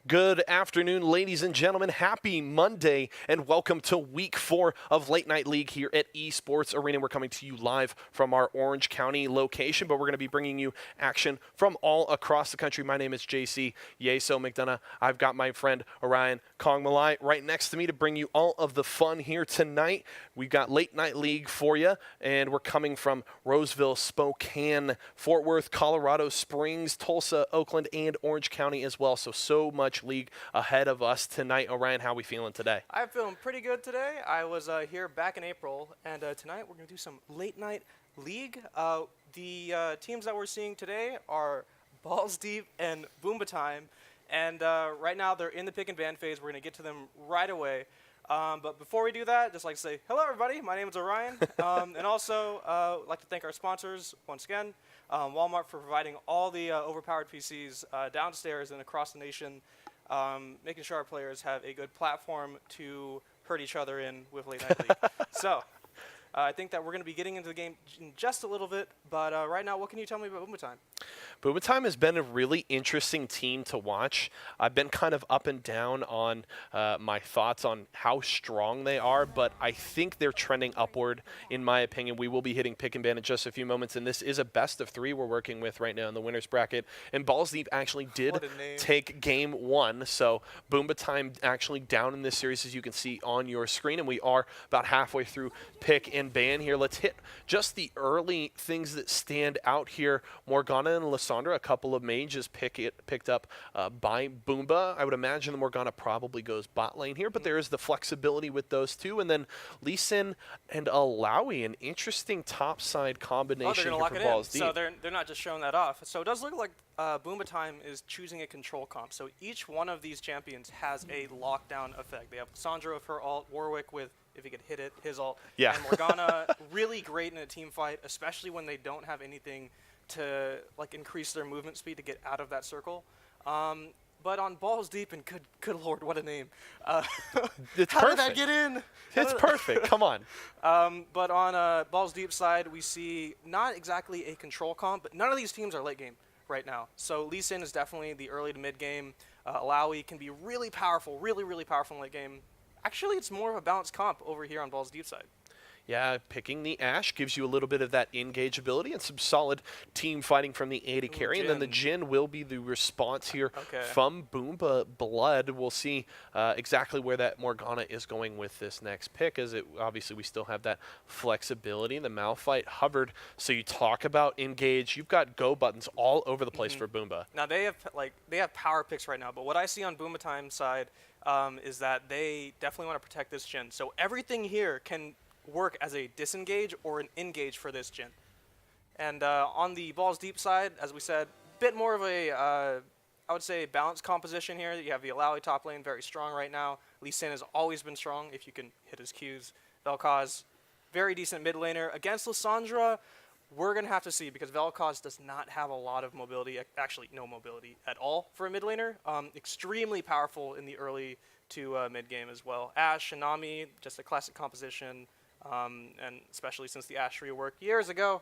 Good afternoon, ladies and gentlemen. Happy Monday, and welcome to Week 4 of Late Night League here at Esports Arena. We're coming to you live from our Orange County location, but we're going to be bringing you action from all across the country. My name is JC Yeso McDonough. I've got my friend Orion Kong Malai right next to me to bring you all of the fun here tonight. We've got Late Night League for you, and we're coming from Roseville, Spokane, Fort Worth, Colorado Springs, Tulsa, Oakland, and Orange County as well. So much league ahead of us tonight. Orion, how are we feeling today? I'm feeling pretty good today. I was here back in April, and tonight we're going to do some Late Night League. The teams that we're seeing today are Balls Deep and Boomba Time, and right now they're in the pick and ban phase. We're going to get to them right away. But before we do that, just like to say, hello everybody, my name is Orion, and also like to thank our sponsors once again, Walmart for providing all the overpowered PCs downstairs and across the nation, making sure our players have a good platform to hurt each other in with Late Night League. So, I think that we're going to be getting into the game in just a little bit, but right now, what can you tell me about Boomba Time? Boomba Time has been a really interesting team to watch. I've been kind of up and down on my thoughts on how strong they are, but I think they're trending upward, in my opinion. We will be hitting pick and ban in just a few moments, and this is a best of 3 we're working with right now in the winner's bracket. And Balls Deep actually did take game 1, so Boomba Time actually down in this series, as you can see on your screen, and we are about halfway through pick and ban here. Let's hit just the early things that stand out here. Morgana and Lysandra, a couple of mages picked up by Boomba. I would imagine the Morgana probably goes bot lane here, but there is the flexibility with those two. And then Lee Sin and Alawi, an interesting topside combination here for Balls Deep. So they're not just showing that off. So it does look like Boomba Time is choosing a control comp. So each one of these champions has a lockdown effect. They have Sandra for alt, Warwick with, if he could hit it, his ult. Yeah. And Morgana, really great in a team fight, especially when they don't have anything to like increase their movement speed to get out of that circle. But on Balls Deep, and good lord, what a name. It's how perfect. did that get in? It's perfect. Come on. But on Balls Deep side, we see not exactly a control comp, but none of these teams are late game right now. So Lee Sin is definitely the early to mid game. Alawi can be really powerful, really powerful in late game. Actually, it's more of a balanced comp over here on Balls Deep side. Yeah, picking the Ashe gives you a little bit of that engage ability and some solid team fighting from the AD carry. And then the Jhin will be the response here from Boomba Blood. We'll see exactly where that Morgana is going with this next pick, as obviously we still have that flexibility. The Malphite hovered. So you talk about engage. You've got go buttons all over the place for Boomba. Now they have power picks right now, but what I see on Boomba Time side is that they definitely want to protect this Jhin. So everything here can work as a disengage or an engage for this Jhin. And on the Balls Deep side, as we said, a bit more of a, I would say, balanced composition here. You have the Alawi top lane, very strong right now. Lee Sin has always been strong if you can hit his Qs. Vel'Koz, very decent mid laner. Against Lysandra, we're going to have to see, because Vel'Koz does not have a lot of mobility, actually no mobility at all for a mid laner. Extremely powerful in the early to mid game as well. Ashe and Nami, just a classic composition. And especially since the Ashe rework years ago,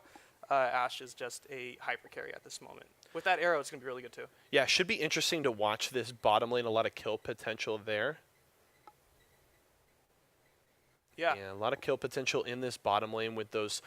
Ashe is just a hyper carry at this moment. With that arrow, it's going to be really good too. Yeah, should be interesting to watch this bottom lane. A lot of kill potential there. Yeah, a lot of kill potential in this bottom lane with those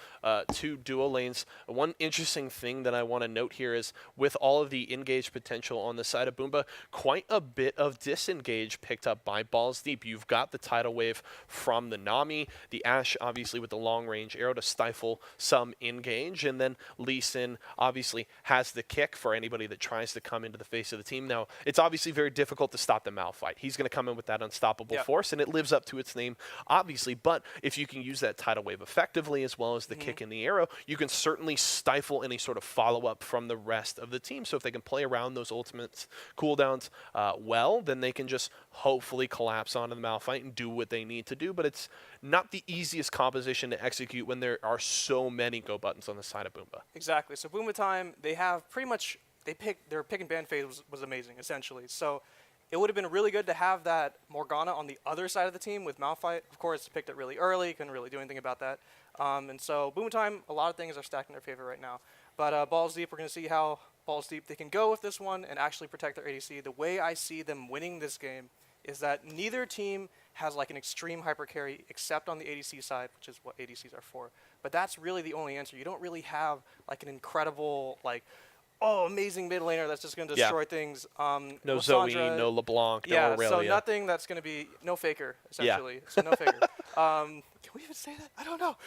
2 duo lanes. One interesting thing that I want to note here is with all of the engage potential on the side of Boomba, quite a bit of disengage picked up by Balls Deep. You've got the tidal wave from the Nami, the Ashe obviously with the long range arrow to stifle some engage, and then Lee Sin obviously has the kick for anybody that tries to come into the face of the team. Now, it's obviously very difficult to stop the Malphite. He's going to come in with that unstoppable force, and it lives up to its name, obviously. But if you can use that tidal wave effectively, as well as the kick and the arrow, you can certainly stifle any sort of follow-up from the rest of the team. So if they can play around those ultimates cooldowns well, then they can just hopefully collapse onto the Malphite and do what they need to do. But it's not the easiest composition to execute when there are so many go buttons on the side of Boomba. Exactly. So Boomba Time, they have pretty much, their pick and ban phase was amazing, essentially. So it would have been really good to have that Morgana on the other side of the team with Malphite. Of course, picked it really early, couldn't really do anything about that. And so Boomba Time, a lot of things are stacked in their favor right now. But Balls Deep, we're going to see how balls deep. They can go with this one and actually protect their ADC. The way I see them winning this game is that neither team has like an extreme hyper carry except on the ADC side, which is what ADCs are for. But that's really the only answer. You don't really have like an incredible like, oh, amazing mid laner that's just going to destroy things. No Zoe, no LeBlanc, no Aurelia. So nothing that's going to be no faker essentially. Yeah. So no faker. Can we even say that? I don't know.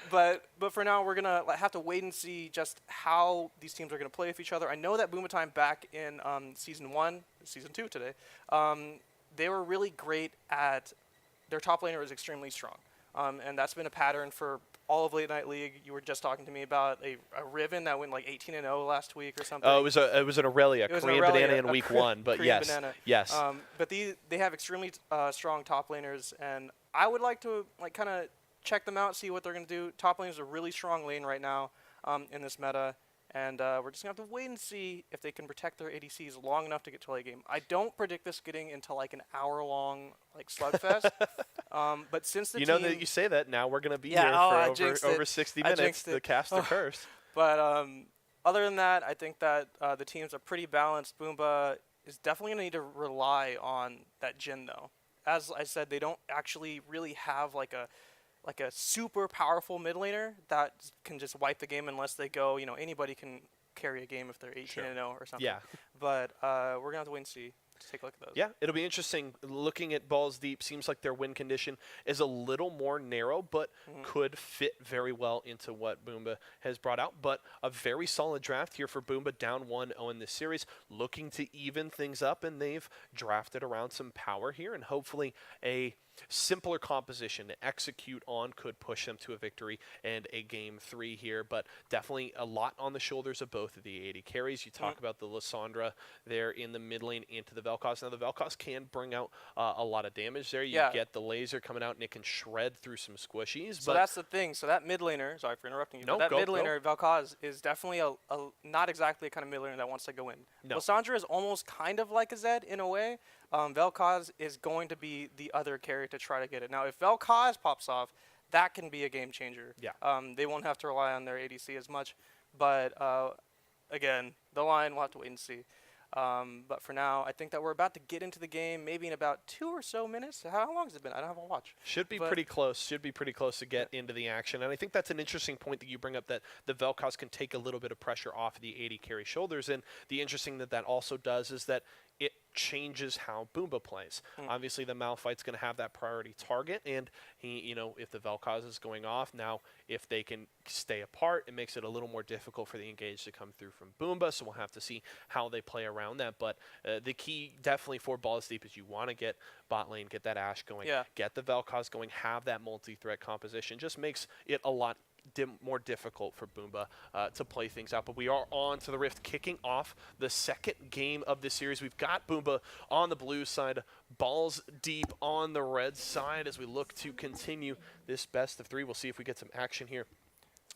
But for now we're gonna have to wait and see just how these teams are going to play with each other. I know that Boomatime back in season 1, season 2 today, they were really great at their top laner is extremely strong, and that's been a pattern for all of Late Night League. You were just talking to me about a Riven that went like 18-0 last week or something. Oh, it was an Aurelia, Korean Banana in week 1, but Korean yes, Banana. yes. But they have extremely strong top laners, and I would like to like kind of check them out, see what they're going to do. Top lane is a really strong lane right now in this meta, and we're just going to have to wait and see if they can protect their ADCs long enough to get to late game. I don't predict this getting into like an hour-long like slugfest. But since the you team know that you say that, now we're going to be Yeah, here for over 60 minutes. The caster curse. But other than that, I think that the teams are pretty balanced. Boomba is definitely going to need to rely on that Jhin, though. As I said, they don't actually really have like a super powerful mid laner that can just wipe the game unless they go, anybody can carry a game if they're 18-0 or something. Yeah. But we're going to have to wait and see. To take a look at those. Yeah, it'll be interesting. Looking at Balls Deep, seems like their win condition is a little more narrow, but could fit very well into what Boomba has brought out. But a very solid draft here for Boomba, down 1-0 in this series, looking to even things up, and they've drafted around some power here, and hopefully a simpler composition to execute on could push them to a victory and a game 3 here, but definitely a lot on the shoulders of both of the AD carries. You talk about the Lissandra there in the mid lane into the Vel'Koz. Now the Vel'Koz can bring out a lot of damage there. You get the laser coming out and it can shred through some squishies. So that's the thing. So that mid laner, sorry for interrupting you, but that mid laner, Vel'Koz, is definitely a not exactly a kind of mid laner that wants to go in. No. Lissandra is almost kind of like a Zed in a way. Vel'Koz is going to be the other carry to try to get it. Now, if Vel'Koz pops off, that can be a game changer. Yeah. They won't have to rely on their ADC as much. But, again, the line, we'll have to wait and see. But for now, I think that we're about to get into the game, maybe in about 2 or so minutes. How long has it been? I don't have a watch. Should be pretty close. Should be pretty close to get into the action. And I think that's an interesting point that you bring up, that the Vel'Koz can take a little bit of pressure off the AD carry shoulders. And the interesting that also does is that it changes how Boomba plays. Obviously, the Malphite's going to have that priority target, and he, if the Vel'Koz is going off, now if they can stay apart, it makes it a little more difficult for the engage to come through from Boomba, so we'll have to see how they play around that. But the key definitely for Balls Deep is you want to get bot lane, get that Ashe going, get the Vel'Koz going, have that multi-threat composition. Just makes it a lot more difficult for Boomba to play things out. But we are on to the Rift, kicking off the second game of this series. We've got Boomba on the blue side, Balls Deep on the red side as we look to continue this best of 3. We'll see if we get some action here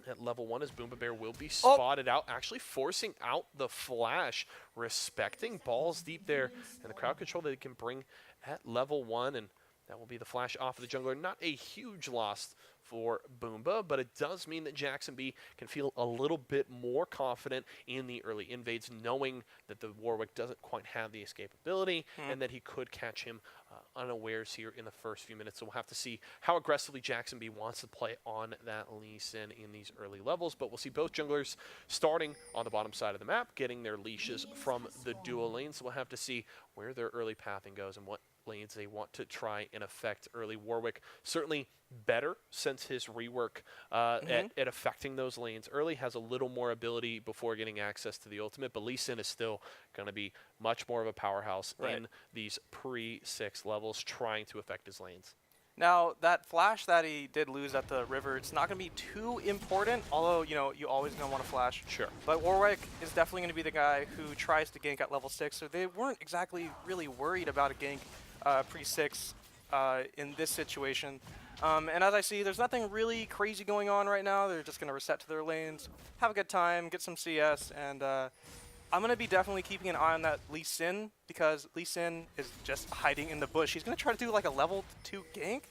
at level 1 as Boomba Bear will be spotted out, actually forcing out the flash, respecting Balls Deep there, and the crowd control that they can bring at level 1, and that will be the flash off of the jungler. Not a huge loss for Boomba, but it does mean that Jackson B can feel a little bit more confident in the early invades, knowing that the Warwick doesn't quite have the escapability and that he could catch him unawares here in the first few minutes. So we'll have to see how aggressively Jackson B wants to play on that Lee Sin in these early levels, but we'll see both junglers starting on the bottom side of the map, getting their leashes from the dual lanes. So we'll have to see where their early pathing goes and what lanes they want to try and affect early. Warwick certainly better since his rework at affecting those lanes early, has a little more ability before getting access to the ultimate, but Lee Sin is still going to be much more of a powerhouse in these pre-6 levels trying to affect his lanes. Now, that flash that he did lose at the river, it's not going to be too important, although, you always going to want to flash. Sure. But Warwick is definitely going to be the guy who tries to gank at level 6, so they weren't exactly really worried about a gank pre-6 in this situation. And as I see, there's nothing really crazy going on right now. They're just going to reset to their lanes, have a good time, get some CS, and I'm going to be definitely keeping an eye on that Lee Sin, because Lee Sin is just hiding in the bush. He's going to try to do like a level 2 gank.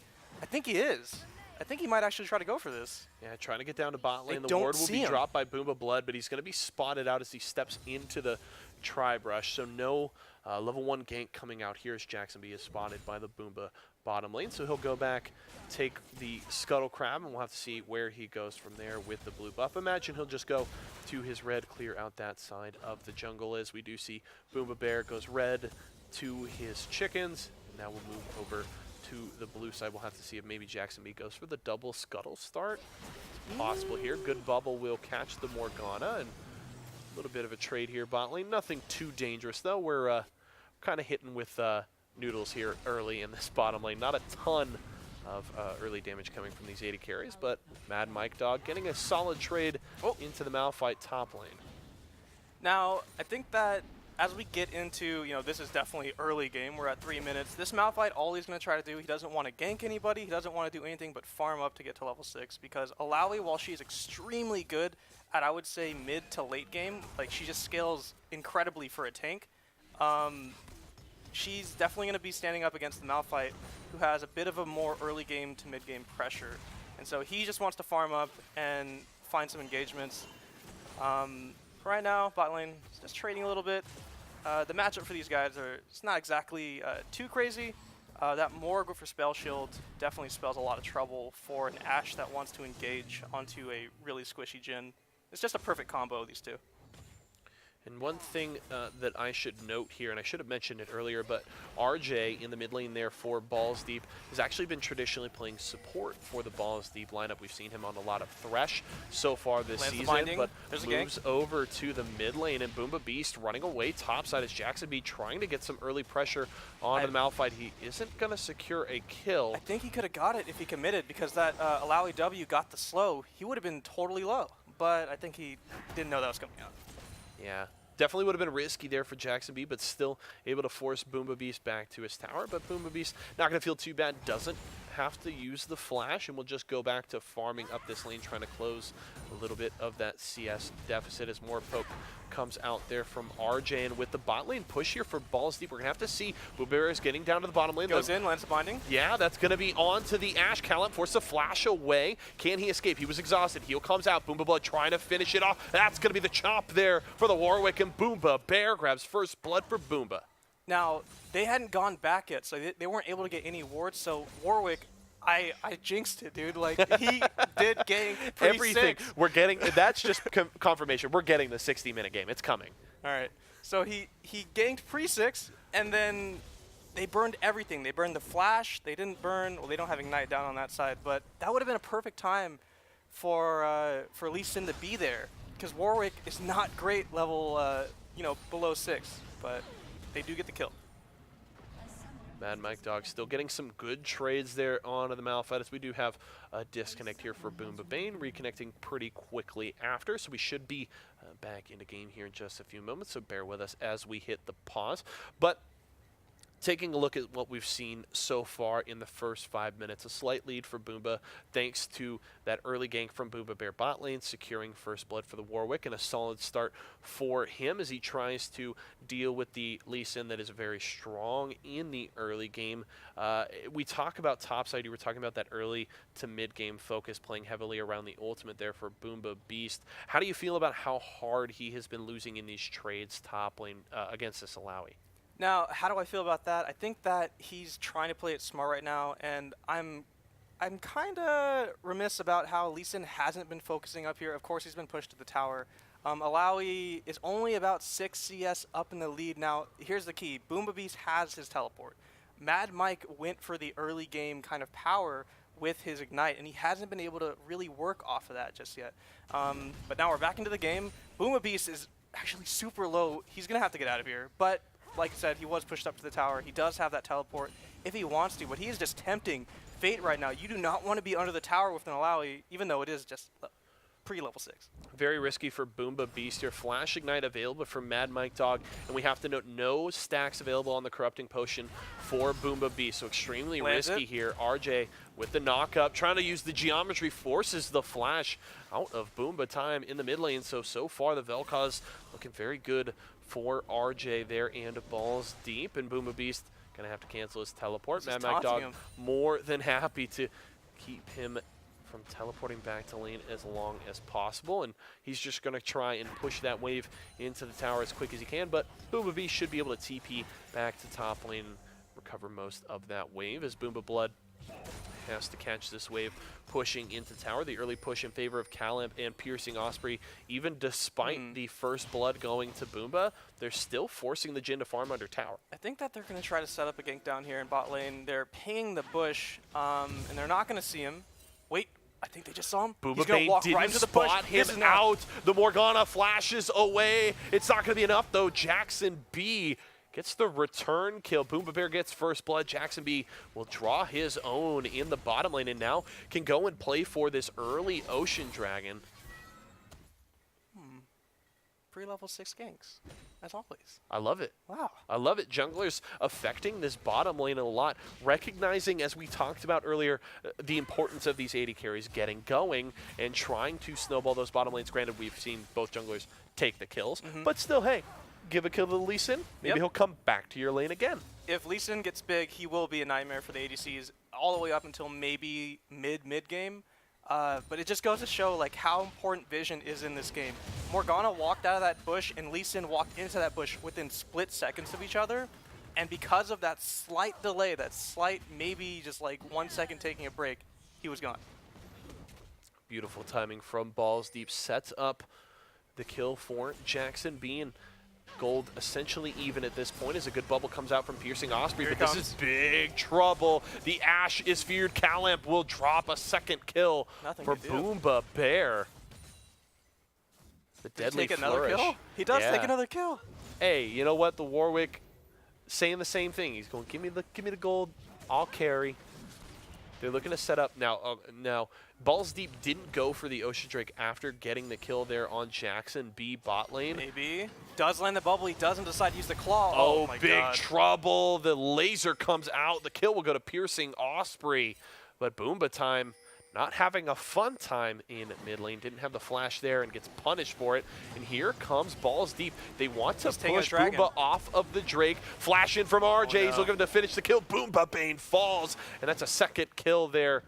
I think he is. I think he might actually try to go for this. Yeah, trying to get down to bot lane. They The ward don't will see be him. dropped by Boomba Blood, but he's going to be spotted out as he steps into the tri-brush. So no level 1 gank coming out here as Jackson B is spotted by the Boomba bottom lane. So he'll go back, take the Scuttle Crab, and we'll have to see where he goes from there with the blue buff. Imagine he'll just go to his red, clear out that side of the jungle, as we do see Boomba Bear goes red to his chickens. And now we'll move over to the blue side. We'll have to see if maybe Jackson B goes for the double Scuttle start. It's possible here. Good bubble will catch the Morgana, and a little bit of a trade here bot lane. Nothing too dangerous though. We're kind of hitting with noodles here early in this bottom lane. Not a ton of early damage coming from these 80 carries, but Mad Mike Dog getting a solid trade into the Malphite top lane. Now, I think that as we get into, this is definitely early game. We're at 3 minutes. This Malphite, all he's going to try to do, he doesn't want to gank anybody. He doesn't want to do anything but farm up to get to level 6, because Alawi, while she's extremely good at, I would say, mid to late game, like, she just scales incredibly for a tank. She's definitely going to be standing up against the Malphite, who has a bit of a more early game to mid game pressure. And so he just wants to farm up and find some engagements. Right now, bot lane is just trading a little bit. The matchup for these guys it's not exactly too crazy. That Morg for Spell Shield definitely spells a lot of trouble for an Ashe that wants to engage onto a really squishy Jhin. It's just a perfect combo of these two. And one thing that I should note here, and I should have mentioned it earlier, but RJ in the mid lane there for Balls Deep has actually been traditionally playing support for the Balls Deep lineup. We've seen him on a lot of Thresh so far this season, but moves over to the mid lane, and Boomba Beast running away topside as Jackson B trying to get some early pressure on the Malphite. He isn't going to secure a kill. I think he could have got it if he committed, because that Alawi W got the slow. He would have been totally low, but I think he didn't know that was coming out. Yeah, definitely would have been risky there for Jackson B, but still able to force Boomba Beast back to his tower. But Boomba Beast not going to feel too bad, doesn't have to use the flash, and we'll just go back to farming up this lane, trying to close a little bit of that CS deficit as more poke comes out there from RJ. And with the bot lane push here for Balls Deep, we're going to have to see Boomba is getting down to the bottom lane. Goes in, lands the binding. Yeah, that's going to be on to the Ashe. Callan forced a flash away. Can he escape? He was exhausted. Heal comes out. Boomba Blood trying to finish it off. That's going to be the chop there for the Warwick, and Boomba Bear grabs first blood for Boomba. Now, they hadn't gone back yet, so they weren't able to get any wards. So Warwick, I jinxed it, dude. Like, he did gank everything. pre-6. We're getting, that's just confirmation. We're getting the 60-minute game. It's coming. All right. So he ganked pre-6, and then they burned everything. They burned the flash. They didn't burn, well, they don't have Ignite down on that side, but that would have been a perfect time for Lee Sin to be there, because Warwick is not great level, below 6, but they do get the kill. Mad Mike Dog still getting some good trades there onto the Malphite, as we do have a disconnect here for Boomba Bane, reconnecting pretty quickly after, so we should be back into game here in just a few moments, so bear with us as we hit the pause. But taking a look at what we've seen so far in the first 5 minutes, a slight lead for Boomba thanks to that early gank from Boomba Bear bot lane, securing first blood for the Warwick, and a solid start for him as he tries to deal with the Lee Sin that is very strong in the early game. We talk about topside, you were talking about that early to mid game focus, playing heavily around the ultimate there for Boomba Beast. How do you feel about how hard he has been losing in these trades top lane against this Alawi? Now, how do I feel about that? I think that he's trying to play it smart right now, and I'm kind of remiss about how Lee Sin hasn't been focusing up here. Of course, he's been pushed to the tower. Alawi is only about 6 CS up in the lead. Now, here's the key. Boomba Beast has his teleport. Mad Mike went for the early game kind of power with his Ignite, and he hasn't been able to really work off of that just yet. But now we're back into the game. Boomba Beast is actually super low. He's going to have to get out of here, but like I said, he was pushed up to the tower. He does have that teleport if he wants to, but he is just tempting fate right now. You do not want to be under the tower with an Alawi, even though it is just pre-level 6. Very risky for Boomba Beast here. Flash Ignite available for Mad Mike Dog, and we have to note no stacks available on the Corrupting Potion for Boomba Beast, so extremely risky here. RJ with the knock-up, trying to use the geometry, forces the flash out of Boomba time in the mid lane, so far the Vel'Koz looking very good for RJ there, and Balls Deep, and Boomba Beast gonna have to cancel his teleport. Mad Mike Dog more than happy to keep him from teleporting back to lane as long as possible, and he's just going to try and push that wave into the tower as quick as he can, but Boomba B should be able to TP back to top lane and recover most of that wave as Boomba Blood has to catch this wave pushing into tower. The early push in favor of Calamp and Piercing Osprey, even despite the first blood going to Boomba, they're still forcing the Jhin to farm under tower. I think that they're going to try to set up a gank down here in bot lane. They're pinging the bush, and they're not going to see him. Wait, I think they just saw him. Boomba He's going to walk right into the bush. Spot him out. The Morgana flashes away. It's not going to be enough, though. Jackson B gets the return kill. Boomba Bear gets first blood. Jackson B will draw his own in the bottom lane and now can go and play for this early Ocean Dragon. Pre-level 6 ganks, as always. I love it. Wow. I love it. Junglers affecting this bottom lane a lot, recognizing, as we talked about earlier, the importance of these AD carries getting going and trying to snowball those bottom lanes. Granted, we've seen both junglers take the kills, but still, hey, give a kill to Lee Sin. Maybe he'll come back to your lane again. If Lee Sin gets big, he will be a nightmare for the ADCs all the way up until maybe mid game. But it just goes to show like how important vision is in this game. Morgana walked out of that bush and Lee Sin walked into that bush within split seconds of each other. And because of that slight delay, that slight maybe just like 1 second taking a break, he was gone. Beautiful timing from Balls Deep. Sets up the kill for Jackson B, and gold essentially even at this point as a good bubble comes out from Piercing Osprey, but this is big trouble. The Ashe is feared. Calamp will drop a second kill for Boomba Bear. The deadly take flourish. Another kill? He does take another kill. Hey, you know what? The Warwick saying the same thing. He's going, give me the gold. I'll carry. They're looking to set up now. Now, Balls Deep didn't go for the Ocean Drake after getting the kill there on Jackson B bot lane. Maybe. Does land the bubble. He doesn't decide to use the claw. Oh, my big God. trouble. The laser comes out. The kill will go to Piercing Osprey. But Boomba time not having a fun time in mid lane. Didn't have the flash there and gets punished for it. And here comes Balls Deep. They want to push Boomba off of the Drake. Flash in from RJ. He's looking to finish the kill. Boomba Bane falls. And that's a second kill there.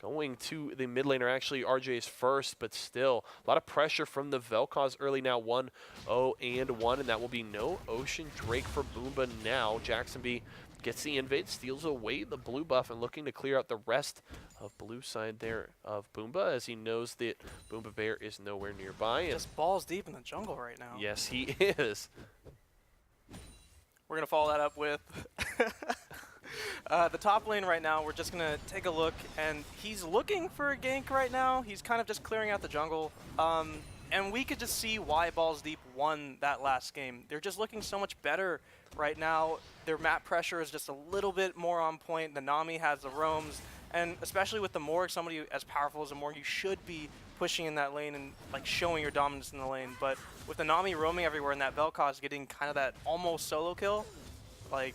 Going to the mid laner, actually RJ's first, but still a lot of pressure from the Vel'Koz early now. 1-0 and 1, and that will be no Ocean Drake for Boomba now. Jackson B gets the invade, steals away the blue buff, and looking to clear out the rest of blue side there of Boomba, as he knows that Boomba Bear is nowhere nearby. And just balls deep in the jungle right now. Yes, he is. We're going to follow that up with the top lane right now. We're just going to take a look, and he's looking for a gank right now. He's kind of just clearing out the jungle. And we could just see why Balls Deep won that last game. They're just looking so much better right now. Their map pressure is just a little bit more on point. The Nami has the roams, and especially with the Morg, somebody as powerful as a Morg, you should be pushing in that lane and like showing your dominance in the lane. But with the Nami roaming everywhere and that Vel'Koz getting kind of that almost solo kill, like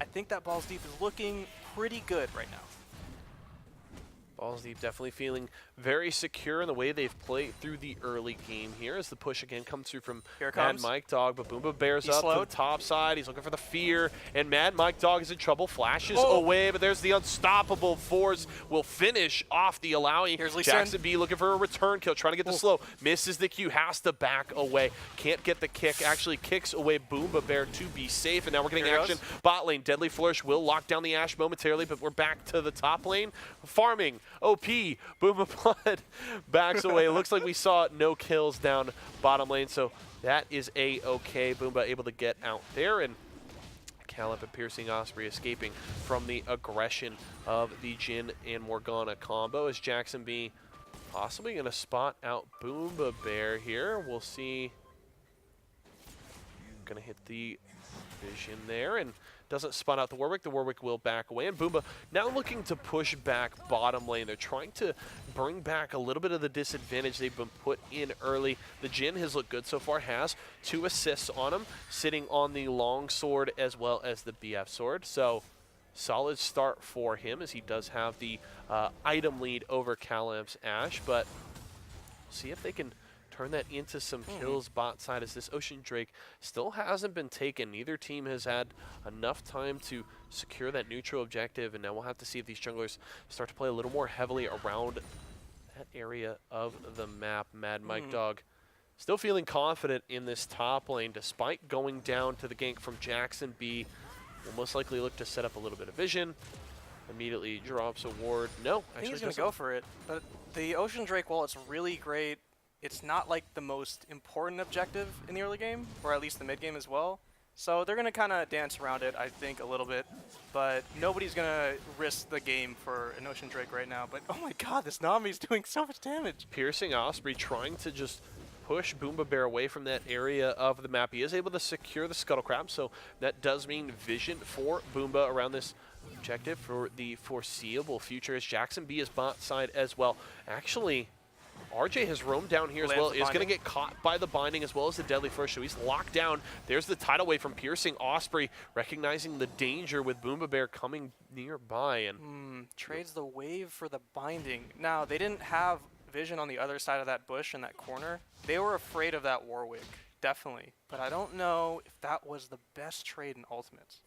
I think that Balls Deep is looking pretty good right now. Balls Deep definitely feeling very secure in the way they've played through the early game here as the push again comes through from Mad Mike Dog, but Boomba Bears up to the top side. He's looking for the fear, and Mad Mike Dog is in trouble. Flashes away, but there's the unstoppable force. Will finish off the Alawi. Here's Jackson B looking for a return kill, trying to get the slow. Misses the Q, has to back away. Can't get the kick, actually kicks away Boomba Bear to be safe, and now we're getting action. Bot lane, Deadly Flourish will lock down the Ashe momentarily, but we're back to the top lane. Farming. OP, Boomba Blood backs away. Looks like we saw no kills down bottom lane, so that is a-okay. Boomba able to get out there, and Calamp and Piercing Osprey escaping from the aggression of the Jhin and Morgana combo as Jackson B possibly going to spot out Boomba Bear here. We'll see. Going to hit the vision there, and doesn't spot out the Warwick. The Warwick will back away, and Boomba now looking to push back bottom lane. They're trying to bring back a little bit of the disadvantage they've been put in early. The Jhin has looked good so far, has 2 assists on him, sitting on the long sword as well as the BF sword. So solid start for him as he does have the item lead over Calamp's Ashe, but see if they can turn that into some kills bot side, as this Ocean Drake still hasn't been taken. Neither team has had enough time to secure that neutral objective, and now we'll have to see if these junglers start to play a little more heavily around that area of the map. Mad Mike Dog still feeling confident in this top lane, despite going down to the gank from Jackson B. Will most likely look to set up a little bit of vision. Immediately drops a ward. No, I think he's going to go for it. But the Ocean Drake, while it's really great, it's not like the most important objective in the early game, or at least the mid game as well. So they're going to kind of dance around it, I think, a little bit. But nobody's going to risk the game for an Ocean Drake right now. But oh my god, this Nami's doing so much damage. Piercing Osprey trying to just push Boomba Bear away from that area of the map. He is able to secure the Scuttle Crab, so that does mean vision for Boomba around this objective for the foreseeable future, as Jackson B is bot side as well. Actually, RJ has roamed down here as well, is going to get caught by the binding as well as the deadly first, so he's locked down. There's the tidal wave from Piercing Osprey, recognizing the danger with Boomba Bear coming nearby. And trades the wave for the binding. Now, they didn't have vision on the other side of that bush in that corner. They were afraid of that Warwick, definitely. But I don't know if that was the best trade in Ultimates.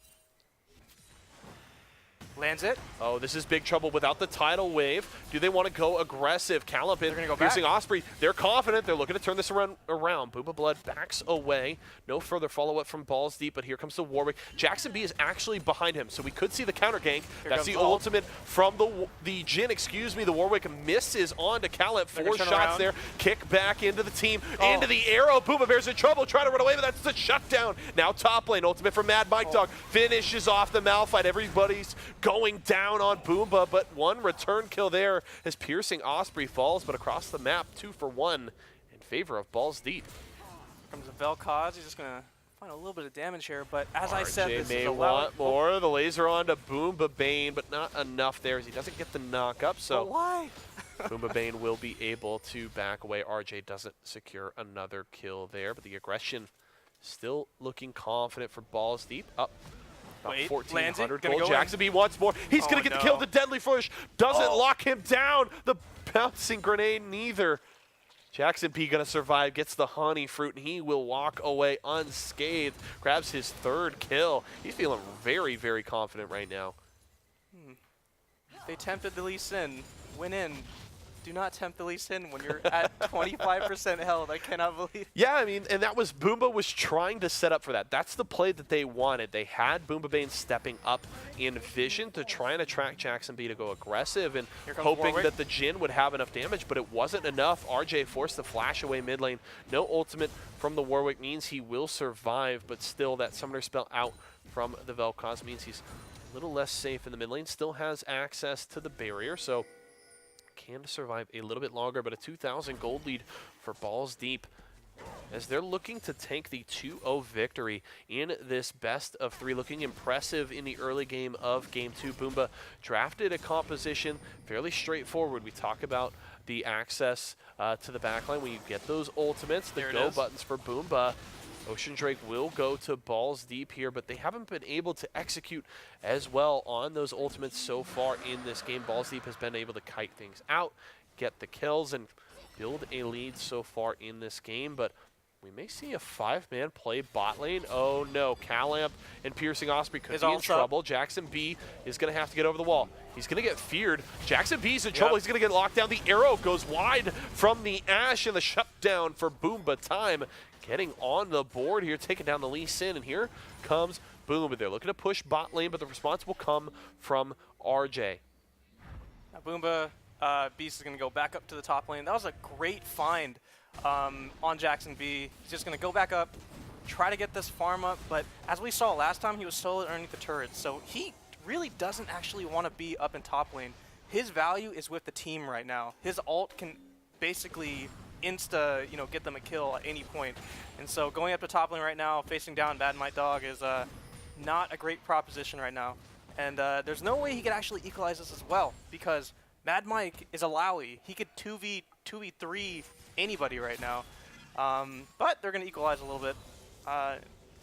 Lands it. Oh, this is big trouble without the tidal wave. Do they want to go aggressive? Callum They're going to go Piercing back. Osprey. They're confident. They're looking to turn this around. Booba Blood backs away. No further follow-up from Balls Deep, but here comes the Warwick. Jackson B is actually behind him, so we could see the counter gank. That's the ultimate from the Jhin, excuse me. The Warwick misses on to Callum. 4 shots there. Kick back into the team. Into the arrow. Boomba Bear's in trouble. Trying to run away, but that's the shutdown. Now top lane. Ultimate from Mad Mike Dog. Finishes off the Malphite. Everybody's going down on Boomba, but one return kill there as Piercing Osprey falls, but across the map, 2 for 1 in favor of Balls Deep. Comes the Vel'Koz. He's just going to find a little bit of damage here, but as I said, this may is want more. The laser on to Boomba Bane, but not enough there as he doesn't get the knock up, so but why? Boomba Bane will be able to back away. RJ doesn't secure another kill there, but the aggression still looking confident for Balls Deep. Up. About 1,400 gold. Jackson B wants more. He's going to get the kill. The deadly flourish doesn't lock him down. The bouncing grenade neither. Jackson B going to survive, gets the honey fruit, and he will walk away unscathed. Grabs his 3rd kill. He's feeling very, very confident right now. They tempted the Lee Sin. Went in. Do not tempt the Lee Sin when you're at 25% health. I cannot believe. Yeah, I mean, and that was Boomba was trying to set up for that. That's the play that they wanted. They had Boomba Bane stepping up in vision to try and attract Jackson B to go aggressive and hoping that the Jhin would have enough damage, but it wasn't enough. RJ forced the flash away mid lane. No ultimate from the Warwick means he will survive, but still that Summoner spell out from the Vel'Koz means he's a little less safe in the mid lane. Still has access to the barrier, so can survive a little bit longer, but a 2,000 gold lead for Balls Deep as they're looking to take the 2-0 victory in this best of 3. Looking impressive in the early game of Game 2. Boomba drafted a composition fairly straightforward. We talk about the access to the backline when you get those ultimates, the go buttons for Boomba. Ocean Drake will go to Balls Deep here, but they haven't been able to execute as well on those ultimates so far in this game. Balls Deep has been able to kite things out, get the kills, and build a lead so far in this game, but we may see a 5-man play bot lane. Oh no, Calamp and Piercing Osprey could be in trouble. Jackson B is going to have to get over the wall. He's going to get feared. Jackson B's in trouble. He's going to get locked down. The arrow goes wide from the Ashe, and the shutdown for Boomba Time. Getting on the board here, taking down the Lee Sin, and here comes Boomba. They're looking to push bot lane, but the response will come from RJ. Now Boomba Beast is going to go back up to the top lane. That was a great find on Jackson B. He's just going to go back up, try to get this farm up, but as we saw last time, he was solo underneath the turrets, so he really doesn't actually want to be up in top lane. His value is with the team right now. His ult can basically get them a kill at any point. And so going up to top lane right now, facing down Mad Mike Dog is not a great proposition right now. And there's no way he could actually equalize this as well, because Mad Mike is a Lowy. He could 2v3 anybody right now. But they're going to equalize a little bit.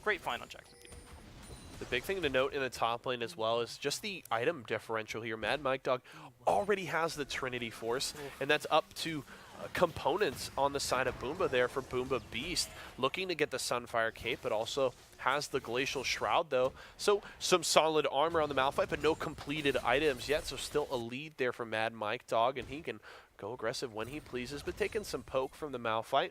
Great find on Jackson. The big thing to note in the top lane as well is just the item differential here. Mad Mike Dog already has the Trinity Force, and that's up to components on the side of Boomba there for Boomba Beast, looking to get the Sunfire Cape, but also has the Glacial Shroud though. So some solid armor on the Malphite, but no completed items yet, so still a lead there for Mad Mike Dog, and he can go aggressive when he pleases, but taking some poke from the Malphite.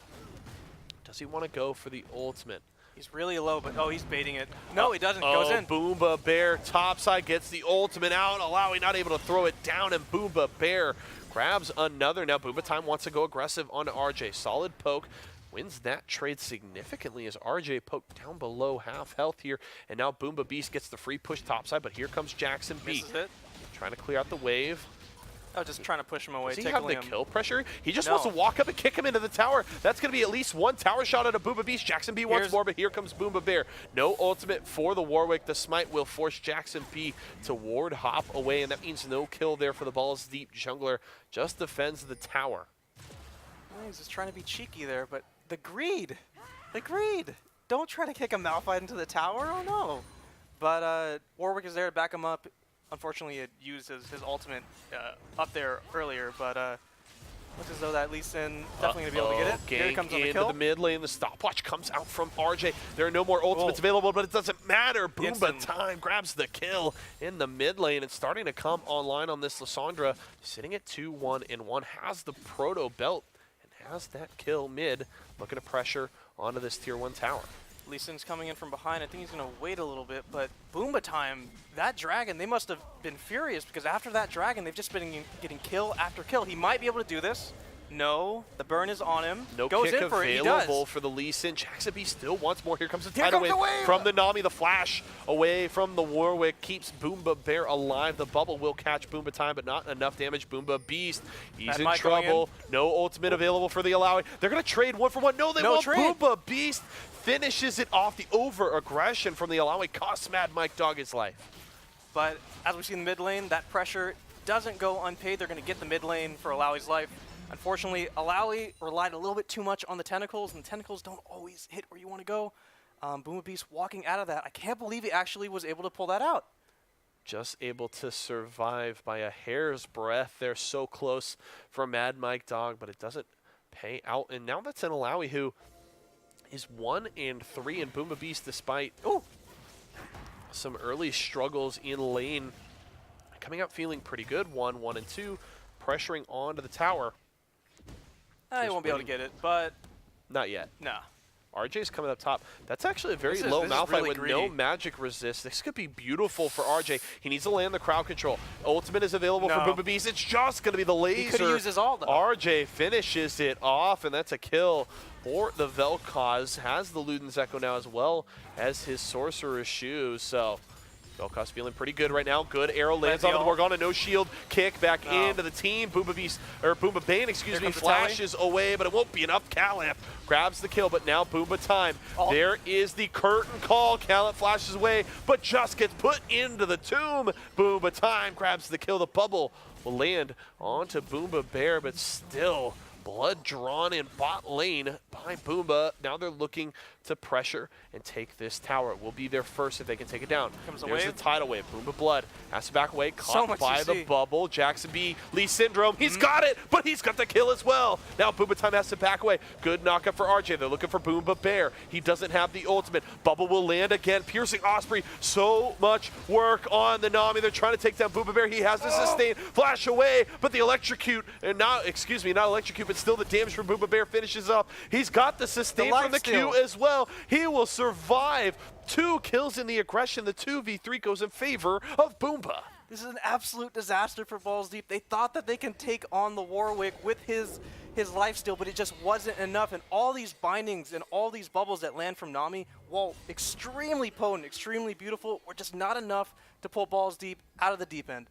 Does he want to go for the ultimate? He's really low, but oh, he's baiting it. No, he doesn't. Goes in. Boomba Bear topside gets the ultimate out. Alawi not able to throw it down, and Boomba Bear grabs another. Now Boomba Time wants to go aggressive on RJ. Solid poke. Wins that trade significantly as RJ poked down below half health here. And now Boomba Beast gets the free push topside, but here comes Jackson B. Misses it. Trying to clear out the wave. Oh, just trying to push him away. Does he have the him. kill pressure? He just wants to walk up and kick him into the tower. That's going to be at least one tower shot out of Boomba Beast. Jackson B wants more, but here comes Boomba Bear. No ultimate for the Warwick. The smite will force Jackson B to ward hop away, and that means no kill there for the Balls Deep jungler. Just defends the tower. Oh, he's just trying to be cheeky there, but the greed. The greed. Don't try to kick a Malphite into the tower. Oh, no. But Warwick is there to back him up. Unfortunately, it used his ultimate up there earlier, but looks as though that Lee Sin definitely going to be able to get it. Here he comes on the kill. Into the mid lane. The stopwatch comes out from RJ. There are no more ultimates available, but it doesn't matter. Boomba Time grabs the kill in the mid lane. It's starting to come online on this Lissandra. Sitting at 2-1-1. Has the Proto Belt and has that kill mid. Looking to pressure onto this tier 1 tower. Lee Sin's coming in from behind. I think he's going to wait a little bit, but Boomba Time, that dragon, they must have been furious because after that dragon, they've just been getting kill after kill. He might be able to do this. No, the burn is on him. No Goes kick in for available it. for the Lee Sin. Jackson B still wants more. Here comes the tidal wave from the Nami. The flash away from the Warwick keeps Boomba Bear alive. The bubble will catch Boomba Time, but not enough damage. Boomba Beast, he's in trouble. No ultimate available for the Alawi. They're going to trade 1-for-1. No, they won't. Boomba Beast finishes it off. The over-aggression from the Alawi costs Mad Mike Dog his life. But as we see in the mid lane, that pressure doesn't go unpaid. They're going to get the mid lane for Alawi's life. Unfortunately, Alawi relied a little bit too much on the tentacles, and the tentacles don't always hit where you want to go. Boomba Beast walking out of that. I can't believe he actually was able to pull that out. Just able to survive by a hair's breadth. They're so close for Mad Mike Dog, but it doesn't pay out. And now that's an Alawi who is 1-3 in Boomba Beast, despite some early struggles in lane. Coming out feeling pretty good. 1-2, pressuring onto the tower. He won't be able to get it, but not yet. No. RJ's coming up top. That's actually a very low Malphite really with no magic resist. This could be beautiful for RJ. He needs to land the crowd control. Ultimate is available for Boomba Beast. It's just going to be the laser. He could have used his ult, though. RJ finishes it off, and that's a kill for the Vel'Koz. Has the Luden's Echo now as well as his Sorcerer's Shoes. So Vel'Koz feeling pretty good right now. Good arrow lands on the Morgana. No shield. Kick back into the team. Boomba Beast, or Boomba Bane, excuse me, flashes away, but it won't be enough. Caliph grabs the kill, but now Boomba Time. There is the curtain call. Caliph flashes away, but just gets put into the tomb. Boomba Time grabs the kill. The bubble will land onto Boomba Bear, but still blood drawn in bot lane by Boomba. Now they're looking to pressure and take this tower. It will be their first if they can take it down. There's the tidal wave. Boomba Blood has to back away, caught by the bubble. Jackson B, Lee Syndrome, he's got it, but he's got the kill as well. Now Boomba Time has to back away. Good knockup for RJ. They're looking for Boomba Bear. He doesn't have the ultimate. Bubble will land again. Piercing Osprey. So much work on the Nami. They're trying to take down Boomba Bear. He has the sustain. Flash away, but the electrocute, and now, excuse me, not electrocute, but still the damage from Boomba Bear finishes up. He's got the sustain from the Q as well. He will survive. 2 kills in the aggression. The 2v3 goes in favor of Boomba. This is an absolute disaster for Balls Deep. They thought that they can take on the Warwick with his lifesteal, but it just wasn't enough. And all these bindings and all these bubbles that land from Nami, while extremely potent, extremely beautiful, were just not enough to pull Balls Deep out of the deep end.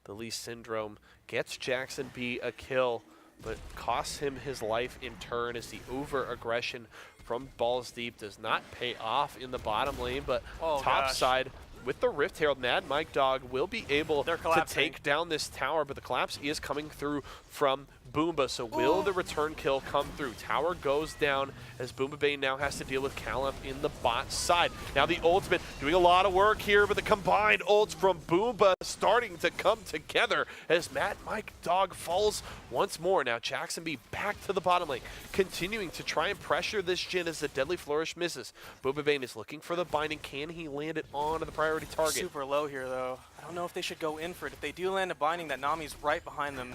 The Lee Syndrome gets Jackson B a kill, but costs him his life in turn as the over-aggression from Balls Deep does not pay off in the bottom lane, but top side with the Rift Herald, Mad Mike Dog will be able to take down this tower, but the collapse is coming through from Boomba. So will the return kill come through? Tower goes down as Boomba Bane now has to deal with Calamp in the bot side. Now the ultimate doing a lot of work here, but the combined ults from Boomba starting to come together as Mad Mike Dog falls once more. Now Jackson B back to the bottom lane, continuing to try and pressure this Jhin as the Deadly Flourish misses. Boomba Bane is looking for the binding. Can he land it onto the priority target? Super low here, though. I don't know if they should go in for it. If they do land a binding, that Nami's right behind them.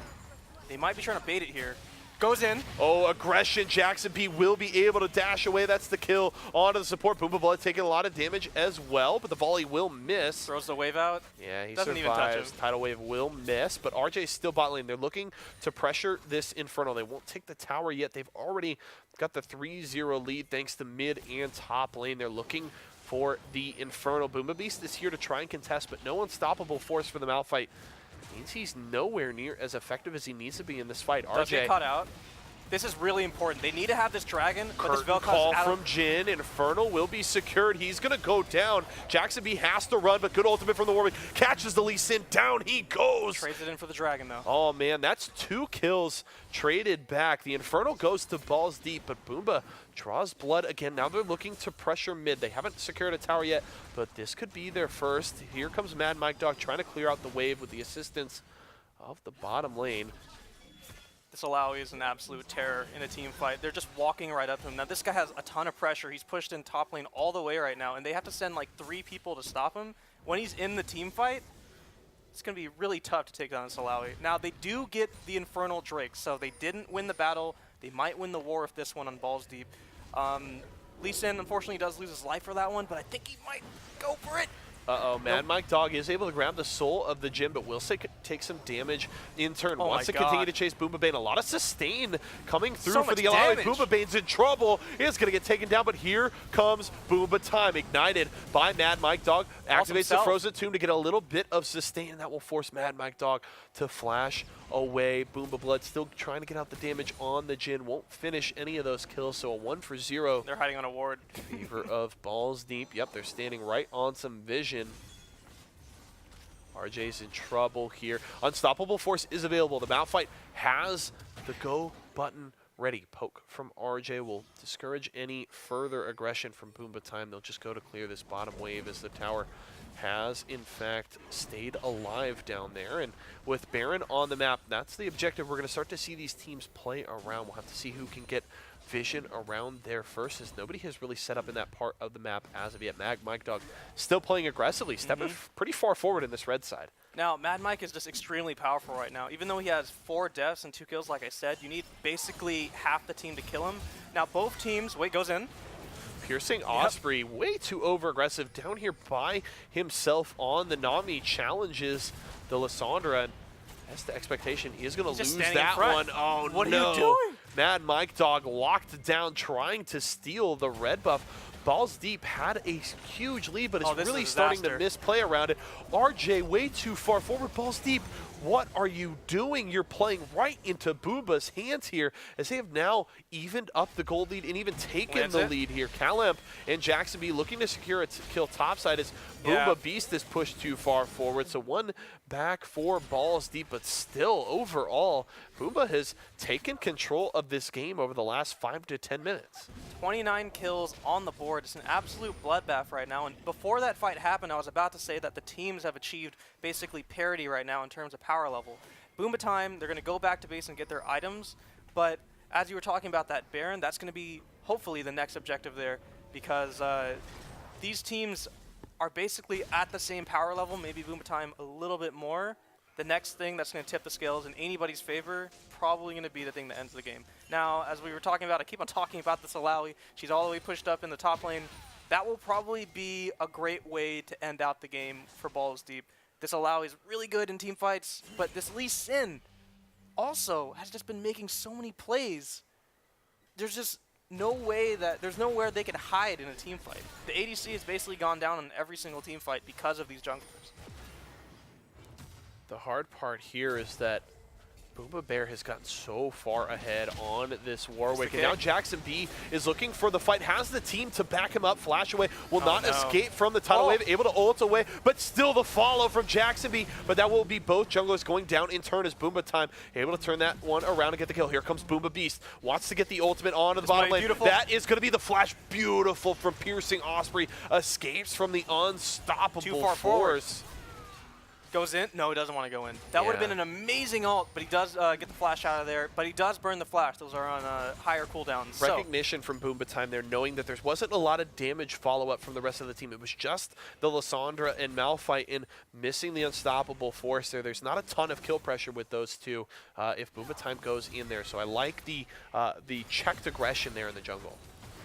They might be trying to bait it here. Goes in. Oh, aggression. Jackson B will be able to dash away. That's the kill onto the support. Boomba Blood taking a lot of damage as well, but the volley will miss. Throws the wave out. Yeah, he doesn't survives. even touch him. Tidal Wave will miss, but RJ's still bot lane. They're looking to pressure this Inferno. They won't take the tower yet. They've already got the 3-0 lead thanks to mid and top lane. They're looking for the Inferno. Boomba Beast is here to try and contest, but no unstoppable force for the Malphite. Means he's nowhere near as effective as he needs to be in this fight. Does RJ get caught out. This is really important. They need to have this dragon, but this Curtain call from Jhin. Inferno will be secured. He's going to go down. Jackson B has to run, but good ultimate from the Warwick. Catches the Lee Sin. Down he goes. Trades it in for the dragon, though. Oh, man, that's 2 kills traded back. The Inferno goes to balls deep, but Boomba draws blood again. Now they're looking to pressure mid. They haven't secured a tower yet, but this could be their first. Here comes Mad Mike Dog trying to clear out the wave with the assistance of the bottom lane. This Alawi is an absolute terror in a team fight. They're just walking right up to him. Now, this guy has a ton of pressure. He's pushed in top lane all the way right now, and they have to send like 3 people to stop him. When he's in the team fight, it's going to be really tough to take down this Alawi. Now, they do get the Infernal Drake, so they didn't win the battle. They might win the war if this one on Balls Deep. Lee Sin, unfortunately, does lose his life for that one, but I think he might go for it. Uh-oh, Mad Mike Dog is able to grab the soul of the Jhin, but will take some damage in turn. Wants to continue to chase Boomba Bane. A lot of sustain coming through for the Alawi. Boomba Bane's in trouble. Is going to get taken down, but here comes Boomba time. Ignited by Mad Mike Dog. Activates the Frozen Tomb to get a little bit of sustain, and that will force Mad Mike Dog to flash away. Boomba Blood still trying to get out the damage on the Jhin. Won't finish any of those kills, so a 1 for 0. They're hiding on a ward. In favor of Balls Deep. Yep, they're standing right on some vision. RJ's in trouble here. Unstoppable Force is available. The Malphite has the go button ready. Poke from RJ will discourage any further aggression from Boomba time. They'll just go to clear this bottom wave as the tower has, in fact, stayed alive down there. And with Baron on the map, that's the objective. We're going to start to see these teams play around. We'll have to see who can get vision around there first, as nobody has really set up in that part of the map as of yet. Mike Dog still playing aggressively, stepping pretty far forward in this red side. Now, Mad Mike is just extremely powerful right now. Even though he has 4 deaths and 2 kills, like I said, you need basically half the team to kill him. Now, both teams, wait, goes in. Piercing Osprey, way too over-aggressive down here by himself on the Nami. Challenges the Lissandra, and that's the expectation. He is going to lose that one. Oh, what no. What are you doing? Mad Mike Dog locked down, trying to steal the red buff. Balls Deep had a huge lead, but it's really starting to misplay around it. RJ way too far forward. Balls Deep, what are you doing? You're playing right into Boomba's hands here, as they have now evened up the gold lead and even taken the lead here. Calamp and Jackson B looking to secure a kill topside as Boomba Beast is pushed too far forward. So 1 back for Balls Deep, but still overall, Boomba has taken control of this game over the last 5 to 10 minutes. 29 kills on the board. It's an absolute bloodbath right now. And before that fight happened, I was about to say that the teams have achieved basically parity right now in terms of power level. Boomba time, they're going to go back to base and get their items. But as you were talking about that Baron, that's going to be hopefully the next objective there, because these teams are basically at the same power level, maybe Boomba time a little bit more. The next thing that's going to tip the scales in anybody's favor, probably going to be the thing that ends the game. Now, as we were talking about, I keep on talking about this Alawi. She's all the way pushed up in the top lane. That will probably be a great way to end out the game for Balls Deep. This Alawi is really good in team fights, but this Lee Sin also has just been making so many plays. There's just no way that there's nowhere they can hide in a team fight. The ADC has basically gone down in every single team fight because of these junglers. The hard part here is that Boomba Bear has gotten so far ahead on this Warwick, and kick. now Jackson B is looking for the fight, has the team to back him up. Flash away, will not escape from the tidal wave, able to ult away, but still the follow from Jackson B. But that will be both junglers going down in turn as Boomba Time able to turn that one around and get the kill. Here comes Boomba Beast, wants to get the ultimate onto the bottom lane. Beautiful. That is going to be the flash, beautiful from Piercing Osprey, escapes from the unstoppable Too far force. Goes in. No, he doesn't want to go in. That would have been an amazing ult, but he does get the flash out of there. But he does burn the flash. Those are on higher cooldowns. Recognition from Boomba Time there, knowing that there wasn't a lot of damage follow-up from the rest of the team. It was just the Lysandra and Malphite in missing the unstoppable force there. There's not a ton of kill pressure with those two if Boomba Time goes in there. So I like the checked aggression there in the jungle.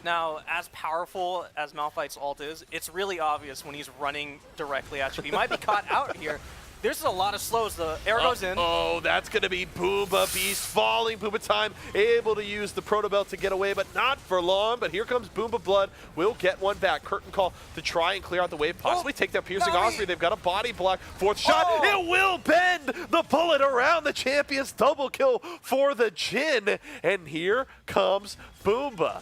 Now, as powerful as Malphite's ult is, it's really obvious when he's running directly at you. He might be caught out here. There's a lot of slows. The arrow goes in. Oh, that's going to be Boomba Beast falling. Boomba Time able to use the Proto Belt to get away, but not for long. But here comes Boomba Blood. Will get one back. Curtain Call to try and clear out the wave. Possibly take down Piercing Osprey. They've got a body block. Fourth shot. It will bend the bullet around the champions. Double kill for the Jhin. And here comes Boomba.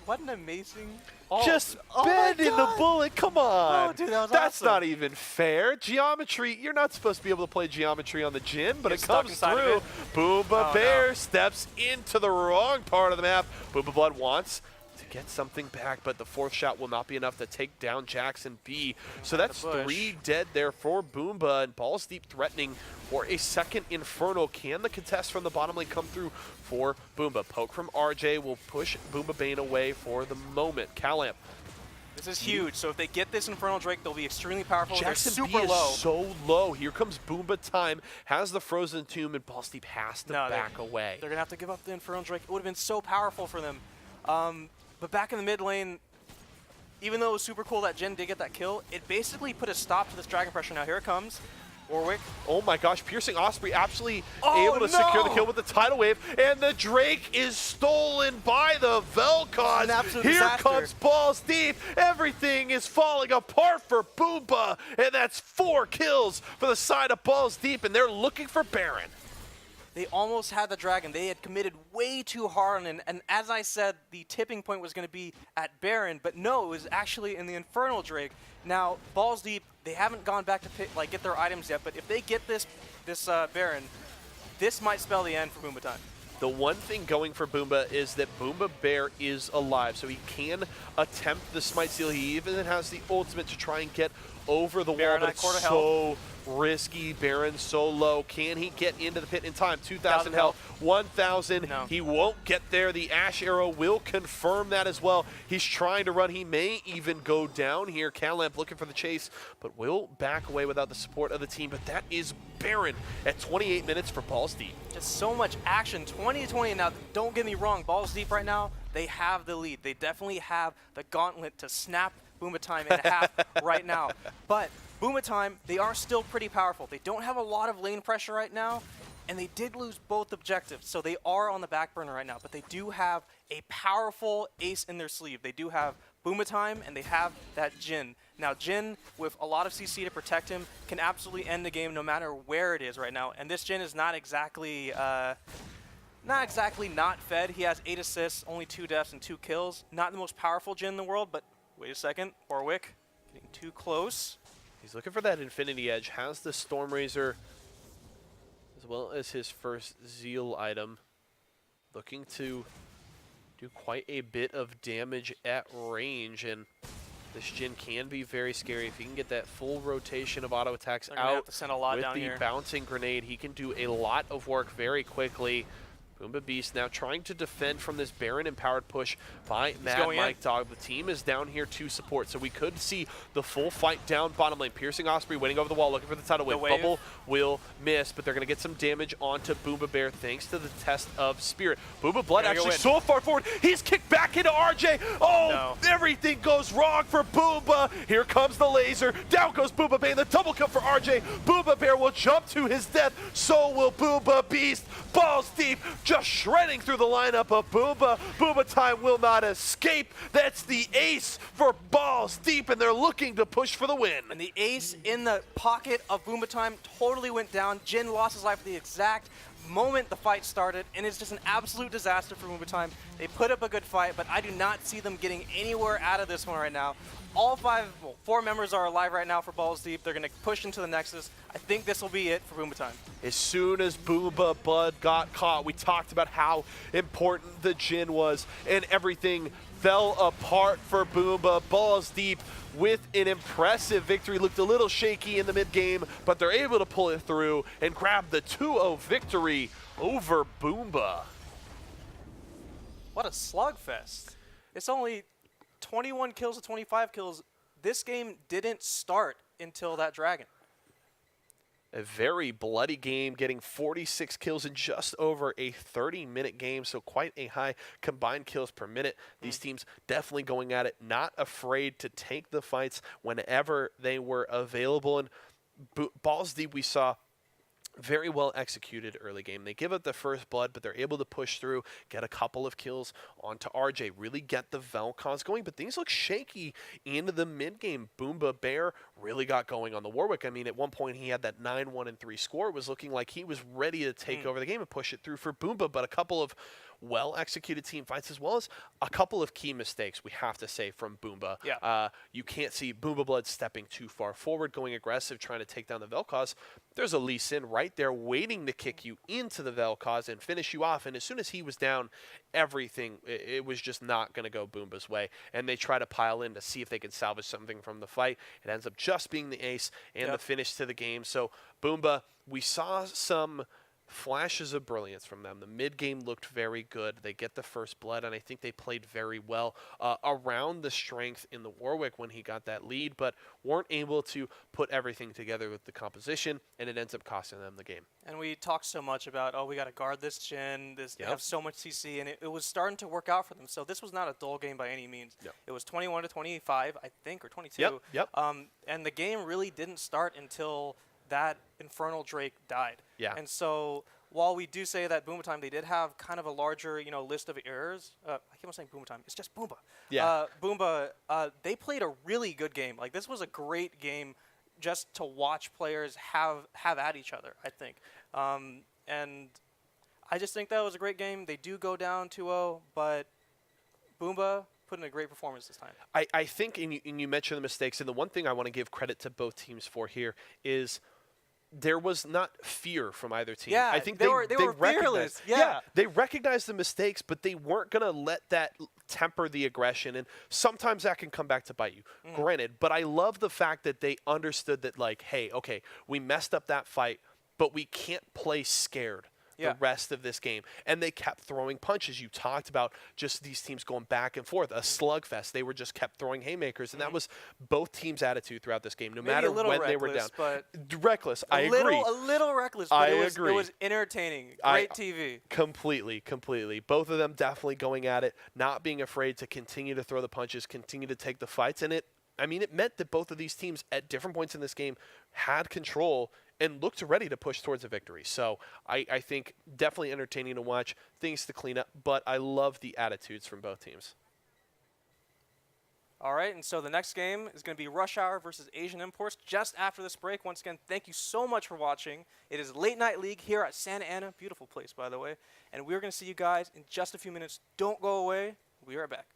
What an amazing... Just bending the bullet, come on. Oh, dude, that was That's awesome. not even fair. Geometry, you're not supposed to be able to play geometry on the Jhin, but it comes through. Boomba Bear steps into the wrong part of the map. Boomba Blood wants to get something back, but the fourth shot will not be enough to take down Jackson B. So that's 3 dead there for Boomba, and Balls Deep threatening for a second Infernal. Can the contest from the bottom lane come through for Boomba? Poke from RJ will push Boomba Bane away for the moment. Calamp. This is huge. So if they get this Infernal Drake, they'll be extremely powerful. Jackson They're super B is low. so low. Here comes Boomba Time, has the Frozen Tomb, and Balls Deep has to back away. They're going to have to give up the Infernal Drake. It would have been so powerful for them. But back in the mid lane, even though it was super cool that Jhin did get that kill, it basically put a stop to this Dragon Pressure. Now here it comes. Warwick. Oh my gosh, Piercing Osprey absolutely able to secure the kill with the tidal wave, and the Drake is stolen by the Vel'Koz. Here comes Balls Deep. Everything is falling apart for Boomba, and that's 4 kills for the side of Balls Deep, and they're looking for Baron. They almost had the Dragon. They had committed way too hard on it, and as I said, the tipping point was going to be at Baron, but no, it was actually in the Infernal Drake. Now, Balls Deep, they haven't gone back to get their items yet, but if they get this Baron, this might spell the end for Boomba Time. The one thing going for Boomba is that Boomba Bear is alive, so he can attempt the Smite Steal. He even has the ultimate to try and get over the wall, but it's so risky. Baron so low. Can he get into the pit in time? 2,000 health, 1,000. No. He won't get there. The Ash Arrow will confirm that as well. He's trying to run. He may even go down here. Calamp looking for the chase, but will back away without the support of the team. But that is Baron at 28 minutes for Balls Deep. Just so much action, 20-20. Now, don't get me wrong, Balls Deep right now, they have the lead. They definitely have the gauntlet to snap Boomba Time in half right now. But Boomba Time, they are still pretty powerful. They don't have a lot of lane pressure right now, and they did lose both objectives, so they are on the back burner right now. But they do have a powerful ace in their sleeve. They do have Boomba Time, and they have that Jhin. Now, Jhin, with a lot of CC to protect him, can absolutely end the game no matter where it is right now. And this Jhin is not exactly not fed. He has 8 assists, only 2 deaths, and 2 kills. Not the most powerful Jhin in the world, but wait a second. Warwick getting too close. He's looking for that Infinity Edge, has the Storm Razor as well as his first Zeal item. Looking to do quite a bit of damage at range, and this Jhin can be very scary. If he can get that full rotation of auto attacks out have to send a lot with down the here. bouncing grenade, he can do a lot of work very quickly. Boomba Beast now trying to defend from this Baron empowered push by Mad Mike Dog. The team is down here to support, so we could see the full fight down bottom lane. Piercing Osprey waiting over the wall, looking for the tidal wave. Bubble will miss, but they're going to get some damage onto Boomba Bear thanks to the test of Spirit. Boomba Blood actually so far forward. He's kicked back into RJ. Oh, no. Everything goes wrong for Boomba. Here comes the laser. Down goes Boomba Bear. The double kill for RJ. Boomba Bear will jump to his death. So will Boomba Beast. Balls Deep just shredding through the lineup of Boomba. Boomba Time will not escape. That's the ace for Balls Deep, and they're looking to push for the win. And the ace in the pocket of Boomba Time totally went down. Jin lost his life at the exact moment the fight started, and it's just an absolute disaster for Boomba Time. They put up a good fight, but I do not see them getting anywhere out of this one right now. All four members are alive right now for Balls Deep. They're going to push into the Nexus. I think this will be it for Boomba Time. As soon as Boomba Bud got caught, we talked about how important the Jin was, and everything fell apart for Boomba. Balls Deep with an impressive victory. Looked a little shaky in the mid-game, but they're able to pull it through and grab the 2-0 victory over Boomba. What a slugfest. It's only 21 kills to 25 kills. This game didn't start until that dragon. A very bloody game, getting 46 kills in just over a 30-minute game, so quite a high combined kills per minute. These teams definitely going at it, not afraid to take the fights whenever they were available. And Balls Deep, we saw very well executed early game. They give up the first blood, but they're able to push through, get a couple of kills onto RJ, really get the Vel'Koz going, but things look shaky into the mid-game. Boomba Bear really got going on the Warwick. I mean, at one point he had that 9-1-3 score. It was looking like he was ready to take over the game and push it through for Boomba, but a couple of well-executed team fights, as well as a couple of key mistakes, we have to say, from Boomba. Yeah. You can't see Boomba Blood stepping too far forward, going aggressive, trying to take down the Vel'Koz. There's a Lee Sin right there waiting to kick you into the Vel'Koz and finish you off, and as soon as he was down, everything, it was just not going to go Boomba's way, and they try to pile in to see if they can salvage something from the fight. It ends up just being the ace and the finish to the game. So Boomba, we saw some flashes of brilliance from them. The mid-game looked very good. They get the first blood, and I think they played very well around the strength in the Warwick when he got that lead, but weren't able to put everything together with the composition, and it ends up costing them the game. And we talked so much about, oh, we got to guard this Jin, they have so much CC, and it was starting to work out for them. So this was not a dull game by any means. It was 21 to 25, I think, or 22. And the game really didn't start until that Infernal Drake died. And so while we do say that Boomba Time, they did have kind of a larger, list of errors. I keep on saying Boomba Time. It's just Boomba. Boomba, they played a really good game. Like, this was a great game just to watch players have at each other, I think. And I just think that was a great game. They do go down 2-0, but Boomba put in a great performance this time. I think, and you mentioned the mistakes, and the one thing I want to give credit to both teams for here is there was not fear from either team. Yeah, I think they were fearless. They recognized the mistakes, but they weren't going to let that temper the aggression, and sometimes that can come back to bite you, granted. But I love the fact that they understood that, like, hey, okay, we messed up that fight, but we can't play scared the rest of this game. And they kept throwing punches. You talked about just these teams going back and forth, a slugfest. They were just kept throwing haymakers, and that was both teams' attitude throughout this game, no matter when they were down. But reckless, I agree. A little reckless, but it was entertaining. Great TV. Completely. Both of them definitely going at it, not being afraid to continue to throw the punches, continue to take the fights, and it meant that both of these teams at different points in this game had control and looked ready to push towards a victory. So I think definitely entertaining to watch, things to clean up, but I love the attitudes from both teams. All right, and so the next game is going to be Rush Hour versus Asian Imports just after this break. Once again, thank you so much for watching. It is Late Night League here at Santa Ana. Beautiful place, by the way. And we're going to see you guys in just a few minutes. Don't go away. We'll be right back.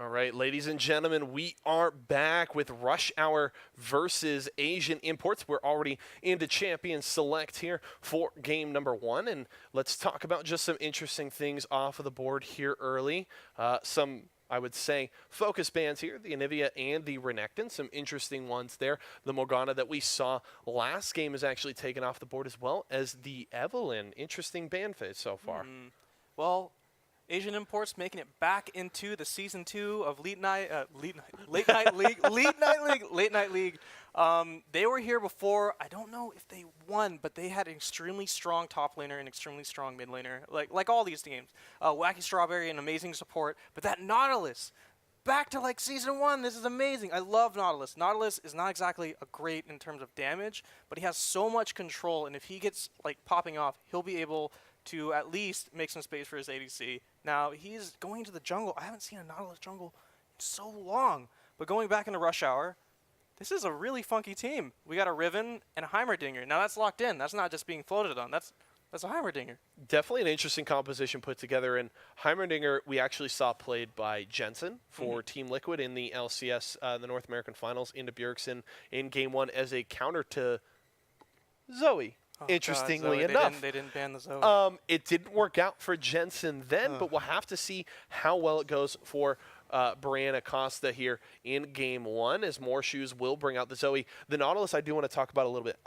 All right, ladies and gentlemen, we are back with Rush Hour versus Asian Imports. We're already into Champion Select here for game number 1, and let's talk about just some interesting things off of the board here early. Some, I would say, focus bands here, the Anivia and the Renekton, some interesting ones there. The Morgana that we saw last game is actually taken off the board, as well as the Evelynn. Interesting band phase so far. Well, Asian Imports making it back into the season 2 of Late Night League. They were here before. I don't know if they won, but they had an extremely strong top laner and extremely strong mid laner, like all these teams. Wacky Strawberry and amazing support, but that Nautilus, back to like season 1. This is amazing. I love Nautilus. Nautilus is not exactly a great in terms of damage, but he has so much control, and if he gets like popping off, he'll be able to at least make some space for his ADC. Now, he's going to the jungle. I haven't seen a Nautilus jungle in so long. But going back into Rush Hour, this is a really funky team. We got a Riven and a Heimerdinger. Now, that's locked in. That's not just being floated on. That's a Heimerdinger. Definitely an interesting composition put together. And Heimerdinger, we actually saw played by Jensen for Team Liquid in the LCS, the North American Finals, into Bjergsen in Game 1 as a counter to Zoe. Oh, Interestingly God, Zoe, enough, they didn't ban the Zoe. it didn't work out for Jensen then, but we'll have to see how well it goes for Brianna Costa here in Game 1, as more shoes will bring out the Zoe. The Nautilus I do want to talk about a little bit.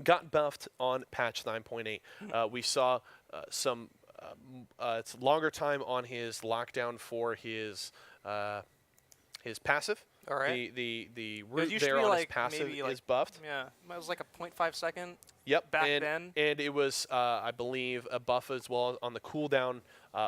Got buffed on patch 9.8. We saw some it's longer time on his lockdown for his passive. All right. The root used to there be on like his passive maybe like- is buffed. Yeah, it was like a 0.5 second. Yep. back and, then. And it was, I believe, a buff as well on the cooldown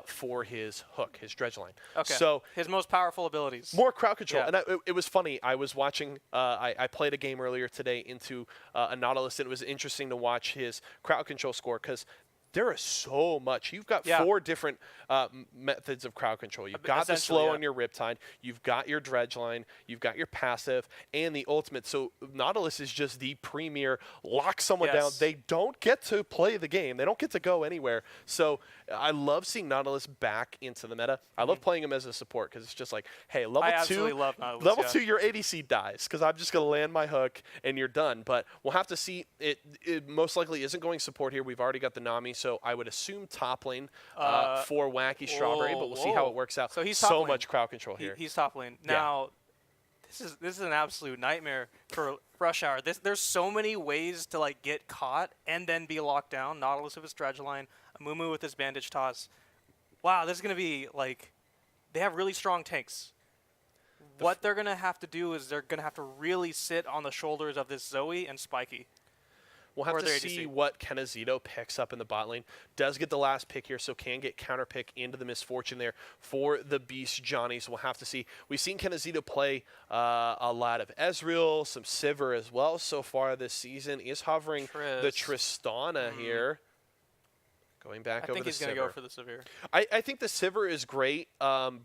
for his hook, his dredge line. Okay. So his most powerful abilities. more crowd control. Yeah. And it was funny. I was watching, I played a game earlier today into a Nautilus, and it was interesting to watch his crowd control score because there is so much. You've got 4 different methods of crowd control. You've got the slow on your Riptide, you've got your dredge line, you've got your passive, and the ultimate. So Nautilus is just the premier lock someone down. They don't get to play the game. They don't get to go anywhere. So I love seeing Nautilus back into the meta. I love playing him as a support because it's just like, hey, level 2, absolutely love Nautilus, level 2, your ADC dies because I'm just going to land my hook and you're done. But we'll have to see. It most likely isn't going support here. We've already got the Nami. So I would assume top lane for Wacky Strawberry, but we'll see how it works out. So he's top lane. Much crowd control here. He's top lane. Now, this is an absolute nightmare for Rush Hour. There's so many ways to like get caught and then be locked down. Nautilus with his dredge line, Amumu with his bandage toss. Wow, this is gonna be like, they have really strong tanks. What they're gonna have to do is they're gonna have to really sit on the shoulders of this Zoe and Spiky. We'll have to see what Kenazito picks up in the bot lane. Does get the last pick here, so can get counter pick into the misfortune there for the Beast Johnny. So we'll have to see. We've seen Kenazito play a lot of Ezreal, some Sivir as well so far this season. Is hovering the Tristana here. Going back over the Sivir. I think he's going to go for the Sivir. I think the Sivir is great.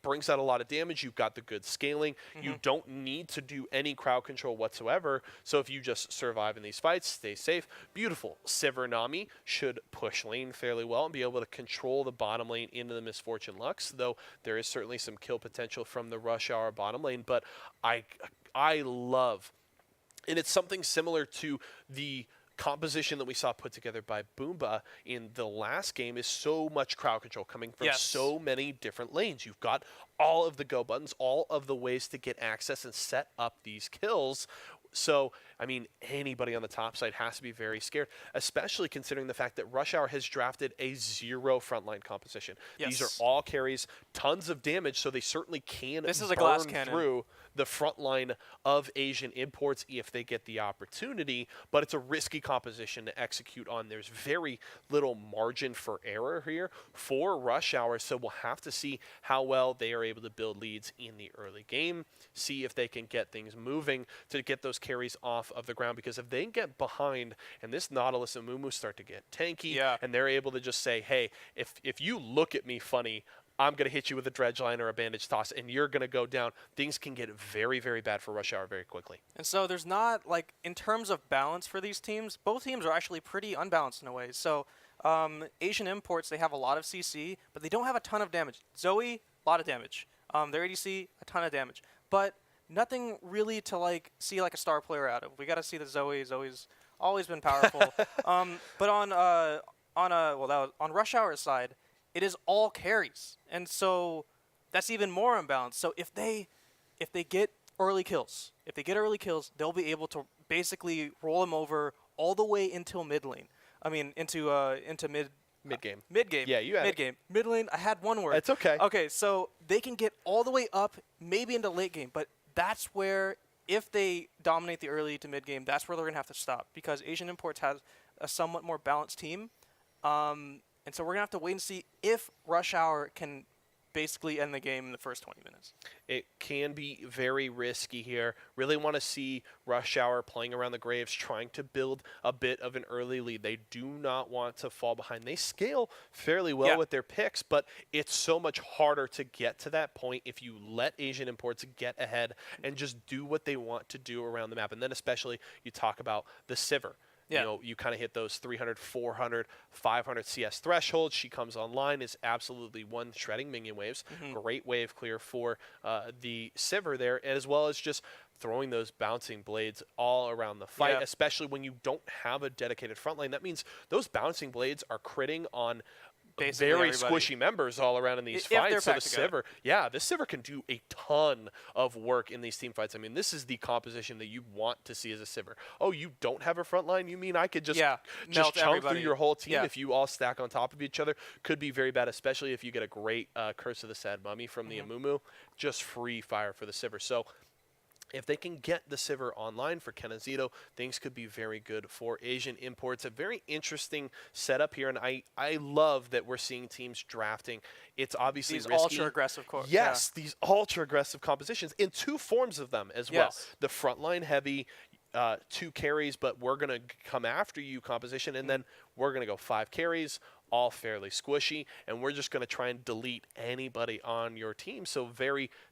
Brings out a lot of damage. You've got the good scaling. You don't need to do any crowd control whatsoever. So if you just survive in these fights, stay safe. Beautiful. Sivir Nami should push lane fairly well and be able to control the bottom lane into the Misfortune Lux, though there is certainly some kill potential from the Rush Hour bottom lane. But I love, and it's something similar to the composition that we saw put together by Boomba in the last game, is so much crowd control coming from so many different lanes. You've got all of the go buttons, all of the ways to get access and set up these kills. So, I mean, anybody on the top side has to be very scared, especially considering the fact that Rush Hour has drafted a 0 frontline composition. These are all carries, tons of damage, so they certainly can burn through the front line of Asian Imports if they get the opportunity, but it's a risky composition to execute on. There's very little margin for error here for Rush Hour, so we'll have to see how well they are able to build leads in the early game, see if they can get things moving to get those carries off of the ground, because if they get behind and this Nautilus and Mumu start to get tanky and they're able to just say, hey, if you look at me funny, I'm going to hit you with a dredge line or a bandage toss, and you're going to go down. Things can get very, very bad for Rush Hour very quickly. And so there's not, like, in terms of balance for these teams, both teams are actually pretty unbalanced in a way. So Asian Imports, they have a lot of CC, but they don't have a ton of damage. Zoe, a lot of damage. Their ADC, a ton of damage, but nothing really to like see like a star player out of. We got to see the Zoe. Zoe's always been powerful. But on Rush Hour's side, it is all carries, and so that's even more unbalanced. So if they get early kills, they'll be able to basically roll them over all the way until mid lane. I mean, into Mid game. Mid game. Yeah, you had mid game. Mid lane. I had one word. That's okay. Okay, so they can get all the way up, maybe into late game, but that's where if they dominate the early to mid game, that's where they're gonna have to stop because Asian Imports has a somewhat more balanced team, and so we're gonna have to wait and see if Rush Hour can basically end the game in the first 20 minutes. It can be very risky here. Really want to see Rush Hour playing around the Graves, trying to build a bit of an early lead. They do not want to fall behind. They scale fairly well with their picks, but it's so much harder to get to that point if you let Asian Imports get ahead and just do what they want to do around the map. And then especially you talk about the Sivir. Yeah. You know, you kind of hit those 300, 400, 500 CS thresholds. She comes online, is absolutely one shredding minion waves. Great wave clear for the Sivir there, as well as just throwing those bouncing blades all around the fight, especially when you don't have a dedicated front lane. That means those bouncing blades are critting on Basically very everybody. squishy members all around in these If they're fights. So the packed together. Sivir, the Sivir can do a ton of work in these team fights. I mean, this is the composition that you want to see as a Sivir. Oh, you don't have a front line? You mean I could just melt chunk everybody. through your whole team Yeah. if you all stack on top of each other? Could be very bad, especially if you get a great Curse of the Sad Mummy from the Amumu. Just free fire for the Sivir. So if they can get the Sivir online for Kenazito, things could be very good for Asian Imports. A very interesting setup here, and I love that we're seeing teams drafting. It's obviously These risky. ultra-aggressive course. Yes, these ultra-aggressive compositions in two forms of them as well. Yes. The frontline heavy, 2 carries, but we're going to come after you composition, and then we're going to go 5 carries, all fairly squishy, and we're just going to try and delete anybody on your team. So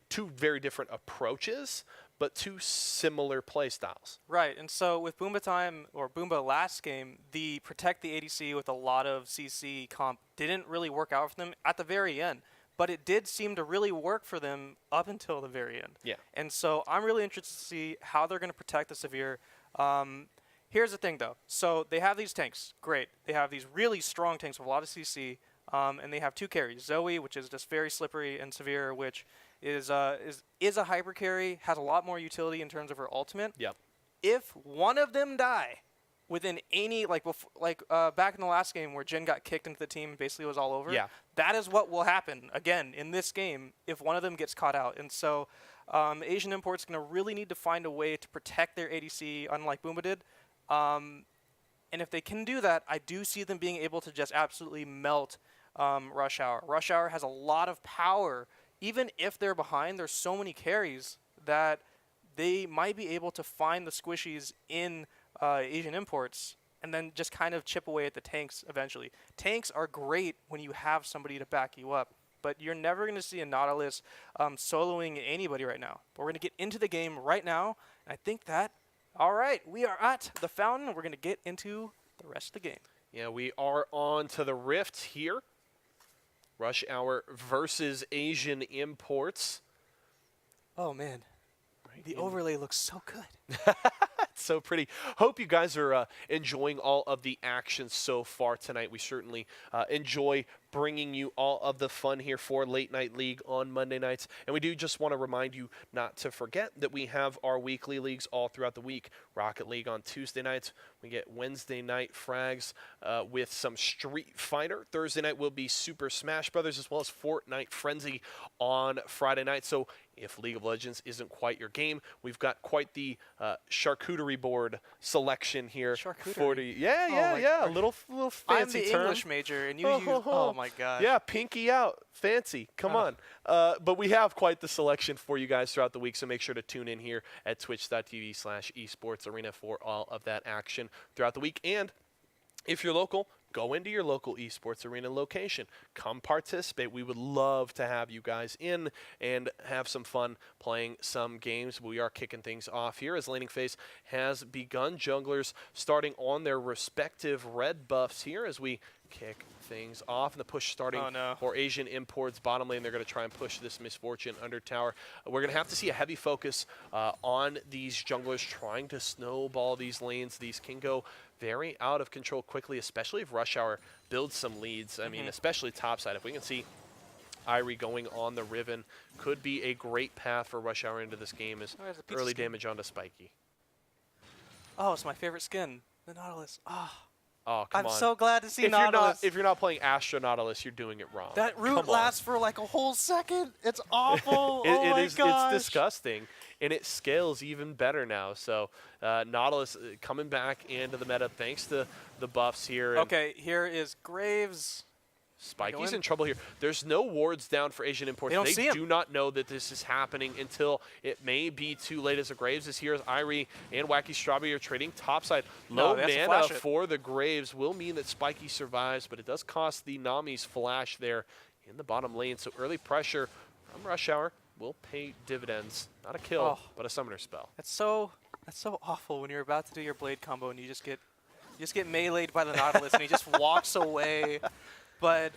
two very different approaches, but 2 similar play styles. Right, and so with Boomba time, or Boomba last game, the protect the ADC with a lot of CC comp didn't really work out for them at the very end. But it did seem to really work for them up until the very end. Yeah. And so I'm really interested to see how they're going to protect the Sivir. Here's the thing, though. So they have these tanks. Great. They have these really strong tanks with a lot of CC. And they have 2 carries. Zoe, which is just very slippery, and Sivir, which is a hyper carry, has a lot more utility in terms of her ultimate. Yep. If one of them die within any, back in the last game where Jin got kicked into the team and basically was all over, that is what will happen, again, in this game if one of them gets caught out. And so Asian Imports going to really need to find a way to protect their ADC, unlike Boomba did. And if they can do that, I do see them being able to just absolutely melt Rush Hour. Rush Hour has a lot of power. Even if they're behind, there's so many carries that they might be able to find the squishies in Asian Imports and then just kind of chip away at the tanks eventually. Tanks are great when you have somebody to back you up, but you're never going to see a Nautilus soloing anybody right now. But we're going to get into the game right now, and I think that, all right, we are at the fountain. We're going to get into the rest of the game. Yeah, we are on to the Rift here. Rush Hour versus Asian Imports. Oh, man. The overlay looks so good. It's so pretty. Hope you guys are enjoying all of the action so far tonight. We certainly enjoy bringing you all of the fun here for Late Night League on Monday nights. And we do just want to remind you not to forget that we have our weekly leagues all throughout the week. Rocket League on Tuesday nights. We get Wednesday night frags with some Street Fighter. Thursday night will be Super Smash Brothers, as well as Fortnite Frenzy on Friday night. So if League of Legends isn't quite your game, we've got quite the charcuterie board selection here. Charcuterie? Yeah. A little fancy I'm the term. English major, and you use, oh my gosh. Yeah, pinky out. Fancy. Come on. But we have quite the selection for you guys throughout the week, so make sure to tune in here at twitch.tv/esports arena for all of that action throughout the week. And if you're local, go into your local esports arena location. Come participate. We would love to have you guys in and have some fun playing some games. We are kicking things off here as Laning Phase has begun. Junglers starting on their respective red buffs here as we kick things off, and the push starting for Asian Imports bottom lane. They're going to try and push this Misfortune under tower. We're going to have to see a heavy focus on these junglers trying to snowball these lanes. These can go very out of control quickly, especially if Rush Hour builds some leads. I mean, especially topside. If we can see Irie going on the Riven, could be a great path for Rush Hour into this game as early damage onto Spiky. Oh, it's my favorite skin, the Nautilus. Oh, come on. I'm so glad to see Nautilus. If you're not playing Astro Nautilus, you're doing it wrong. That root lasts for like a whole second. It's awful. Oh my gosh. It's disgusting, and it scales even better now. So Nautilus coming back into the meta thanks to the buffs here. Okay, here is Graves. Spiky's in trouble here. There's no wards down for Asian Imports. They do not know that this is happening until it may be too late as the Graves is here. As Irie and Wacky Strawberry are trading topside. Low mana for the Graves will mean that Spiky survives, but it does cost the Nami's flash there in the bottom lane. So early pressure from Rush Hour will pay dividends. Not a kill, but a summoner spell. That's so awful when you're about to do your blade combo and you just get meleeed by the Nautilus and he just walks away. But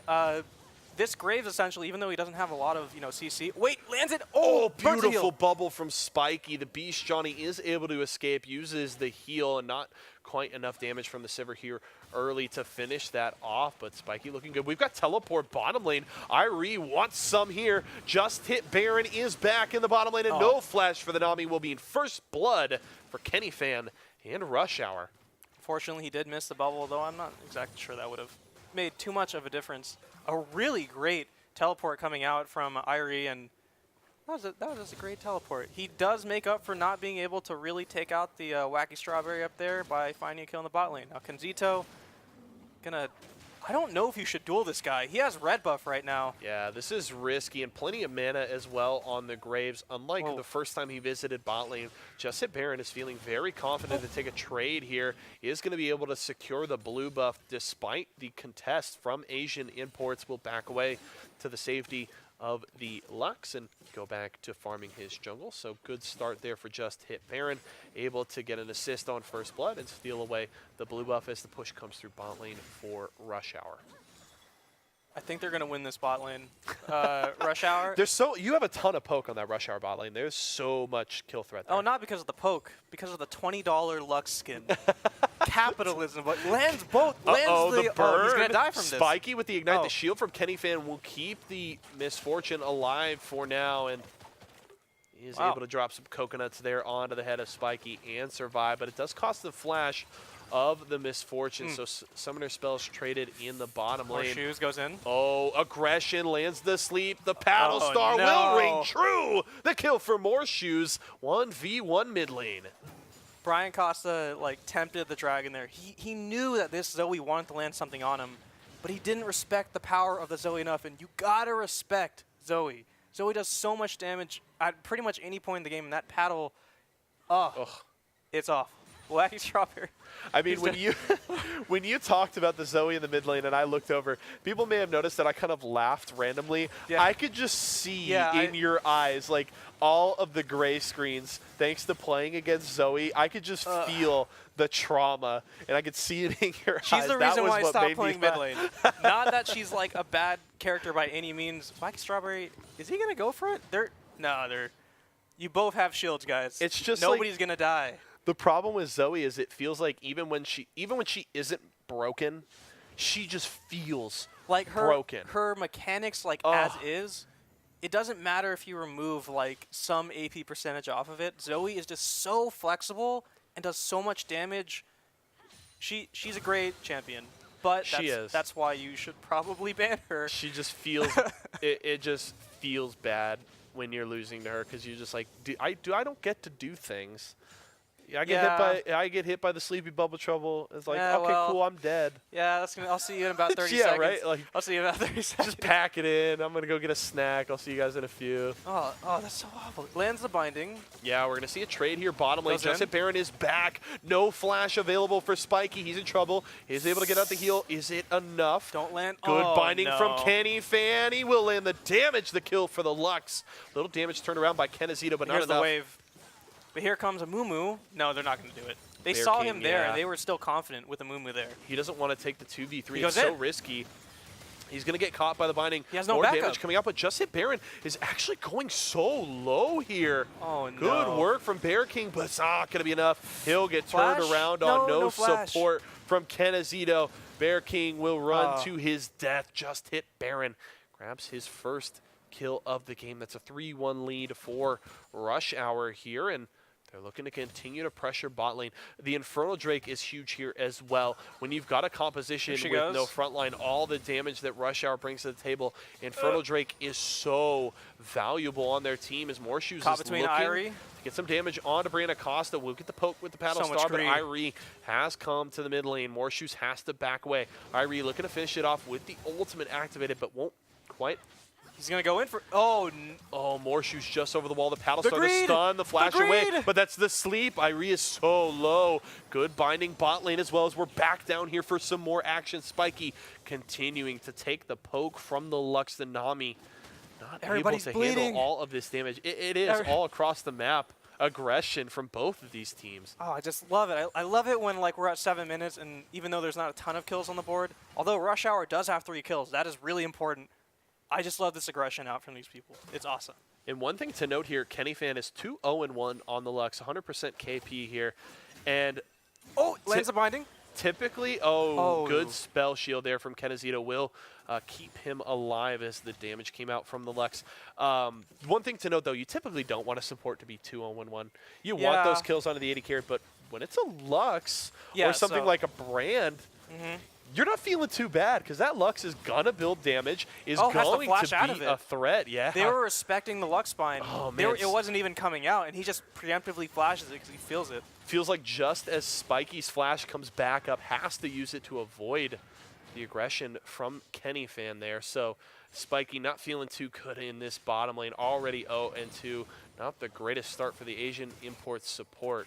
this Graves, essentially, even though he doesn't have a lot of, CC. Wait, lands it. Oh, beautiful bubble from Spiky. The Beast Johnny is able to escape, uses the heal, and not quite enough damage from the Sivir here early to finish that off. But Spiky looking good. We've got teleport bottom lane. Irie wants some here. Just hit Baron is back in the bottom lane, and no flash for the Nami will be in first blood for Kenny Fan and Rush Hour. Fortunately, he did miss the bubble, though I'm not exactly sure that would have made too much of a difference. A really great teleport coming out from Irie, and that was a great teleport. He does make up for not being able to really take out the Wacky Strawberry up there by finding a kill in the bot lane. Now Kenzito I don't know if you should duel this guy. He has red buff right now. Yeah, this is risky, and plenty of mana as well on the Graves. Unlike the first time he visited bot lane, Just Hit Baron is feeling very confident to take a trade here. He is going to be able to secure the blue buff despite the contest from Asian Imports. Will back away to the safety of the Lux and go back to farming his jungle. So good start there for Just Hit Baron, able to get an assist on first blood and steal away the blue buff as the push comes through bot lane for Rush Hour. I think they're going to win this bot lane. Rush Hour. You have a ton of poke on that Rush Hour bot lane. There's so much kill threat there. Oh, not because of the poke, because of the $20 Lux skin. Capitalism, but lands both. Lands the burn. He's gonna die from this. Spiky with the Ignite. The shield from Kenny Fan will keep the Misfortune alive for now, and he is able to drop some coconuts there onto the head of Spiky and survive, but it does cost the flash of the Misfortune, so Summoner Spells traded in the bottom lane. Shoes goes in. Oh, aggression lands the sleep. The Paddle Star will ring true. The kill for more Shoes. 1v1 mid lane. Brian Costa tempted the dragon there. He knew that this Zoe wanted to land something on him, but he didn't respect the power of the Zoe enough, and you gotta respect Zoe. Zoe does so much damage at pretty much any point in the game, and that paddle, it's off. Wacky Strawberry. I mean, when you talked about the Zoe in the mid lane and I looked over, people may have noticed that I kind of laughed randomly. Yeah. I could just see in your eyes, all of the gray screens, thanks to playing against Zoe. I could just feel the trauma, and I could see it in your eyes. She's the reason why I stopped playing mid lane. Not that she's a bad character by any means. Wacky Strawberry, is he going to go for it? You both have shields, guys. It's just nobody's going to die. The problem with Zoe is it feels like even when she isn't broken, she just feels broken. Her mechanics as is, it doesn't matter if you remove some AP percentage off of it. Zoe is just so flexible and does so much damage. She's a great champion, but that's why you should probably ban her. She just feels it just feels bad when you're losing to her because you're just I don't get to do things. I get hit by the sleepy bubble trouble. It's like, Yeah, okay, well, cool, I'm dead. Yeah, I'll see you in about 30 Yeah, seconds. right? Like, I'll see you in about 30 seconds. Just pack it in. I'm going to go get a snack. I'll see you guys in a few. Oh, that's so awful. Lands the binding. Yeah, we're going to see a trade here. Bottom lane, Goes in. Justin Barron is back. No flash available for Spiky. He's in trouble. He's able to get out the heal. Is it enough? Don't land. Good Oh, binding no. from Kenny Fan. He will land the damage, the kill for the Lux. Little damage turned around by Kenazito, but not Here's enough. the wave. But here comes a Moo. No, they're not going to do it. They Bear saw King, him there, yeah. and they were still confident with the Moo there. He doesn't want to take the 2v3. He It's goes so in. risky. He's going to get caught by the binding. He has no More backup. damage coming out, but Just Hit Baron is actually going so low here. Oh, no. Good work from Bear King, but it's not going to be enough. He'll get turned Flash? around on No flash. support from Kenazito. Bear King will run to his death. Just Hit Baron grabs his first kill of the game. That's a 3-1 lead for Rush Hour here, and they're looking to continue to pressure bot lane. The Infernal Drake is huge here as well. When you've got a composition with no front line, all the damage that Rush Hour brings to the table, Infernal Drake is so valuable on their team as Morshoes Caught is between looking Irie. to get some damage onto Brianna Costa. We'll get the poke with the paddle So much star, but greed. Irie has come to the mid lane. Morshoes has to back away. Irie looking to finish it off with the ultimate activated, but won't quite. He's going to go in for... Oh, Morshoes just over the wall. The paddle The star, the greed! stun, the flash The away. greed! But that's the sleep. Irie is so low. Good binding bot lane as well as we're back down here for some more action. Spiky continuing to take the poke from the Lux. The Nami not Everybody's able to bleeding. handle all of this damage. It is all across the map. Aggression from both of these teams. Oh, I just love it. I love it when like we're at 7 minutes, and even though there's not a ton of kills on the board, although Rush Hour does have 3 kills, that is really important. I just love this aggression out from these people. It's awesome. And one thing to note here, Kenny Fan is 2-0-1 on the Lux, 100% KP here. And lands a binding. typically, good spell shield there from Kenazito will keep him alive as the damage came out from the Lux. One thing to note, though, you typically don't want a support to be 2-0-1. You want those kills onto the AD carry, but when it's a Lux or something like a Brand, you're not feeling too bad because that Lux is going to build damage, is going to be a threat. Yeah. They were respecting the Lux bind. Oh, man. It wasn't even coming out, and he just preemptively flashes it because he feels it. Feels like just as Spiky's flash comes back up, has to use it to avoid the aggression from Kenny Fan there. So Spiky not feeling too good in this bottom lane. Already 0-2. Not the greatest start for the Asian Imports support.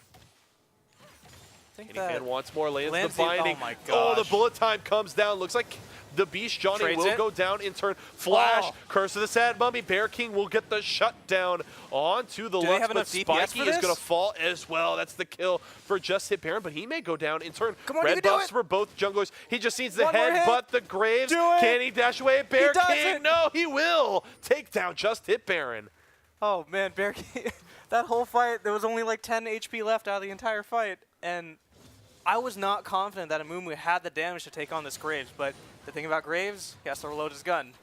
Kenny Fan wants more, lands the binding. Oh my Oh, gosh. the bullet time comes down. Looks like the Beast Johnny Trades will it. go down in turn. Flash, Curse of the Sad Mummy. Bear King will get the shutdown onto the Do Lux, they have but enough DPS Spiky for is this? going to fall as well. That's the kill for Just Hit Baron, but he may go down in turn. Come on, Red you can do buffs it. for both junglers. He just needs the One more head, hit. but the Graves. Do it. Can he dash away? Bear does King, it. no, he will take down Just Hit Baron. Oh, man, Bear King. That whole fight, there was only like 10 HP left out of the entire fight, and I was not confident that Amumu had the damage to take on this Graves, but the thing about Graves, he has to reload his gun.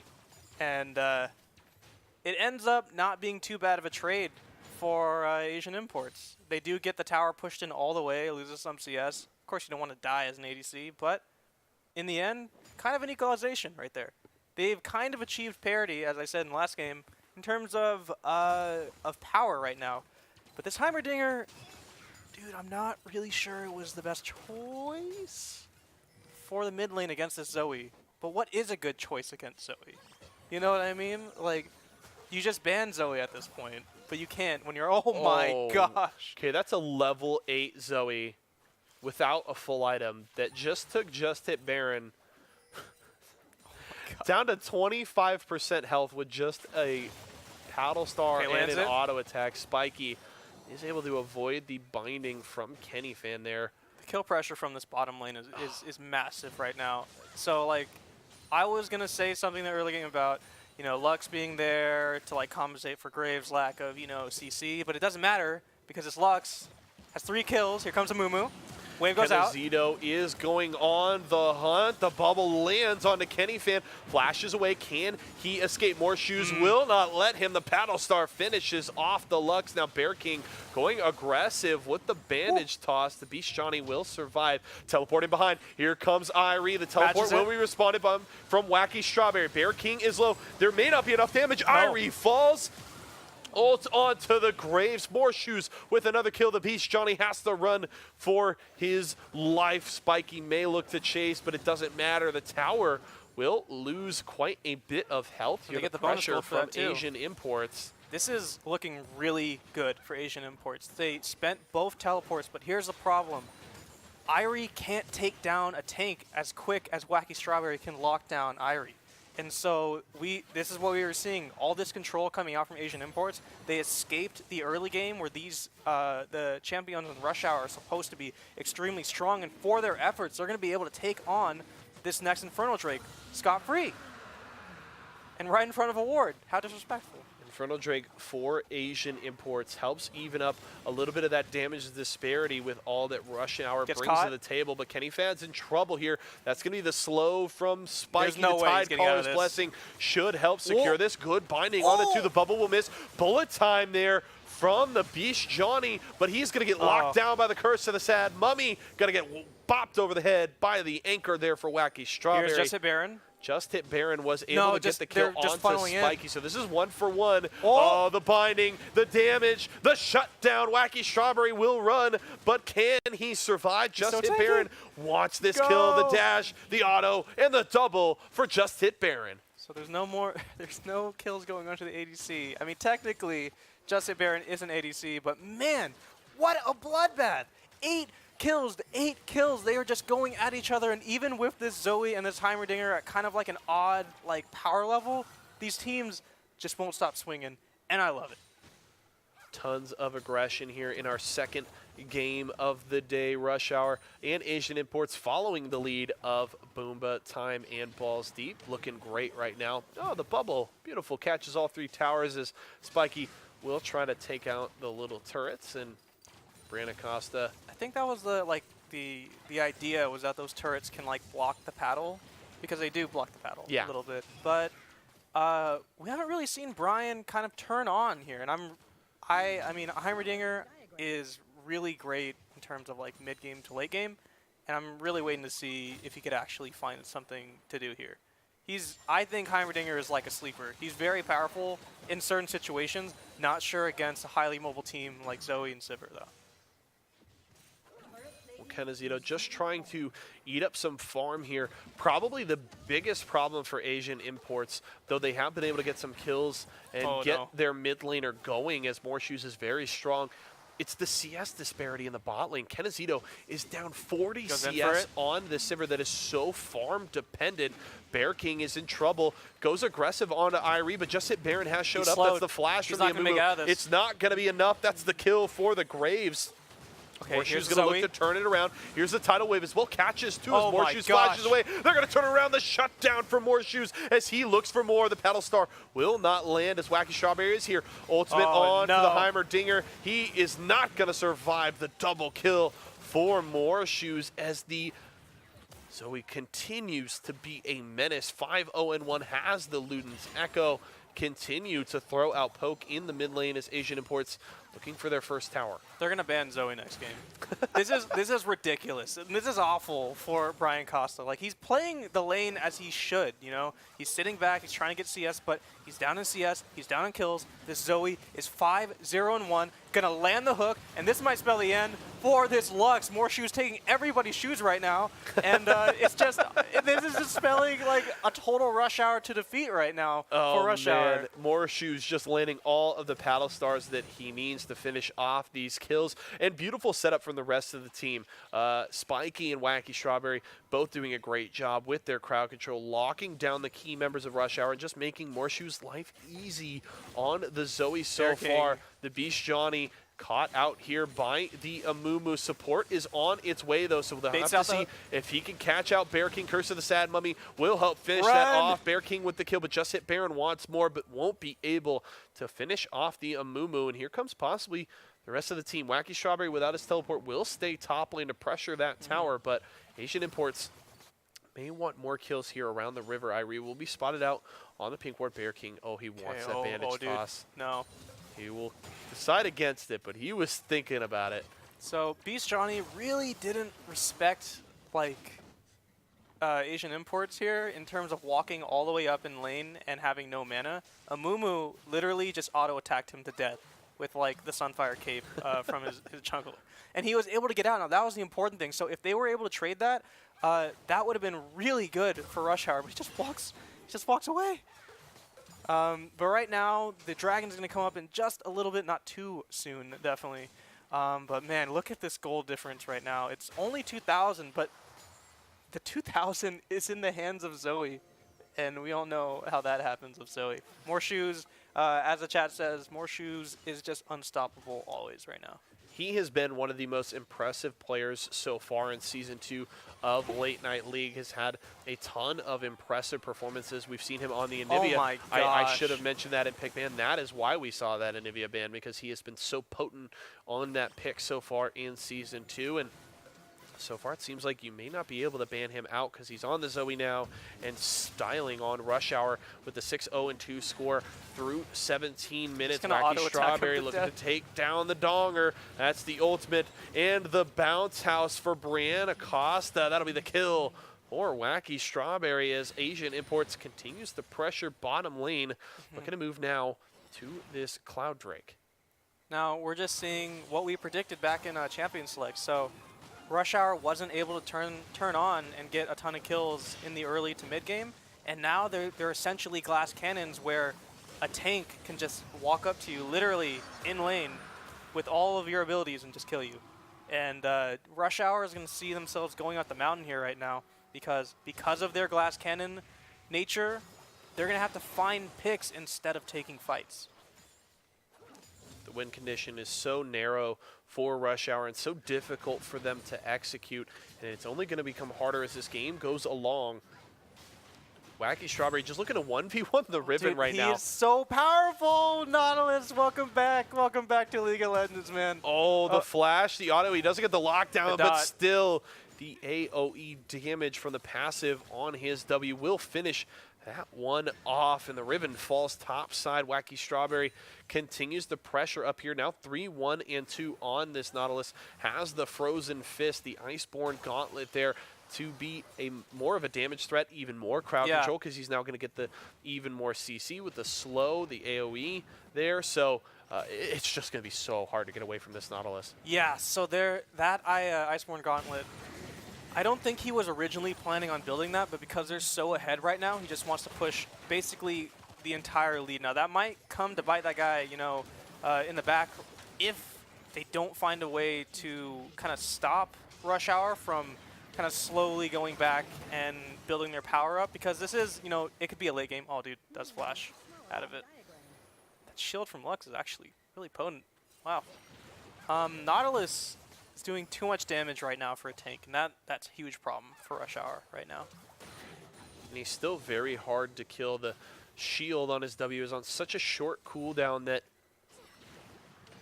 And it ends up not being too bad of a trade for Asian Imports. They do get the tower pushed in all the way, loses some CS. Of course, you don't want to die as an ADC, but in the end, kind of an equalization right there. They've kind of achieved parity, as I said in the last game, in terms of power right now. But this Heimerdinger, dude, I'm not really sure it was the best choice for the mid lane against this Zoe. But what is a good choice against Zoe? You know what I mean? Like, you just ban Zoe at this point, but you can't when you're, oh my gosh. Okay, that's a level 8 Zoe without a full item that just took Just Hit Baron down to 25% health with just a paddle star and an auto attack. Spiky is able to avoid the binding from Kenny Fan there. The kill pressure from this bottom lane is massive right now. So, like, I was going to say something in the early game about, you know, Lux being there to, like, compensate for Graves' lack of, you know, CC, but it doesn't matter because this Lux has 3 kills. Here comes Amumu. Wave goes out. Zito is going on the hunt. The bubble lands onto Kenny Fan. Flashes away. Can he escape? Morshoes will not let him. The paddle star finishes off the Lux. Now Bear King going aggressive with the bandage toss. The Beast Johnny will survive. Teleporting behind. Here comes Irie. The teleport will be responded by from Wacky Strawberry. Bear King is low. There may not be enough damage. Irie falls. ult onto the Graves. More shoes with another kill. The Beast Johnny has to run for his life. Spiky may look to chase, but it doesn't matter. The tower will lose quite a bit of health here. They get The the bonus pressure gold for from that too. Asian Imports. This is looking really good for Asian Imports. They spent both teleports, but here's the problem. Irie can't take down a tank as quick as Wacky Strawberry can lock down Irie. And so this is what we were seeing, all this control coming out from Asian Imports. They escaped the early game where the champions in Rush Hour are supposed to be extremely strong, and for their efforts, they're going to be able to take on this next Infernal Drake scot-free. And right in front of a ward. How disrespectful. Infernal Drake for Asian Imports helps even up a little bit of that damage disparity with all that Rush Hour Gets brings caught. to the table. But Kenny Fad's in trouble here. That's going to be the slow from Spiky. There's no the way he's Tide getting out of Caller's this. Blessing should help secure Whoa. this. Good binding on it too. The bubble will miss. Bullet time there from the Beast Johnny, but he's going to get locked down by the Curse of the Sad Mummy. Going to get bopped over the head by the anchor there for Wacky Strawberry. Here's Just Hit Baron. Just Hit Baron was able to get the kill onto Spiky. So this is 1 for 1. Oh, the binding, the damage, the shutdown. Wacky Strawberry will run, but can he survive? Just Hit Baron wants this kill, the dash, the auto, and the double for Just Hit Baron. So there's no kills going on to the ADC. I mean, technically, Just Hit Baron is an ADC, but man, what a bloodbath. 8 kills. They were just going at each other, and even with this Zoe and this Heimerdinger at kind of like an odd power level, these teams just won't stop swinging, and I love it. Tons of aggression here in our second game of the day. Rush Hour and Asian Imports following the lead of Boomba, Time, and Balls Deep. Looking great right now. Oh, the bubble. Beautiful. Catches all 3 towers as Spiky will try to take out the little turrets, and Brianna Costa. I think that was the idea was that those turrets can block the paddle, because they do block the paddle a little bit. But we haven't really seen Brian kind of turn on here, and I mean Heimerdinger is really great in terms of mid game to late game, and I'm really waiting to see if he could actually find something to do here. I think Heimerdinger is like a sleeper. He's very powerful in certain situations. Not sure against a highly mobile team like Zoe and Sivir though. Kenazito just trying to eat up some farm here. Probably the biggest problem for Asian Imports, though they have been able to get some kills and get their mid laner going as Morshoes is very strong. It's the CS disparity in the bot lane. Kenazito is down 40 CS on the Sivir that is so farm dependent. Bear King is in trouble. Goes aggressive onto Irie, but Just Hit Baron has showed up. That's the flash from the Amumu. It's not going to be enough. That's the kill for the Graves. Okay, Morshoes going to look to turn it around. Here's the tidal wave as well. Catches too as Morshoes flashes away. They're going to turn around the shutdown for Morshoes as he looks for more. The Paddle Star will not land as Wacky Strawberry is here. Ultimate on to the Heimerdinger. He is not going to survive the double kill for Morshoes as the Zoe continues to be a menace. 5-0-1 has the Luden's Echo. Continue to throw out poke in the mid lane as Asian Imports looking for their first tower. They're gonna ban Zoe next game. This is ridiculous. And this is awful for Brian Costa. He's playing the lane as he should. You know, he's sitting back. He's trying to get CS, but he's down in CS. He's down in kills. This Zoe is 5-0-1. Gonna land the hook, and this might spell the end for this Lux. Morshoes taking everybody's shoes right now, and it's just this is just spelling a total Rush Hour to defeat right now for Rush Hour. Morshoes just landing all of the Paddle Stars that he needs to finish off these kills, and beautiful setup from the rest of the team. Spiky and Wacky Strawberry both doing a great job with their crowd control, locking down the key members of Rush Hour and just making Morshoes' life easy on the Zoe so far. The Beast Johnny caught out here by the Amumu. Support is on its way, though, so we'll have to see if he can catch out Bear King. Curse of the Sad Mummy will help finish that off. Bear King with the kill, but Just Hit Baron wants more, but won't be able to finish off the Amumu. And here comes possibly the rest of the team. Wacky Strawberry, without his teleport, will stay top lane to pressure that tower, but Asian Imports may want more kills here around the river. Irie will be spotted out on the pink ward. Bear King, he wants that bandage toss. No. He will decide against it, but he was thinking about it. So Beast Johnny really didn't respect Asian Imports here in terms of walking all the way up in lane and having no mana. Amumu literally just auto-attacked him to death with like the Sunfire Cape from his jungler. And he was able to get out. Now that was the important thing. So if they were able to trade that, that would have been really good for Rush Hour, but he just walks away. But right now, the Dragon's going to come up in just a little bit, not too soon, definitely. But man, look at this gold difference right now. It's only 2,000, but the 2,000 is in the hands of Zoe. And we all know how that happens with Zoe. More shoes, as the chat says, more shoes is just unstoppable always right now. He has been one of the most impressive players so far in Season 2 of Late Night League. Has had a ton of impressive performances. We've seen him on the Anivia. Oh my gosh. I should have mentioned that in pick ban. That is why we saw that Anivia ban, because he has been so potent on that pick so far in Season 2. And so far it seems like you may not be able to ban him out because he's on the Zoe now and styling on Rush Hour with the 6-0-2 score through 17 minutes. Wacky Strawberry looking to take down the Donger. That's the ultimate. And the bounce house for Brianna Costa. That'll be the kill for Wacky Strawberry as Asian Imports continues to pressure bottom lane. Looking to move now to this Cloud Drake. Now we're just seeing what we predicted back in Champion Select. So Rush Hour wasn't able to turn on and get a ton of kills in the early to mid game, and now they're essentially glass cannons where a tank can just walk up to you literally in lane with all of your abilities and just kill you. And Rush Hour is going to see themselves going up the mountain here right now because of their glass cannon nature, they're going to have to find picks instead of taking fights. The win condition is so narrow for Rush Hour and so difficult for them to execute, and it's only going to become harder as this game goes along. Wacky Strawberry just looking to 1v1 the Riven right now. He is so powerful. Nautilus, welcome back. Welcome back to League of Legends, man. Oh, the flash, the auto. He doesn't get the lockdown, but still the AoE damage from the passive on his W will finish that one off, and the Riven falls topside. Wacky Strawberry continues the pressure up here. Now 3-1-2 on this Nautilus. Has the Frozen Fist, the Iceborne Gauntlet there to be more of a damage threat, even more crowd control, because he's now going to get the even more CC with the slow, the AoE there. So it's just going to be so hard to get away from this Nautilus. Yeah, so that Iceborne Gauntlet, I don't think he was originally planning on building that, but because they're so ahead right now, he just wants to push basically the entire lead. Now, that might come to bite that guy, you know, in the back if they don't find a way to kind of stop Rush Hour from kind of slowly going back and building their power up, because this is, you know, it could be a late game. Oh, dude, does flash out of it. That shield from Lux is actually really potent. Wow. Nautilus is doing too much damage right now for a tank, and that's a huge problem for Rush Hour right now. And he's still very hard to kill. The shield on his W is on such a short cooldown that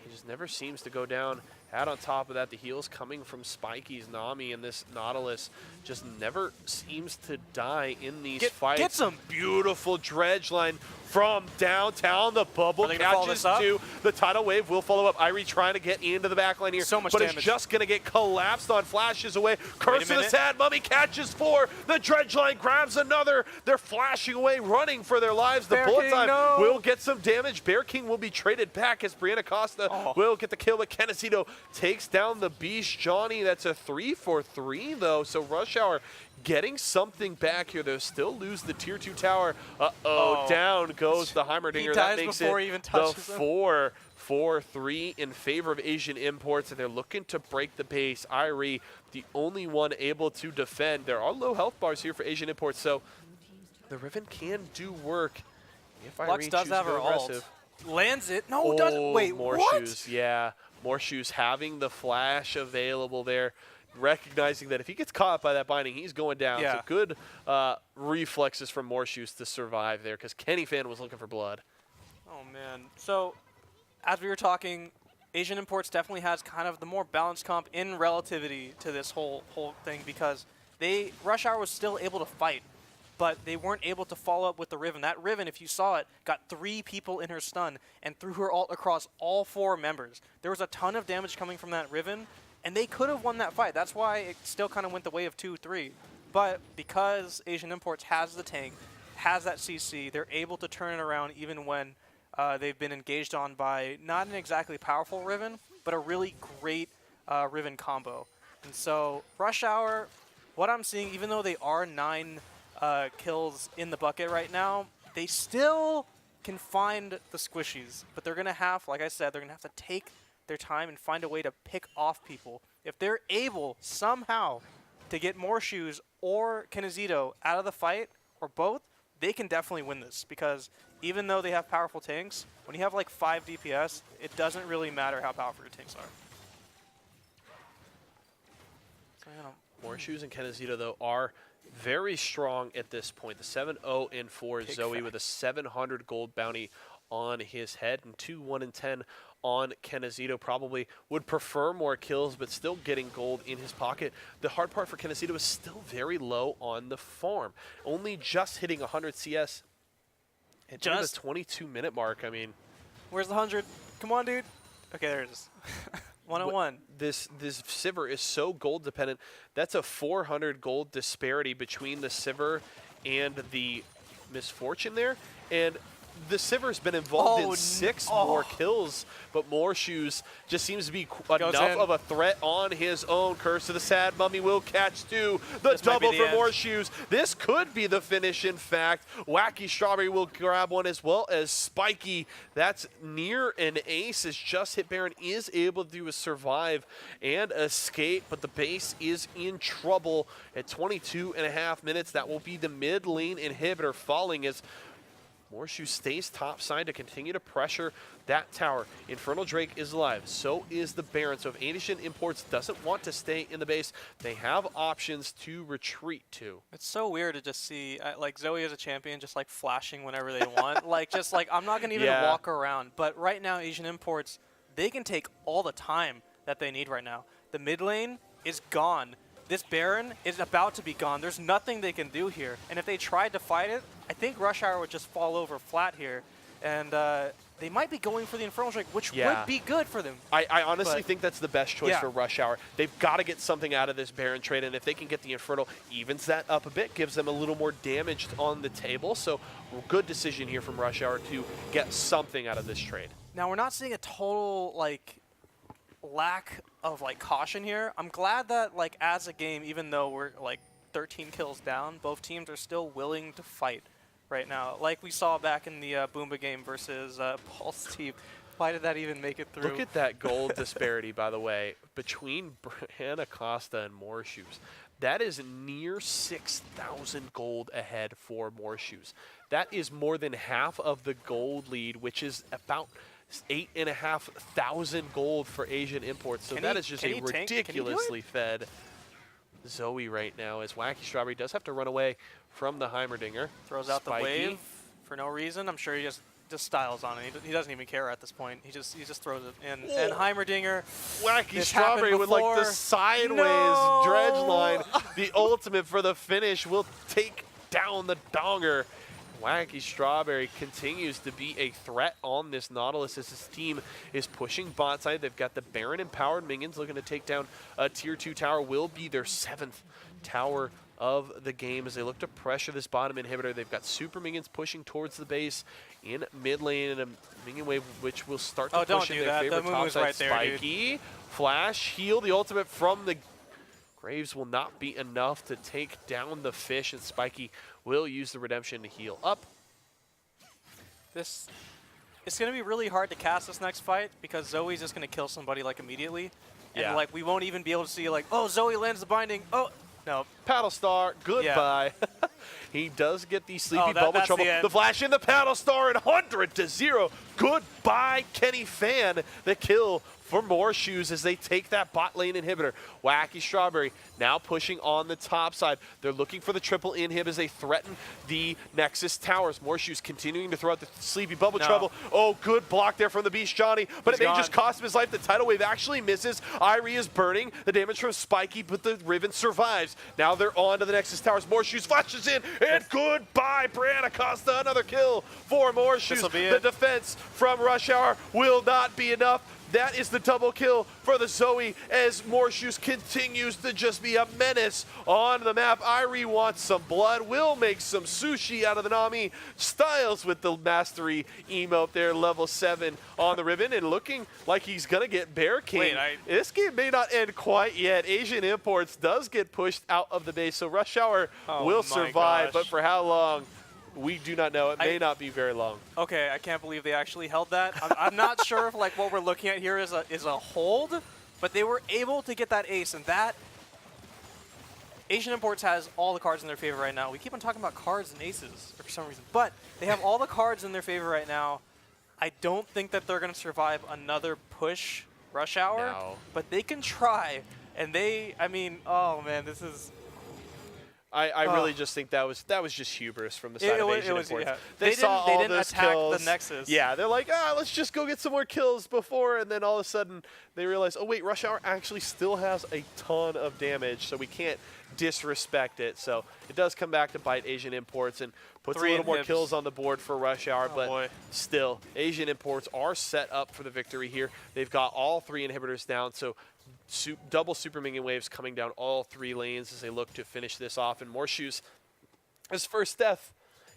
he just never seems to go down. Add on top of that, the heals coming from Spikey's Nami, and this Nautilus just never seems to die in these fights. Get some beautiful dredge line from downtown. The bubble catches to the tidal wave will follow up. Irie trying to get into the backline here, so much but damage. It's just going to get collapsed on. Flashes away. Curse of the Sad Mummy catches 4. The dredge line grabs another. They're flashing away, running for their lives. The bullet time will get some damage. Bear King will be traded back as Brianna Costa will get the kill, but Kennesito takes down the Beast Johnny. That's a 3-for-3 though, so Rush Hour getting something back here. They'll still lose the tier 2 tower. Down goes the Heimerdinger. That makes it the 4-4-3 in favor of Asian Imports, and they're looking to break the base. Irie, the only one able to defend. There are low health bars here for Asian Imports, so the Riven can do work if Irie Lux does have her aggressive. ult. Lands it. No, doesn't. Wait, more what? shoes. Yeah, more shoes having the flash available there. Recognizing that if he gets caught by that binding, he's going down. Yeah. So good reflexes from Morshoes to survive there, because Kenny Fan was looking for blood. Oh, man. So, as we were talking, Asian Imports definitely has kind of the more balanced comp in relativity to this whole thing, because Rush Hour was still able to fight, but they weren't able to follow up with the Riven. That Riven, if you saw it, got 3 people in her stun and threw her ult across all 4 members. There was a ton of damage coming from that Riven, and they could have won that fight. That's why it still kind of went the way of 2-3. But because Asian Imports has the tank, has that CC, they're able to turn it around even when they've been engaged on by not an exactly powerful Riven, but a really great Riven combo. And so Rush Hour, what I'm seeing, even though they are 9 kills in the bucket right now, they still can find the squishies. But they're going to have, like I said, they're going to have to take their time and find a way to pick off people. If they're able somehow to get more shoes or Kinezito out of the fight, or both, they can definitely win this. Because even though they have powerful tanks, when you have like 5 DPS, it doesn't really matter how powerful your tanks are. So, More shoes and Kinezito, though, are very strong at this point. The 7-0 and 4 Zoe with a 700 gold bounty on his head, and 2-1-10 on Kinezito. Probably would prefer more kills, but still getting gold in his pocket. The hard part for Kinezito is still very low on the farm. Only just hitting 100 CS at the 22-minute mark. I mean, where's the 100? Come on, dude. Okay, there it is. 101. This Sivir is so gold dependent. That's a 400 gold disparity between the Sivir and the Misfortune there. And the Sivir's been involved in 6 more kills, but More Shoes just seems to be enough of a threat on his own. Curse of the Sad Mummy will catch 2. The double for More Shoes. This could be the finish, in fact. Wacky Strawberry will grab one, as well as Spiky. That's near an ace, as Just Hit Baron is able to survive and escape, but the base is in trouble at 22.5 minutes. That will be the mid lane inhibitor falling as More Shoes stays topside to continue to pressure that tower. Infernal Drake is alive. So is the Baron. So if Asian Imports doesn't want to stay in the base, they have options to retreat to. It's so weird to just see like Zoe as a champion just like flashing whenever they want. Just like I'm not going to even walk around. But right now, Asian Imports, they can take all the time that they need right now. The mid lane is gone. This Baron is about to be gone. There's nothing they can do here. And if they tried to fight it, I think Rush Hour would just fall over flat here. And they might be going for the Infernal Drake, which would be good for them. I honestly think that's the best choice for Rush Hour. They've got to get something out of this Baron trade, and if they can get the Infernal, evens that up a bit, gives them a little more damage on the table. So good decision here from Rush Hour to get something out of this trade. Now, we're not seeing a total, lack of caution here. I'm glad that as a game, even though we're 13 kills down, both teams are still willing to fight right now. Like we saw back in the Boomba game versus Pulse team. Why did that even make it through? Look at that gold disparity, by the way, between Brian Acosta and More Shoes. That is near 6,000 gold ahead for More Shoes. That is more than half of the gold lead, which is about 8,500 gold for Asian Imports. So that is just a ridiculously fed Zoe right now, as Wacky Strawberry does have to run away from the Heimerdinger. Throws out the wave for no reason. I'm sure he just styles on it. He doesn't even care at this point. He just throws it in. Whoa. And Heimerdinger. Wacky Strawberry with the sideways dredge line. The ultimate for the finish will take down the Donger. Wacky Strawberry continues to be a threat on this Nautilus as his team is pushing bot side. They've got the Baron empowered minions looking to take down a tier 2 tower. Will be their 7th tower of the game as they look to pressure this bottom inhibitor. They've got super minions pushing towards the base in mid lane, and a minion wave which will start to push in their favorite topside. Right there, Spiky, dude. Flash, heal, the ultimate from the Graves will not be enough to take down the fish, and Spiky will use the redemption to heal up. It's going to be really hard to cast this next fight because Zoe's just going to kill somebody immediately. And we won't even be able to see oh, Zoe lands the binding. Oh, no. Paddle Star, goodbye. Yeah. He does get the sleepy bubble trouble. The flash in the Paddle Star and 100-0. Goodbye, Kenny Fan. The kill for More Shoes as they take that bot lane inhibitor. Wacky Strawberry now pushing on the top side. They're looking for the triple inhib as they threaten the Nexus towers. More Shoes continuing to throw out the sleepy bubble trouble. Oh, good block there from the Beast Johnny, but it may just cost him his life. The tidal wave actually misses. Irie is burning. The damage from Spiky, but the Riven survives. Now they're on to the Nexus towers. More Shoes flashes in, and goodbye, Brianna Costa. Another kill for More Shoes. The defense from Rush Hour will not be enough. That is the double kill for the Zoe as Morshoes continues to just be a menace on the map. Irie wants some blood, will make some sushi out of the Nami. Styles with the mastery emote there, level 7 on the ribbon, and looking like he's going to get Bear King. This game may not end quite yet. Asian Imports does get pushed out of the base, so Rush Hour will survive, but for how long? We do not know. It may not be very long. Okay, I can't believe they actually held that. I'm not sure if like what we're looking at here is a hold, but they were able to get that ace, and that Asian Imports has all the cards in their favor right now. We keep on talking about cards and aces for some reason, but they have all the cards in their favor right now. I don't think that they're going to survive another push Rush Hour, but they can try, and I mean, oh man, this is. I really just think that was just hubris from the side of Asian Imports. Yeah. They saw all didn't those attack kills. the Nexus. Yeah, they're like, let's just go get some more kills before, and then all of a sudden they realize, oh wait, Rush Hour actually still has a ton of damage, so we can't disrespect it. So it does come back to bite Asian Imports and puts a little more kills on the board for Rush Hour, but still, Asian Imports are set up for the victory here. They've got all 3 inhibitors down, so double super minion waves coming down all 3 lanes as they look to finish this off. And Morshoes, his first death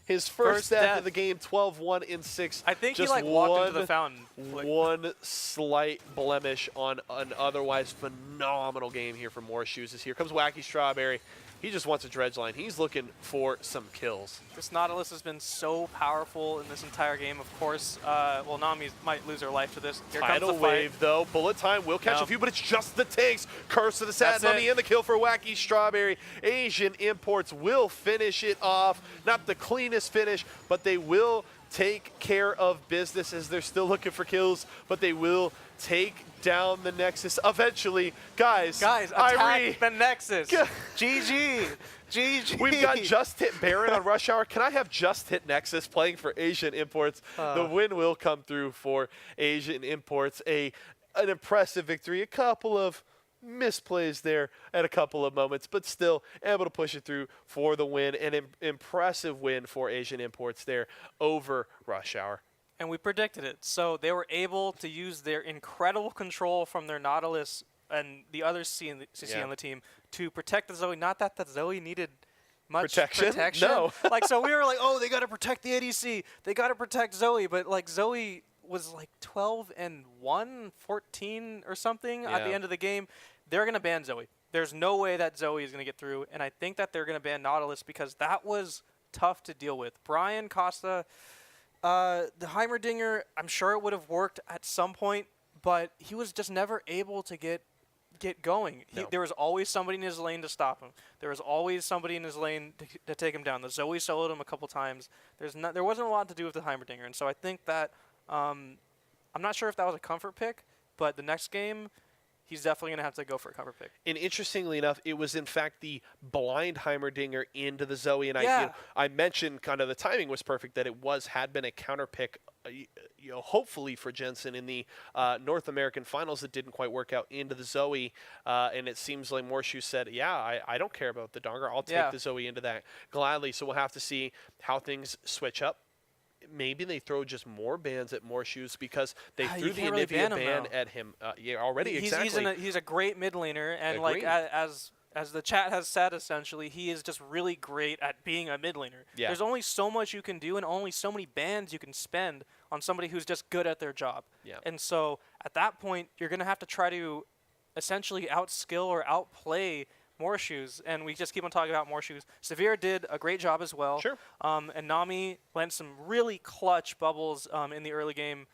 of the game, 12-1 in 6. I think just he walked into the fountain. One slight blemish on an otherwise phenomenal game here from Morshoes. As here comes Wacky Strawberry. He just wants a dredge line. He's looking for some kills. This Nautilus has been so powerful in this entire game. Of course, well, Nami might lose her life to this. Here Tidal wave, though. Bullet time will catch a few, but it's just the tanks. Curse of the Sad Nami and the kill for Wacky Strawberry. Asian Imports will finish it off. Not the cleanest finish, but they will take care of business as they're still looking for kills, but they will take down the Nexus eventually. Guys, attack the Nexus. GG. GG. We've got Just Hit Baron on Rush Hour. Can I have Just Hit Nexus playing for Asian Imports? The win will come through for Asian Imports. An impressive victory. A couple of misplays there at a couple of moments, but still able to push it through for the win. An impressive win for Asian Imports there over Rush Hour. And we predicted it. So they were able to use their incredible control from their Nautilus and the other CC on the team to protect the Zoe. Not that the Zoe needed much protection. No. Like, so we were like, oh, they got to protect the ADC. They got to protect Zoe. But, like, Zoe was, like, 12-1, 14 or something at the end of the game. They're going to ban Zoe. There's no way that Zoe is going to get through. And I think that they're going to ban Nautilus because that was tough to deal with. Brian Costa... the Heimerdinger, I'm sure it would have worked at some point, but he was just never able to get going. There was always somebody in his lane to stop him. There was always somebody in his lane to take him down. The Zoe soloed him a couple times. There wasn't a lot to do with the Heimerdinger, and so I think that I'm not sure if that was a comfort pick, but the next game, he's definitely going to have to go for a cover pick. And interestingly enough, it was in fact the blind Heimerdinger into the Zoe. And I mentioned kind of the timing was perfect, that it had been a counter pick, hopefully for Jensen in the North American finals that didn't quite work out into the Zoe. And it seems like Morshoes said, I don't care about the Donger. I'll take the Zoe into that gladly. So we'll have to see how things switch up. Maybe they throw just more bans at Morshoes because they threw the Anivia ban at him already. He's a great mid laner, and like as the chat has said, essentially, he is just really great at being a mid laner. There's only so much you can do and only so many bans you can spend on somebody who's just good at their job. And so at that point, you're going to have to try to essentially outskill or outplay Morshoes, and we just keep on talking about Morshoes. Severe did a great job as well. And Nami landed some really clutch bubbles in the early game.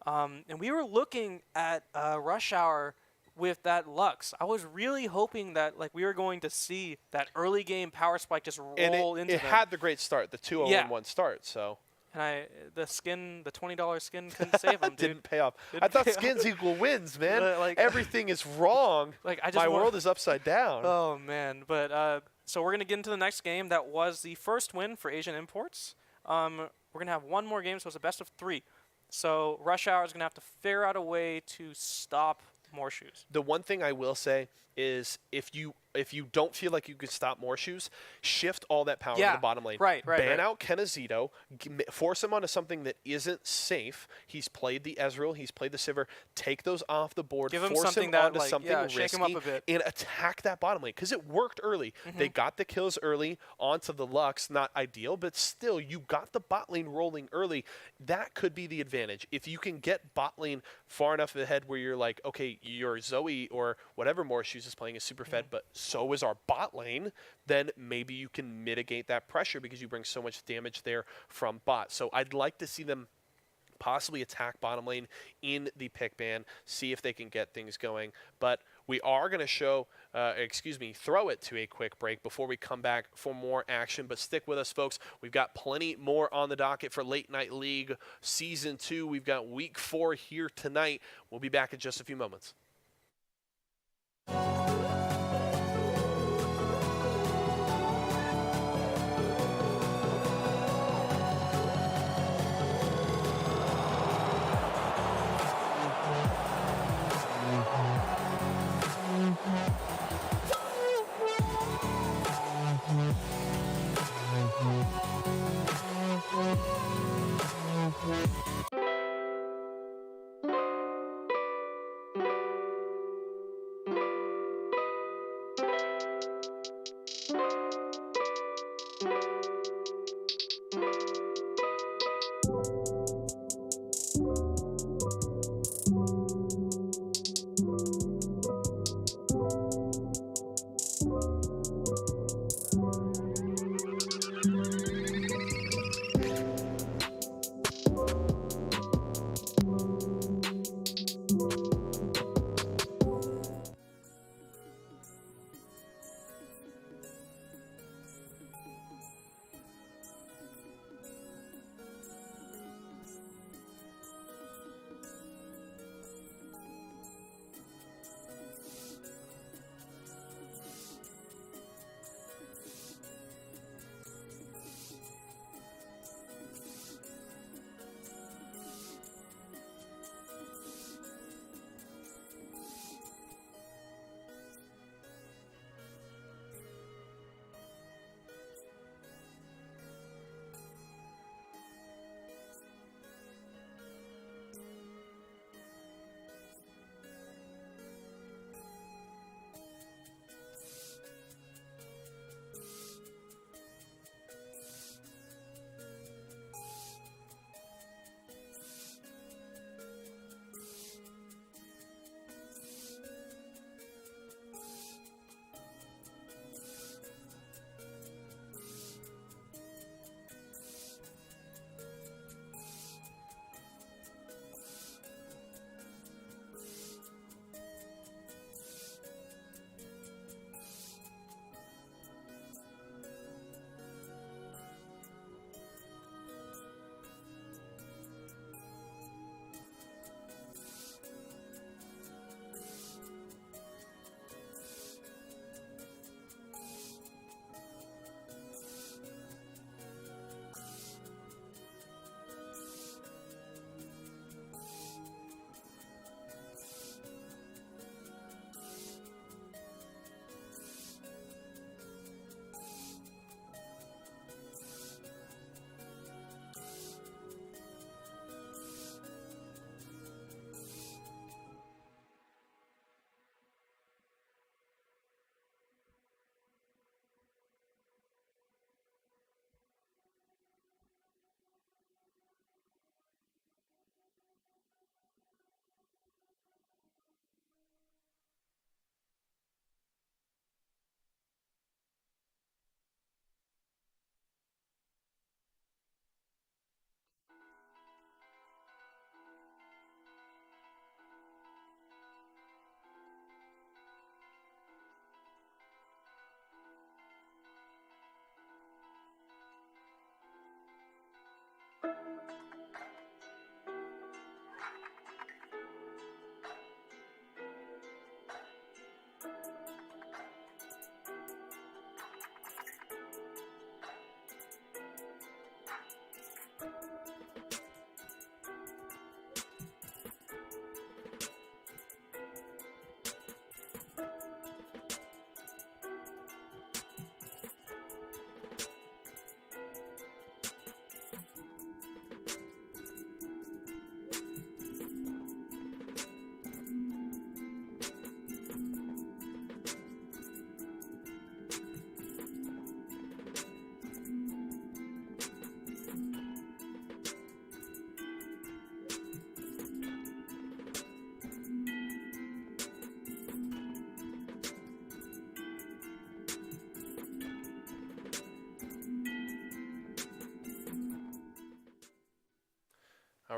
And we were looking at Rush Hour with that Lux. I was really hoping that we were going to see that early game power spike just roll into them. It had the great start, the 2-0-1 start, so... And the $20 skin couldn't save him, dude. Didn't pay off. I thought skins equal wins, man. Everything is wrong. My world is upside down. Oh, man. But so we're going to get into the next game. That was the first win for Asian Imports. We're going to have one more game, so it's a best of 3. So Rush Hour is going to have to figure out a way to stop Morshoes. The one thing I will say is if you if you don't feel like you could stop more shoes, shift all that power to Yeah, the bottom lane. right. Ban out Kenazito, force him onto something that isn't safe. He's played the Ezreal, he's played the Sivir. Take those off the board, Give him force something him that, onto like, something yeah, risky, shake him up a bit. and attack that bottom lane. Because it worked early. They got the kills early onto the Lux. Not ideal, but still, you got the bot lane rolling early. That could be the advantage. If you can get bot lane far enough ahead where you're like, okay, your Zoe or whatever more shoes is playing is super fed, but so is our bot lane, then maybe you can mitigate that pressure because you bring so much damage there from bot. So I'd like to see them possibly attack bottom lane in the pick ban, see if they can get things going. But we are going to throw it to a quick break before we come back for more action. But stick with us, folks. We've got plenty more on the docket for Late Night League Season 2. We've got Week 4 here tonight. We'll be back in just a few moments.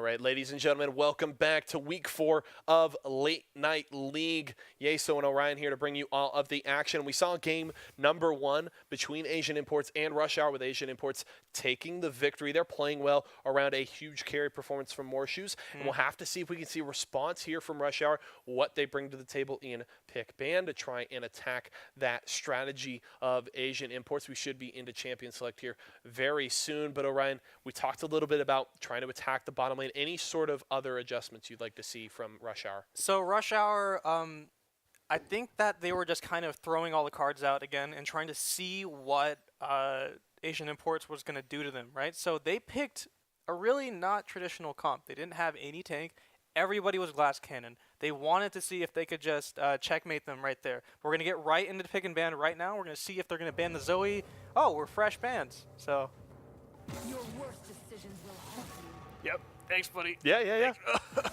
All right, ladies and gentlemen, welcome back to week 4 of Late Night League. Yeso and Orion here to bring you all of the action. We saw game number 1 between Asian Imports and Rush Hour, with Asian Imports taking the victory. They're playing well around a huge carry performance from Morshoes, and we'll have to see if we can see a response here from Rush Hour, what they bring to the table in pick ban to try and attack that strategy of Asian Imports. We should be into champion select here very soon, but Orion, we talked a little bit about trying to attack the bottom lane. Any sort of other adjustments you'd like to see from Rush Hour? So Rush Hour, I think that they were just kind of throwing all the cards out again and trying to see what Asian Imports was going to do to them, right? So they picked a really not traditional comp. They didn't have any tank. Everybody was glass cannon. They wanted to see if they could just checkmate them right there. We're going to get right into pick and ban right now. We're going to see if they're going to ban the Zoe. Oh, we're fresh bans. So. Your worst decisions will haunt you. Yep. Thanks, buddy. Yeah.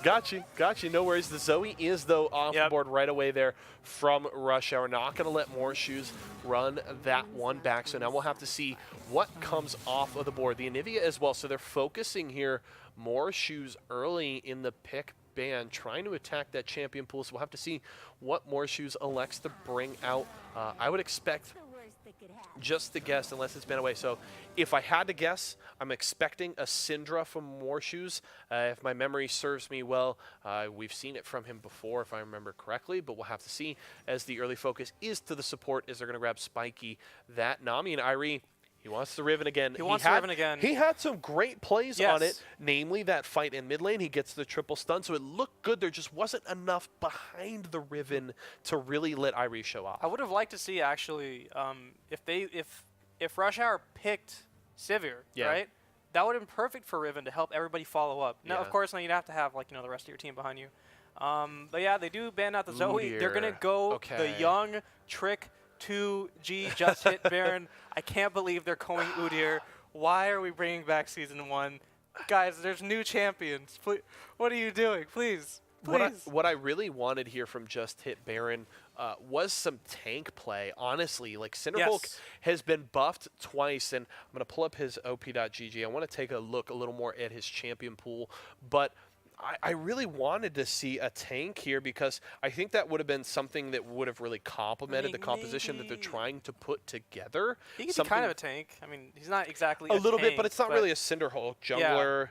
Got you. No worries. The Zoe is, though, off the board right away there from Rush Hour. Not going to let Morshoes run that one back. So now we'll have to see what comes off of the board. The Anivia as well. So they're focusing here Morshoes early in the pick ban, trying to attack that champion pool. So we'll have to see what Morshoes elects to bring out. I would expect, just to guess, unless it's been away. So if I had to guess, I'm expecting a Syndra from Morshoes. If my memory serves me well, we've seen it from him before, if I remember correctly, but we'll have to see, as the early focus is to the support, as they're going to grab Spiky. That Nami and Irie, he wants the Riven again. He wants the Riven again. He had some great plays on it, namely that fight in mid lane. He gets the triple stun, so it looked good. There just wasn't enough behind the Riven to really let Irie show off. I would have liked to see, actually, if Rush Hour picked Sivir, right? That would have been perfect for Riven to help everybody follow up. Now, of course, now you'd have to have the rest of your team behind you. But yeah, they do ban out the Zoe. Dear. They're gonna go the young Trick 2G just hit Baron. I can't believe they're going Udyr. Why are we bringing back Season 1? Guys, there's new champions. Please, what are you doing? Please. What I really wanted here from Just Hit Baron was some tank play, honestly. Like, Cinderhulk has been buffed twice, and I'm going to pull up his op.gg. I want to take a look a little more at his champion pool, but I really wanted to see a tank here, because I think that would have been something that would have really complemented the composition that they're trying to put together. He can be kind of a tank. I mean, he's not exactly a little bit, but it's not really a Cinderhulk jungler.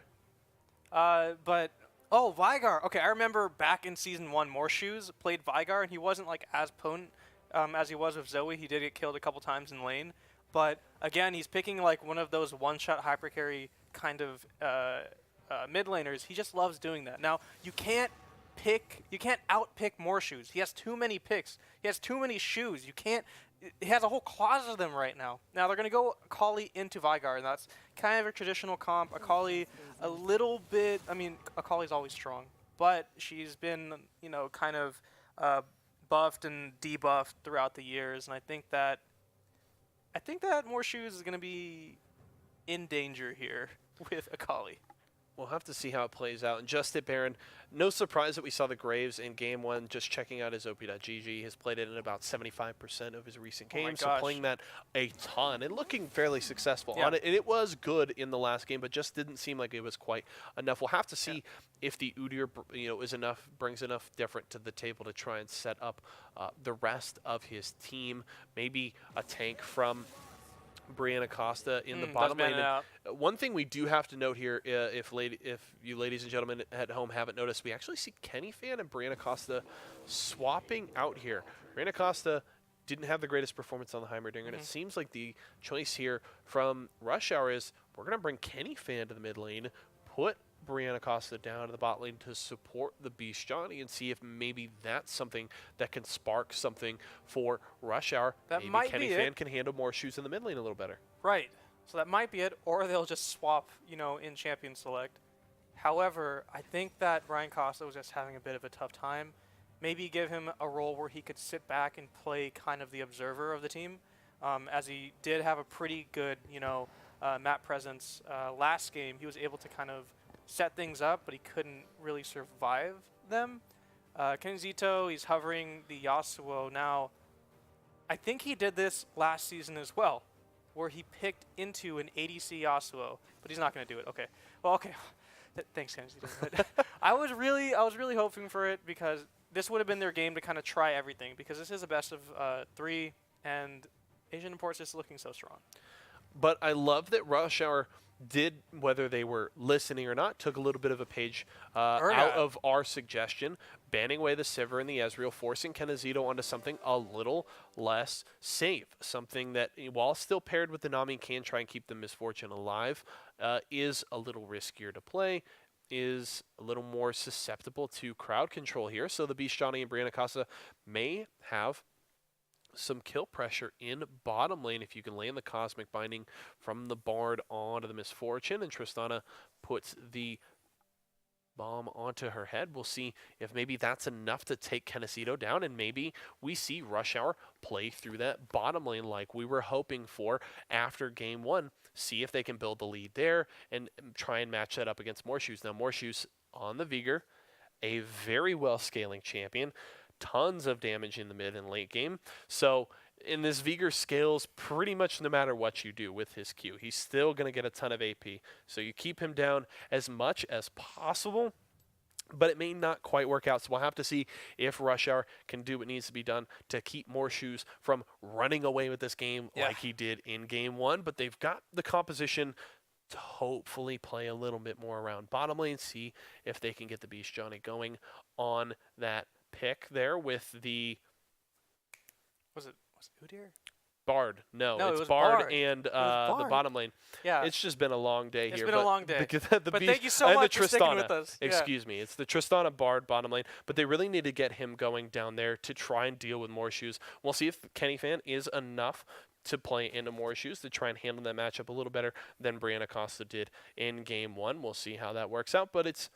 But oh, Veigar. Okay, I remember back in Season 1, Morshoes played Veigar, and he wasn't like as potent as he was with Zoe. He did get killed a couple times in lane, but again, he's picking like one of those one-shot hyper carry kind of mid laners. He just loves doing that. Now, you can't outpick Morshoes. He has too many picks. He has too many shoes. He has a whole closet of them right now. Now, they're going to go Akali into Veigar, and that's kind of a traditional comp. Akali, a little bit, I mean, Akali's always strong, but she's been, kind of buffed and debuffed throughout the years, and I think that Morshoes is going to be in danger here with Akali. We'll have to see how it plays out. And Just Hit Baron, no surprise that we saw the Graves in Game 1. Just checking out his op.gg, has played it in about 75% of his recent games, so playing that a ton and looking fairly successful on it. And it was good in the last game, but just didn't seem like it was quite enough. We'll have to see if the Udyr, is enough, brings enough different to the table to try and set up the rest of his team. Maybe a tank from Brianna Costa in the bottom lane. One thing we do have to note here, if you ladies and gentlemen at home haven't noticed, we actually see Kenny Fan and Brianna Costa swapping out here. Brianna Costa didn't have the greatest performance on the Heimerdinger, and it seems like the choice here from Rush Hour is we're going to bring Kenny Fan to the mid lane, put Brianna Costa down to the bot lane to support the Beast Johnny, and see if maybe that's something that can spark something for Rush Hour. That maybe might Kenny be Fan can handle more shoes in the mid lane a little better. Right. So that might be it, or they'll just swap, in Champion Select. However, I think that Brian Costa was just having a bit of a tough time. Maybe give him a role where he could sit back and play kind of the observer of the team, as he did have a pretty good, map presence last game. He was able to kind of set things up, but he couldn't really survive them. Kenzito, he's hovering the Yasuo. Now, I think he did this last season as well, where he picked into an ADC Yasuo, but he's not going to do it. Okay. Well, okay. Thanks, Kenzie. But I was really hoping for it because this would have been their game to kind of try everything because this is a best of 3 and Asian Imports is looking so strong. But I love that Rush Hour did, whether they were listening or not, took a little bit of a page out of our suggestion, banning away the Sivir and the Ezreal, forcing Kenazito onto something a little less safe. Something that, while still paired with the Nami, can try and keep the Misfortune alive, is a little riskier to play, is a little more susceptible to crowd control here. So the Beast Johnny and Brianna Casa may have some kill pressure in bottom lane if you can land the Cosmic Binding from the Bard onto the Misfortune, and Tristana puts the bomb onto her head. We'll see if maybe that's enough to take Kenazito down, and maybe we see Rush Hour play through that bottom lane like we were hoping for after game 1. See if they can build the lead there and try and match that up against Morshoes. Now Morshoes on the Vigor, a very well scaling champion, tons of damage in the mid and late game. So in this Vigor scales pretty much no matter what you do with his Q. He's still going to get a ton of AP. So you keep him down as much as possible, but it may not quite work out. So we'll have to see if Rush Hour can do what needs to be done to keep Morshoes from running away with this game like he did in game 1. But they've got the composition to hopefully play a little bit more around bottom lane, see if they can get the Beast Johnny going on that pick there with the... Was it Udyr? Bard. No, it it's was Bard and the bottom lane. Yeah. It's just been a long day here. It's been a long day. But thank you so much for sticking with us. Excuse me. It's the Tristana Bard bottom lane. But they really need to get him going down there to try and deal with Morshoes. We'll see if Kenny Fan is enough to play into Morshoes to try and handle that matchup a little better than Brianna Costa did in game 1. We'll see how that works out. But it's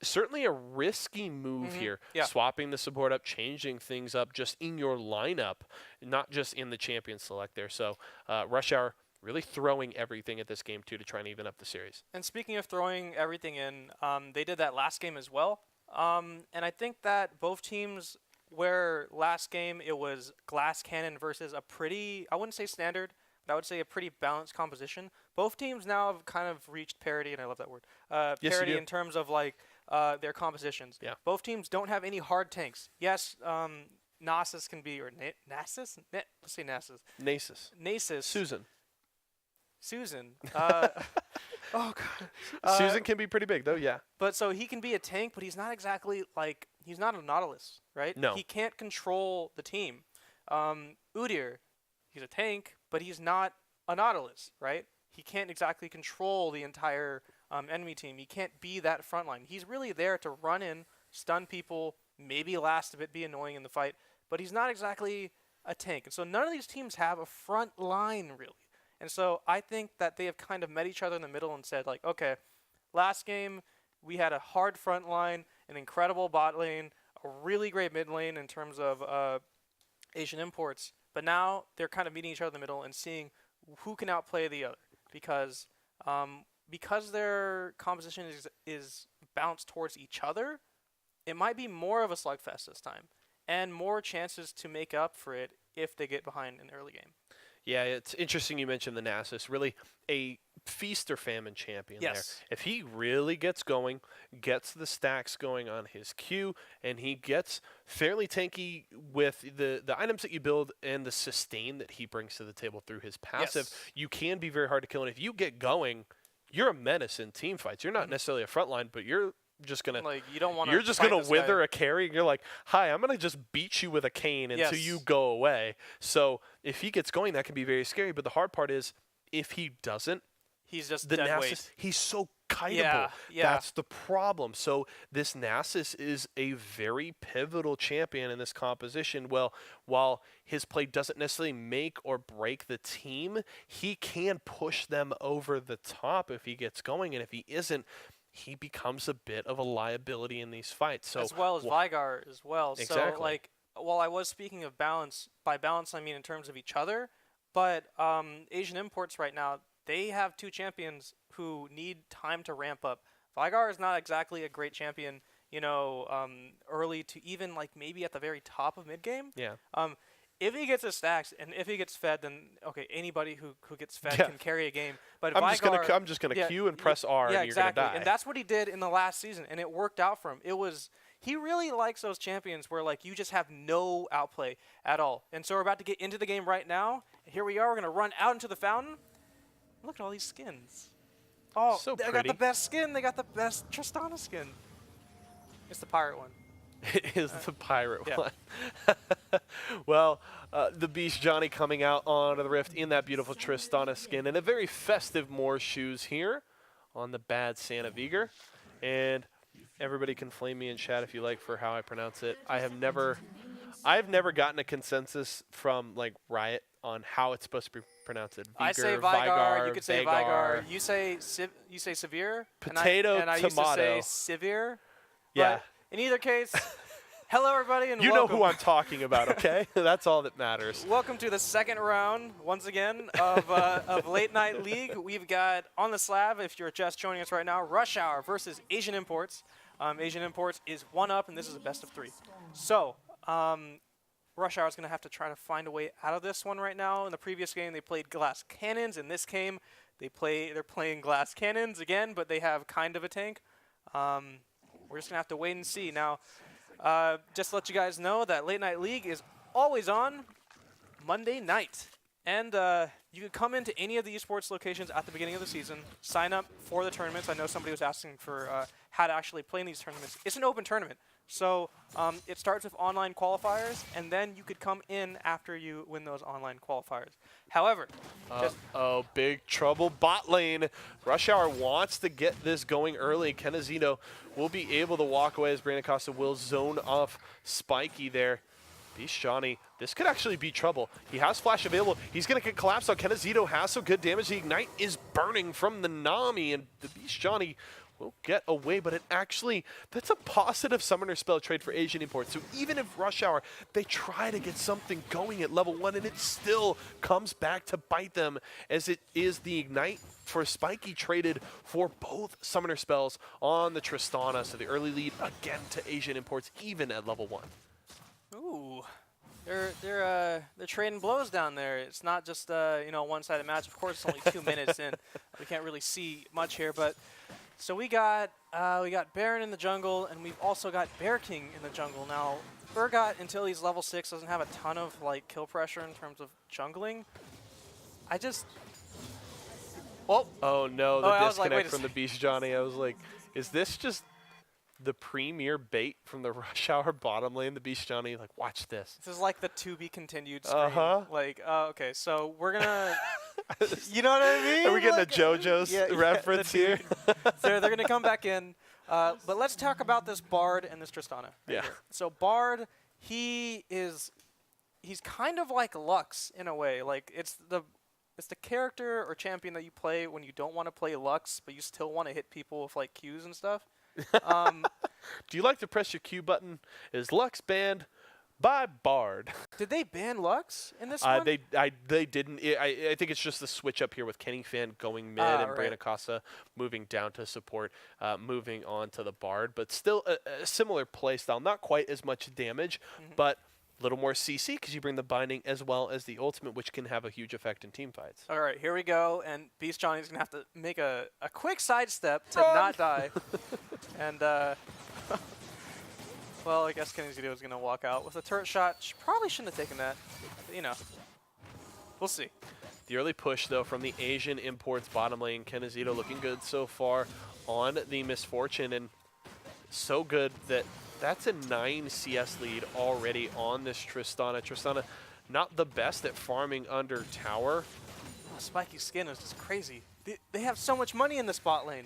certainly a risky move here, swapping the support up, changing things up just in your lineup, not just in the champion select there. So Rush Hour really throwing everything at this game, too, to try and even up the series. And speaking of throwing everything in, they did that last game as well. And I think that both teams, where last game it was Glass Cannon versus a pretty, I wouldn't say standard, but I would say a pretty balanced composition. Both teams now have kind of reached parity, and I love that word, parity in terms of like their compositions. Yeah. Both teams don't have any hard tanks. Yes, Nasus can be, or Nasus? Let's say Nasus. Nasus. Susan. Oh, God. Susan can be pretty big, though, yeah. But so he can be a tank, but he's not exactly like, he's not a Nautilus, right? No. He can't control the team. Udyr, he's a tank, but he's not a Nautilus, right? He can't exactly control the entire enemy team. He can't be that front line. He's really there to run in, stun people, maybe last a bit, be annoying in the fight, but he's not exactly a tank. And so none of these teams have a front line, really. And so I think that they have kind of met each other in the middle and said, like, okay, last game we had a hard front line, an incredible bot lane, a really great mid lane in terms of Asian Imports, but now they're kind of meeting each other in the middle and seeing who can outplay the other, because their composition is balanced towards each other. It might be more of a slugfest this time, and more chances to make up for it if they get behind in the early game. Yeah, it's interesting you mentioned the Nasus. Really a feast or famine champion there. If he really gets going, gets the stacks going on his Q, and he gets fairly tanky with the items that you build and the sustain that he brings to the table through his passive, you can be very hard to kill. And if you get going, you're a menace in team fights. You're not necessarily a frontline, but you're just gonna you're just gonna wither a carry, and you're like, hi, I'm gonna just beat you with a cane until you go away. So if he gets going, that can be very scary. But the hard part is if he doesn't, he's just the dead Nasus, weight. he's so kiteable. That's the problem. So this Nasus is a very pivotal champion in this composition. Well, while his play doesn't necessarily make or break the team, he can push them over the top if he gets going, and if he isn't, he becomes a bit of a liability in these fights. So as well as Vigar as well. Exactly. So like, while I was speaking of balance, by balance I mean in terms of each other, but Asian Imports right now, they have two champions who need time to ramp up. Vigar is not exactly a great champion, early to even like maybe at the very top of mid game. Yeah. if he gets his stacks and if he gets fed, then okay, anybody who gets fed Yeah. can carry a game. But I'm just gonna yeah, Q and press R, yeah, and you're exactly. gonna die. And that's what he did in the last season, and it worked out for him. He really likes those champions where like you just have no outplay at all. And so we're about to get into the game right now. Here we are. We're gonna run out into the fountain. Look at all these skins. Oh, So they got pretty. the best skin. They got the best Tristana skin. It's the pirate one. It is the pirate yeah. one. Well, the Beast Johnny coming out onto the Rift in that beautiful Tristana skin and a very festive more shoes here on the bad Santa Viger. And everybody can flame me in chat if you like for how I pronounce it. I've never gotten a consensus from like Riot on how it's supposed to be pronounced. I say Vigar, Vigar. You could say Vagar. Vigar. You say Severe. Potato, and I used to tomato. say Severe. Yeah. But in either case, hello everybody and You welcome. know who I'm talking about, okay? That's all that matters. Welcome to the second round, once again, of Late Night League. We've got on the slab, if you're just joining us right now, Rush Hour versus Asian Imports. Asian Imports is 1-up, and this is a best of 3. So, Rush Hour is going to have to try to find a way out of this one right now. In the previous game, they played Glass Cannons. In this game, they're playing Glass Cannons again, but they have kind of a tank. We're just going to have to wait and see. Now, just to let you guys know that Late Night League is always on Monday night. And you can come into any of the esports locations at the beginning of the season, sign up for the tournaments. I know somebody was asking for how to actually play in these tournaments. It's an open tournament. So it starts with online qualifiers, and then you could come in after you win those online qualifiers. However, big trouble bot lane. Rush Hour wants to get this going early. Kenazito will be able to walk away as Brandon Costa will zone off Spiky there. Beast Johnny, this could actually be trouble. He has flash available. He's going to get collapsed out. Kenazito has some good damage. The Ignite is burning from the Nami, and the Beast Johnny will get away, but that's a positive summoner spell trade for Asian Imports. So even if Rush Hour, they try to get something going at level 1, and it still comes back to bite them, as it is the Ignite for Spiky traded for both summoner spells on the Tristana. So the early lead again to Asian Imports, even at level 1. ooh, they're trading blows down there. It's not just one-sided match. Of course, it's only 2 minutes in. We can't really see much here, but so we got Baron in the jungle, and we've also got Bear King in the jungle. Now, Urgot, until he's level 6, doesn't have a ton of like kill pressure in terms of jungling. Oh no, the disconnect like, from the Beast Johnny. I was like, is this just the premier bait from the Rush Hour bottom lane? The Beast Johnny, like, watch this. This is like the to be continued screen. Uh-huh. Like, okay, so we're gonna, you know what I mean? Are we getting like, a JoJo's reference here? They're gonna come back in, but let's talk about this Bard and this Tristana. Yeah. Here. So Bard, he's kind of like Lux in a way. Like it's the character or champion that you play when you don't want to play Lux, but you still want to hit people with like Qs and stuff. Do you like to press your Q button? Is Lux banned by Bard? Did they ban Lux in this one? They didn't. I think it's just the switch up here with Kenny Fan going mid and Brandon Costa moving down to support, moving on to the Bard, but still a similar play style. Not quite as much damage, but a little more CC because you bring the binding as well as the ultimate, which can have a huge effect in team fights. All right, here we go, and Beast Johnny's going to have to make a quick sidestep to not die. And, well, I guess Kenazito is going to walk out with a turret shot. She probably shouldn't have taken that, but, you know. We'll see. The early push, though, from the Asian Imports bottom lane. Kenazito looking good so far on the Misfortune, and so good that that's a 9 CS lead already on this Tristana. Tristana not the best at farming under tower. Oh, Spiky's skin is just crazy. They have so much money in the spot lane.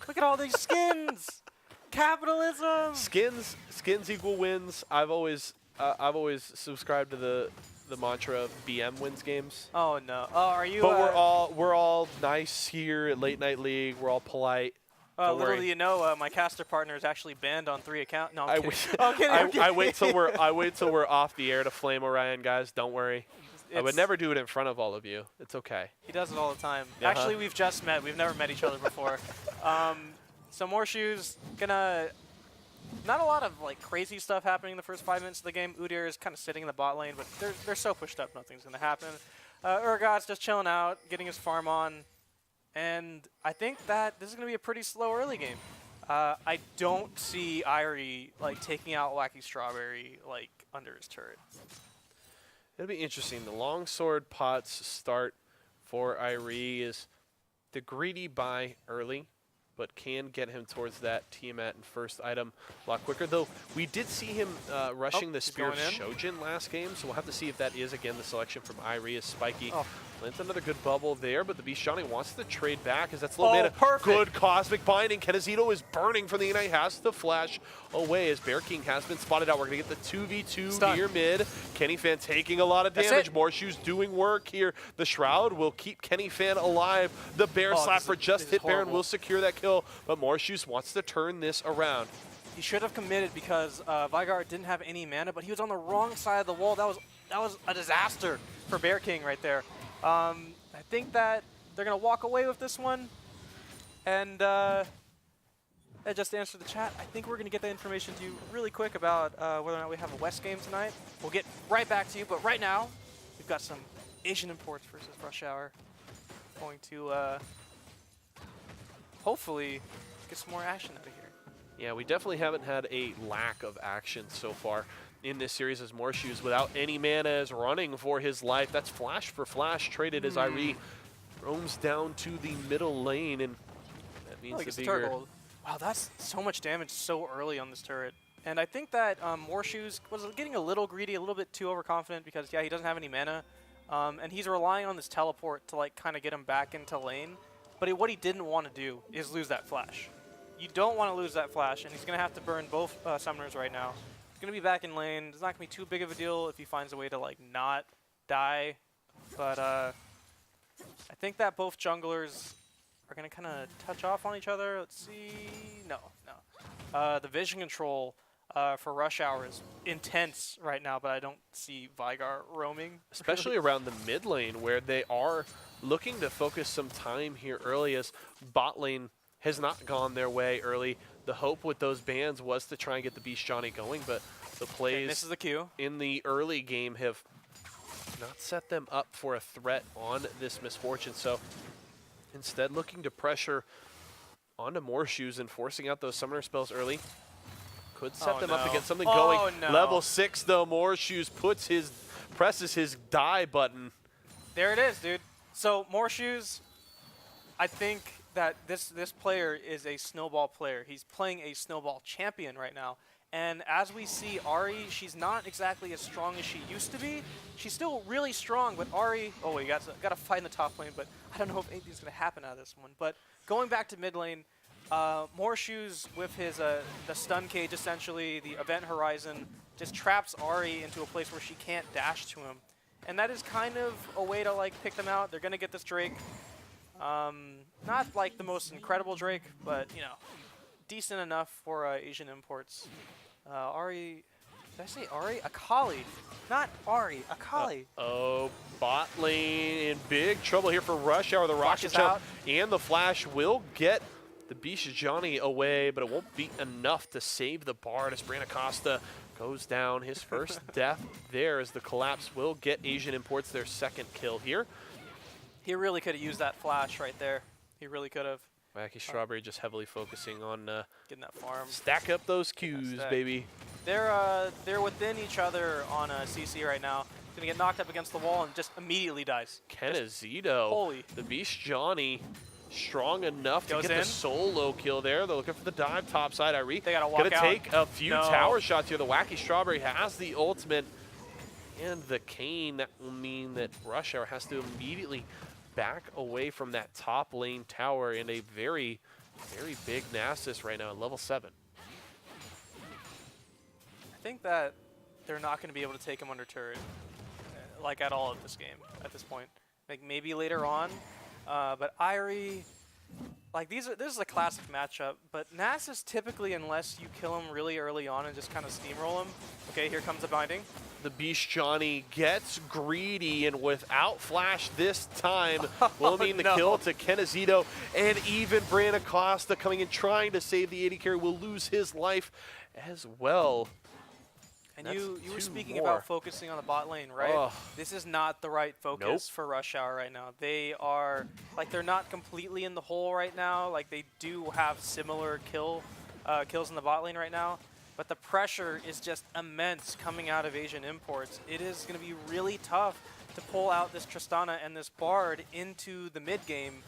Look at all these skins. Capitalism. Skins equal wins. I've always subscribed to the mantra of BM wins games. Oh no. Oh, are you? But we're all nice here at Late Night League. We're all polite. Little do you know, my caster partner is actually banned on 3 accounts. No, I'm kidding. I wait till we're off the air to flame Orion, guys. Don't worry. I would never do it in front of all of you. It's okay. He does it all the time. Uh-huh. Actually, we've just met. We've never met each other before. Some more shoes. Gonna not a lot of like crazy stuff happening in the first 5 minutes of the game. Udyr is kind of sitting in the bot lane, but they're so pushed up, nothing's going to happen. Urgot's just chilling out, getting his farm on, and I think that this is going to be a pretty slow early game. I don't see Irie like taking out Wacky Strawberry like under his turret. It'll be interesting. The longsword pots start for Irie is the greedy buy early, but can get him towards that Tiamat and first item a lot quicker. Though we did see him rushing the Spear of Shojin last game, so we'll have to see if that is again the selection from Irie as Spiky. Lands another good bubble there, but the Beast Johnny wants to trade back as that's low mana. Perfect. Good Cosmic Binding. Kenazito is burning from the Ignite, has to flash away as Bear King has been spotted out. We're going to get the 2v2 near mid. Kenny Fan taking a lot of damage. Morshoes doing work here. The Shroud will keep Kenny Fan alive. The Bear Slap for just hit Baron will secure that kill, but Morshoes wants to turn this around. He should have committed because Vygar didn't have any mana, but he was on the wrong side of the wall. That was a disaster for Bear King right there. I think that they're going to walk away with this one. And just to answer the chat, I think we're going to get that information to you really quick about whether or not we have a West game tonight. We'll get right back to you, but right now, we've got some Asian Imports versus Rush Hour. Going to hopefully get some more action out of here. Yeah, we definitely haven't had a lack of action so far in this series as Morshoes without any mana is running for his life. That's flash for flash traded as Irie roams down to the middle lane, and that means the bigger... Wow, that's so much damage so early on this turret. And I think that Morshoes was getting a little greedy, a little bit too overconfident because, yeah, he doesn't have any mana. And he's relying on this teleport to, like, kind of get him back into lane. But what he didn't want to do is lose that flash. You don't want to lose that flash, and he's going to have to burn both summoners right now. He's going to be back in lane. It's not going to be too big of a deal if he finds a way to, like, not die. But I think that both junglers are going to kind of touch off on each other. Let's see. No. The vision control for Rush Hour is intense right now, but I don't see Vygar roaming. Especially around the mid lane where they are looking to focus some time here early as bot lane has not gone their way early. The hope with those bans was to try and get the Beast Johnny going, but the plays this is the cue. In the early game have not set them up for a threat on this Misfortune. So instead looking to pressure onto Morshoes and forcing out those summoner spells early. Could set them up to get something going. Level 6 though, Morshoes presses his die button. There it is, dude. So Morshoes, I think that this player is a snowball player. He's playing a snowball champion right now. And as we see Ahri, she's not exactly as strong as she used to be. She's still really strong, but Ahri, oh wait, you got to fight in the top lane, but I don't know if anything's going to happen out of this one. But going back to mid lane, Morshoes with his the stun cage, essentially, the event horizon, just traps Ahri into a place where she can't dash to him. And that is kind of a way to like pick them out. They're going to get this Drake. Not like the most incredible Drake, but you know, decent enough for Asian Imports. Ahri, did I say Ahri? Akali, not Ahri, Akali. Oh, bot lane in big trouble here for Rush Hour. The rocket jump and the flash will get the Beast Johnny away, but it won't be enough to save the Bard as Brand Acosta goes down. His first death there as the collapse will get Asian Imports their second kill here. He really could have used that flash right there. He really could have. Wacky Strawberry just heavily focusing on getting that farm. Stack up those Qs, baby. They're within each other on CC right now. Gonna get knocked up against the wall and just immediately dies. Kenazito, holy. The Beast Johnny, strong enough to get the solo kill there. They're looking for the dive top side. Irie they gotta walk out. Gonna take a few tower shots here. The Wacky Strawberry has the ultimate and the cane. That will mean that Rush Hour has to immediately back away from that top lane tower in a very, very big Nasus right now at level 7. I think that they're not going to be able to take him under turret, like at all at this game, at this point. Like maybe later on, but Irie, like this is a classic matchup, but Nasus typically, unless you kill him really early on and just kind of steamroll him, okay, here comes the binding. The Beast Johnny gets greedy, and without flash this time will mean the kill to Kenazito, and even Brand Acosta coming in trying to save the AD carry will lose his life as well. And That's you were two speaking more. about focusing on the bot lane, right? Ugh. This is not the right focus Nope. for Rush Hour right now. They are, like, they're not completely in the hole right now. Like, they do have similar kills in the bot lane right now. But the pressure is just immense coming out of Asian Imports. It is going to be really tough to pull out this Tristana and this Bard into the mid game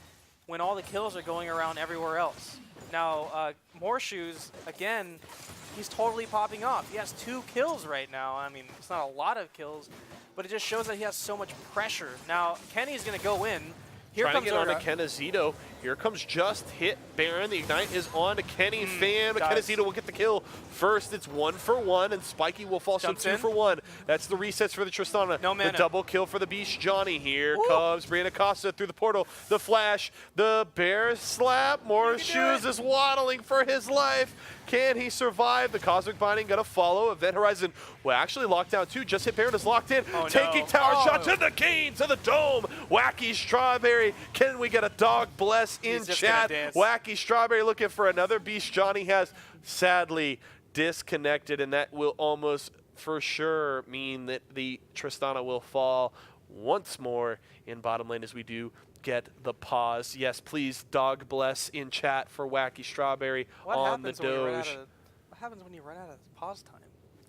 when all the kills are going around everywhere else. Now, Morshoes, again, he's totally popping off. He has 2 kills right now. I mean, it's not a lot of kills, but it just shows that he has so much pressure. Now, Kenny's going to go in. Here Trying comes to get Ura. onto Kenazito. Here comes Just Hit Baron. The Ignite is on to Kenny Fan, but does. Kenazito will get the kill. First, it's 1 for 1, and Spiky will fall Jumps so 2 in. for 1. That's the resets for the Tristana. No mana. The double kill for the Beast Johnny. Here Woo. comes Brianna Costa through the portal. The flash, the bear slap. More Shoes is waddling for his life. Can he survive? The Cosmic Binding gonna follow. Event Horizon will actually lock down too. Just Hit Baron is locked in. Oh, Taking no. tower Oh. shot to the cane, to the dome. Wacky Strawberry. Can we get a dog bless in He's just chat? gonna dance. Wacky Strawberry looking for another beast. Johnny has sadly disconnected, and that will almost for sure mean that the Tristana will fall once more in bottom lane as we do get the pause. Yes, please dog bless in chat for Wacky Strawberry What on the happens when you run out Doge. of, what happens when you run out of pause time?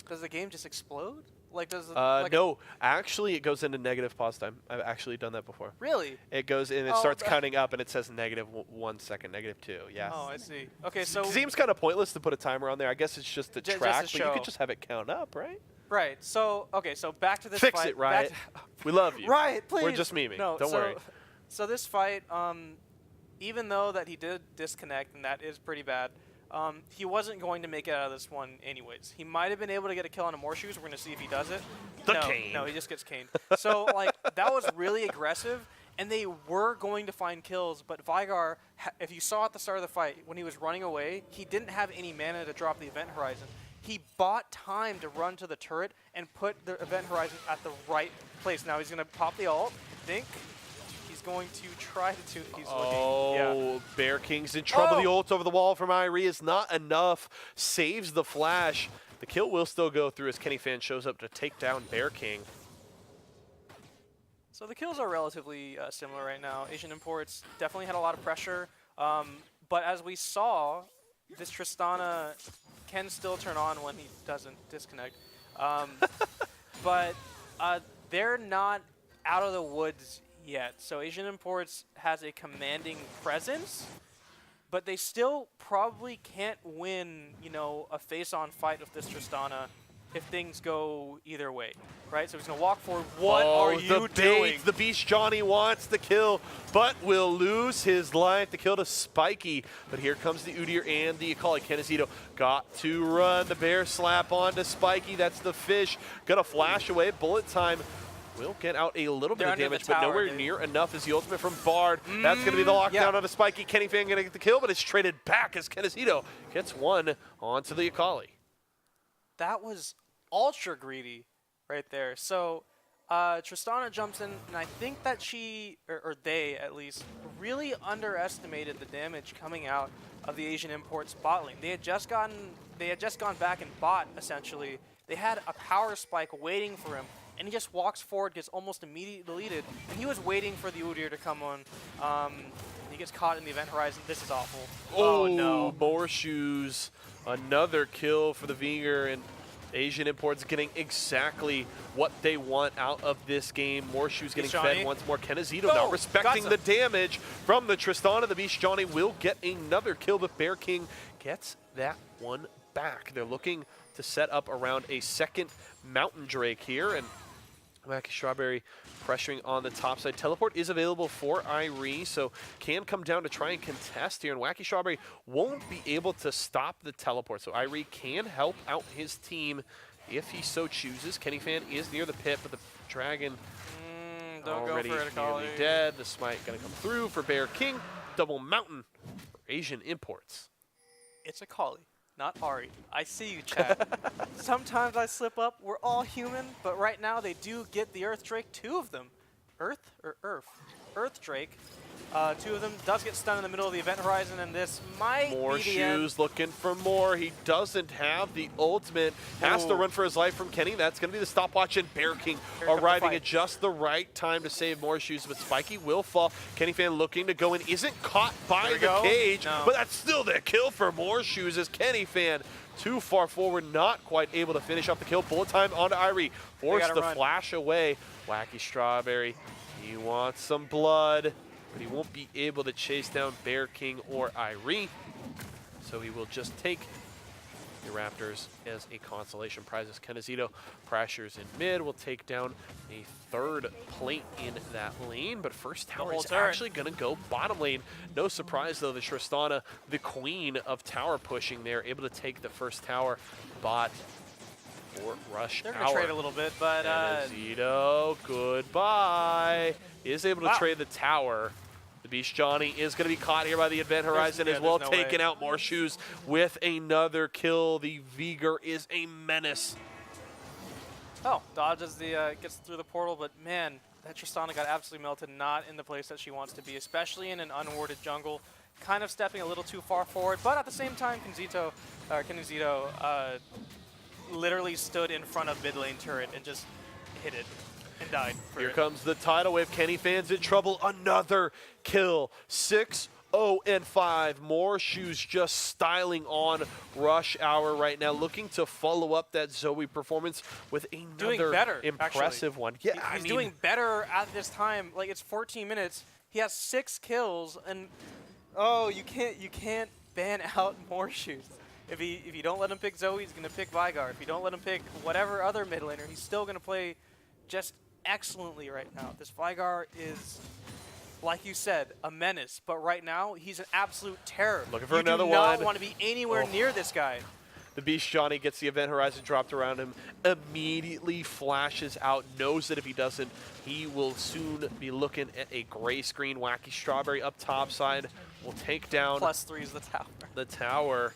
Does the game just explode? Like, does it, No, actually it goes into negative pause time. I've actually done that before. Really? It goes in, it Oh, starts that- counting up, and it says negative 1 second, negative 2. Yeah. Oh, I see. Okay, so Seems kind of pointless to put a timer on there. I guess it's just to Just to track, but you show. could just have it count up, right? right. So okay, so back to this Fix fight. it, Riot. We love you. Riot, please. We're just memeing. No, Don't worry. So this fight, even though that he did disconnect, and that is pretty bad, he wasn't going to make it out of this one anyways. He might have been able to get a kill on a Morshoes. We're going to see if he does it. The no, cane. No, he just gets caned. So, like, that was really aggressive, and they were going to find kills, but Vigar, if you saw at the start of the fight, when he was running away, he didn't have any mana to drop the Event Horizon. He bought time to run to the turret and put the Event Horizon at the right place. Now he's going to pop the ult, I think. He's going to try to, he's looking, yeah. Oh, Bear King's in trouble. Oh. The ult over the wall from Irie is not enough. Saves the flash. The kill will still go through as Kenny Fan shows up to take down Bear King. So the kills are relatively similar right now. Asian Imports definitely had a lot of pressure, but as we saw, this Tristana can still turn on when he doesn't disconnect. But they're not out of the woods yet. So Asian Imports has a commanding presence, but they still probably can't win, you know, a face-on fight with this Tristana if things go either way, right? So he's gonna walk forward. What are you the doing? bait. The Beast Johnny wants the kill, but will lose his life. The kill to Spiky, but here comes the Udyr and the Akali. Kenazito got to run. The bear slap onto Spiky. That's the fish. Gonna flash away. Bullet time. Will get out a little bit They're of under the damage, but tower, nowhere dude. near enough as the ultimate from Bard. That's going to be the lockdown yeah. on a Spiky. Kenny Fan going to get the kill, but it's traded back as Kenazito gets one onto the Akali. That was ultra greedy right there. So Tristana jumps in, and I think that she, or they at least, really underestimated the damage coming out of the Asian Imports bot lane. They had just gone back and bot, essentially. They had a power spike waiting for him, and he just walks forward, gets almost immediately deleted, and he was waiting for the Udyr to come on. He gets caught in the Event Horizon. This is awful. Oh no. More shoes. Another kill for the Vinger, and Asian Imports getting exactly what they want out of this game. More shoes getting Johnny. fed once more. Kenazito Oh, now respecting got the some. damage from the Tristana. The Beast Johnny will get another kill, but Bear King gets that one back. They're looking to set up around a second Mountain Drake here, and Wacky Strawberry pressuring on the top side. Teleport is available for Irie, so can come down to try and contest here, and Wacky Strawberry won't be able to stop the teleport, so Irie can help out his team if he so chooses. Kenny Fan is near the pit, but the Dragon Don't already go for it, Akali. nearly dead. The smite gonna come through for Bear King. Double Mountain for Asian Imports. It's Akali, not Ari. I see you, Chad. Sometimes I slip up. We're all human, but right now they do get the Earth Drake, 2 of them. Earth or Earth? Earth Drake. Two of them does get stunned in the middle of the event horizon, and this might More be the end. shoes looking for more. He doesn't have the ultimate. Has to Ooh. run for his life from Kenny. That's going to be the stopwatch, and Bear King Here comes the arriving fight. at just the right time to save more shoes, but Spiky will fall. Kenny Fan looking to go in, isn't caught by There we the go. cage, No. but that's still the kill for more shoes as Kenny Fan too far forward, not quite able to finish off the kill. Bullet time onto Irie, forced gotta the run. flash away. Wacky Strawberry, he wants some blood, but he won't be able to chase down Bear King or Irie. So he will just take the Raptors as a consolation prize as Kenazito pressures in mid. Will take down a third plate in that lane, but first tower whole is turret. actually going to go bottom lane. No surprise though, the Tristana, the queen of tower pushing there, able to take the first tower bot for Rush They're going Hour. to trade a little bit, but Kenazito, goodbye. Is able to Wow. trade the tower. The Beast Johnny is going to be caught here by the Event Horizon yeah, as well, there's no taking way. out more shoes with another kill. The Vigor is a menace. dodges the gets through the portal, but man, that Tristana got absolutely melted, not in the place that she wants to be, especially in an unwarded jungle. Kind of stepping a little too far forward, but at the same time, Kenazito literally stood in front of mid lane turret and just hit it and died. For Here it. comes the tidal wave. Kenny Fans in trouble. Another kill. 6-0-5. More shoes just styling on Rush Hour right now, looking to follow up that Zoe performance with Doing another better, impressive one. Yeah, He's doing better at this time. Like, it's 14 minutes. He has 6 kills, and you can't ban out more shoes. If you don't let him pick Zoe, he's gonna pick Vigar. If you don't let him pick whatever other mid laner, he's still gonna play just excellently right now. This Vigar is, like you said, a menace. But right now, he's an absolute terror. Looking for another You do not one. want to be anywhere near this guy. The Beast Johnny gets the Event Horizon dropped around him, immediately flashes out, knows that if he doesn't, he will soon be looking at a gray screen. Wacky Strawberry up top side will take down +3 is the tower. the tower.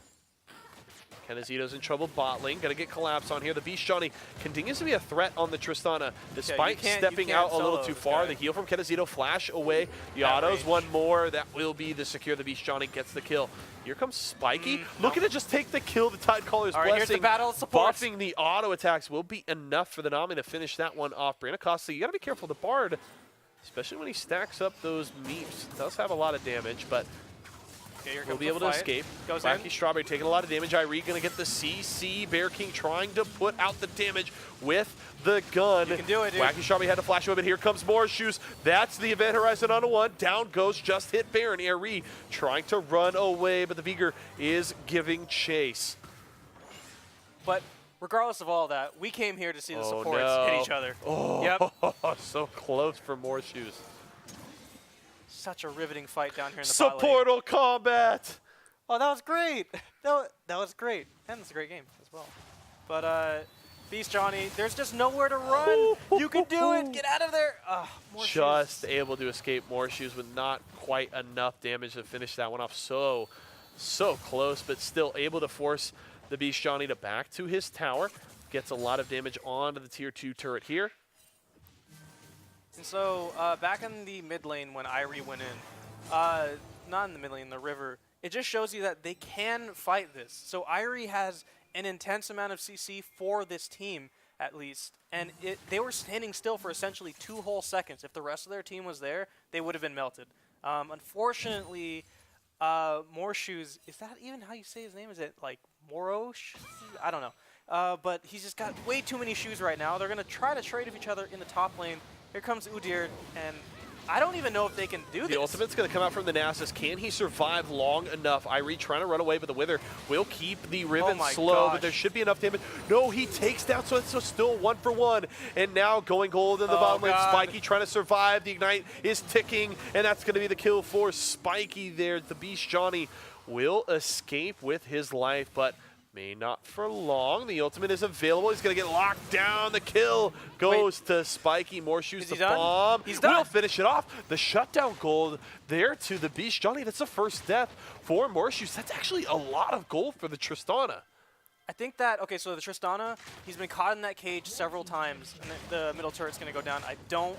Kenazito's in trouble bot lane. Gonna get collapsed on here. The Beast Johnny continues to be a threat on the Tristana, despite you stepping can't out a little solo too this far. guy. The heal from Kenazito, flash away. The That autos, range. one more. That will be the secure. The Beast Johnny gets the kill. Here comes Spiky, looking to just take the kill. The Tidecaller's All right, here's the blessing. battle of supports. Buffing the auto attacks will be enough for the Nami to finish that one off. Brianna Costa, you gotta be careful. The Bard, especially when he stacks up those meeps, does have a lot of damage, but Okay, here will comes be the able to fight. escape. Goes Wacky in. Strawberry taking a lot of damage. Irie gonna get the CC. Bear King trying to put out the damage with the gun. You can do it, dude. Wacky Strawberry had to flash away, but here comes more shoes. That's the Event Horizon on a one. Down goes, just hit Baron. Irie trying to run away, but the Vigor is giving chase. But regardless of all that, we came here to see the Oh, supports no. hit each other. Oh, Yep. so close for more shoes. Such a riveting fight down here in the bot lane. Supportal combat. Oh, that was great. That was great. And it's a great game as well. But Beast Johnny, there's just nowhere to run. You can do it. Get out of there. More Just shoes. able to escape more shoes with not quite enough damage to finish that one off. So close, but still able to force the Beast Johnny to back to his tower. Gets a lot of damage onto the tier 2 turret here. And so back in the mid lane when Irie went in, not in the mid lane, the river, it just shows you that they can fight this. So Irie has an intense amount of CC for this team, at least. And they were standing still for essentially 2 whole seconds. If the rest of their team was there, they would have been melted. Unfortunately, More Shoes, is that even how you say his name? Is it like Morosh? I don't know. But he's just got way too many shoes right now. They're going to try to trade with each other in the top lane. Here comes Udyr, and I don't even know if they can do this. The ultimate's going to come out from the Nasus. Can he survive long enough? Irie trying to run away, but the Wither will keep the Riven my slow, gosh. but there should be enough damage. No, he takes down, so it's still 1 for 1. And now going gold in the bottom lane. God. Spiky trying to survive. The Ignite is ticking, and that's going to be the kill for Spiky there. The Beast Johnny will escape with his life, but may not for long. The ultimate is available. He's going to get locked down. The kill goes to Spiky. More shoes Is to he done? bomb. He's done. Will finish it off. The shutdown gold there to the Beast Johnny. That's the first death for more shoes. That's actually a lot of gold for the Tristana. I think that, okay, so the Tristana, he's been caught in that cage several times, and the middle turret's going to go down. I don't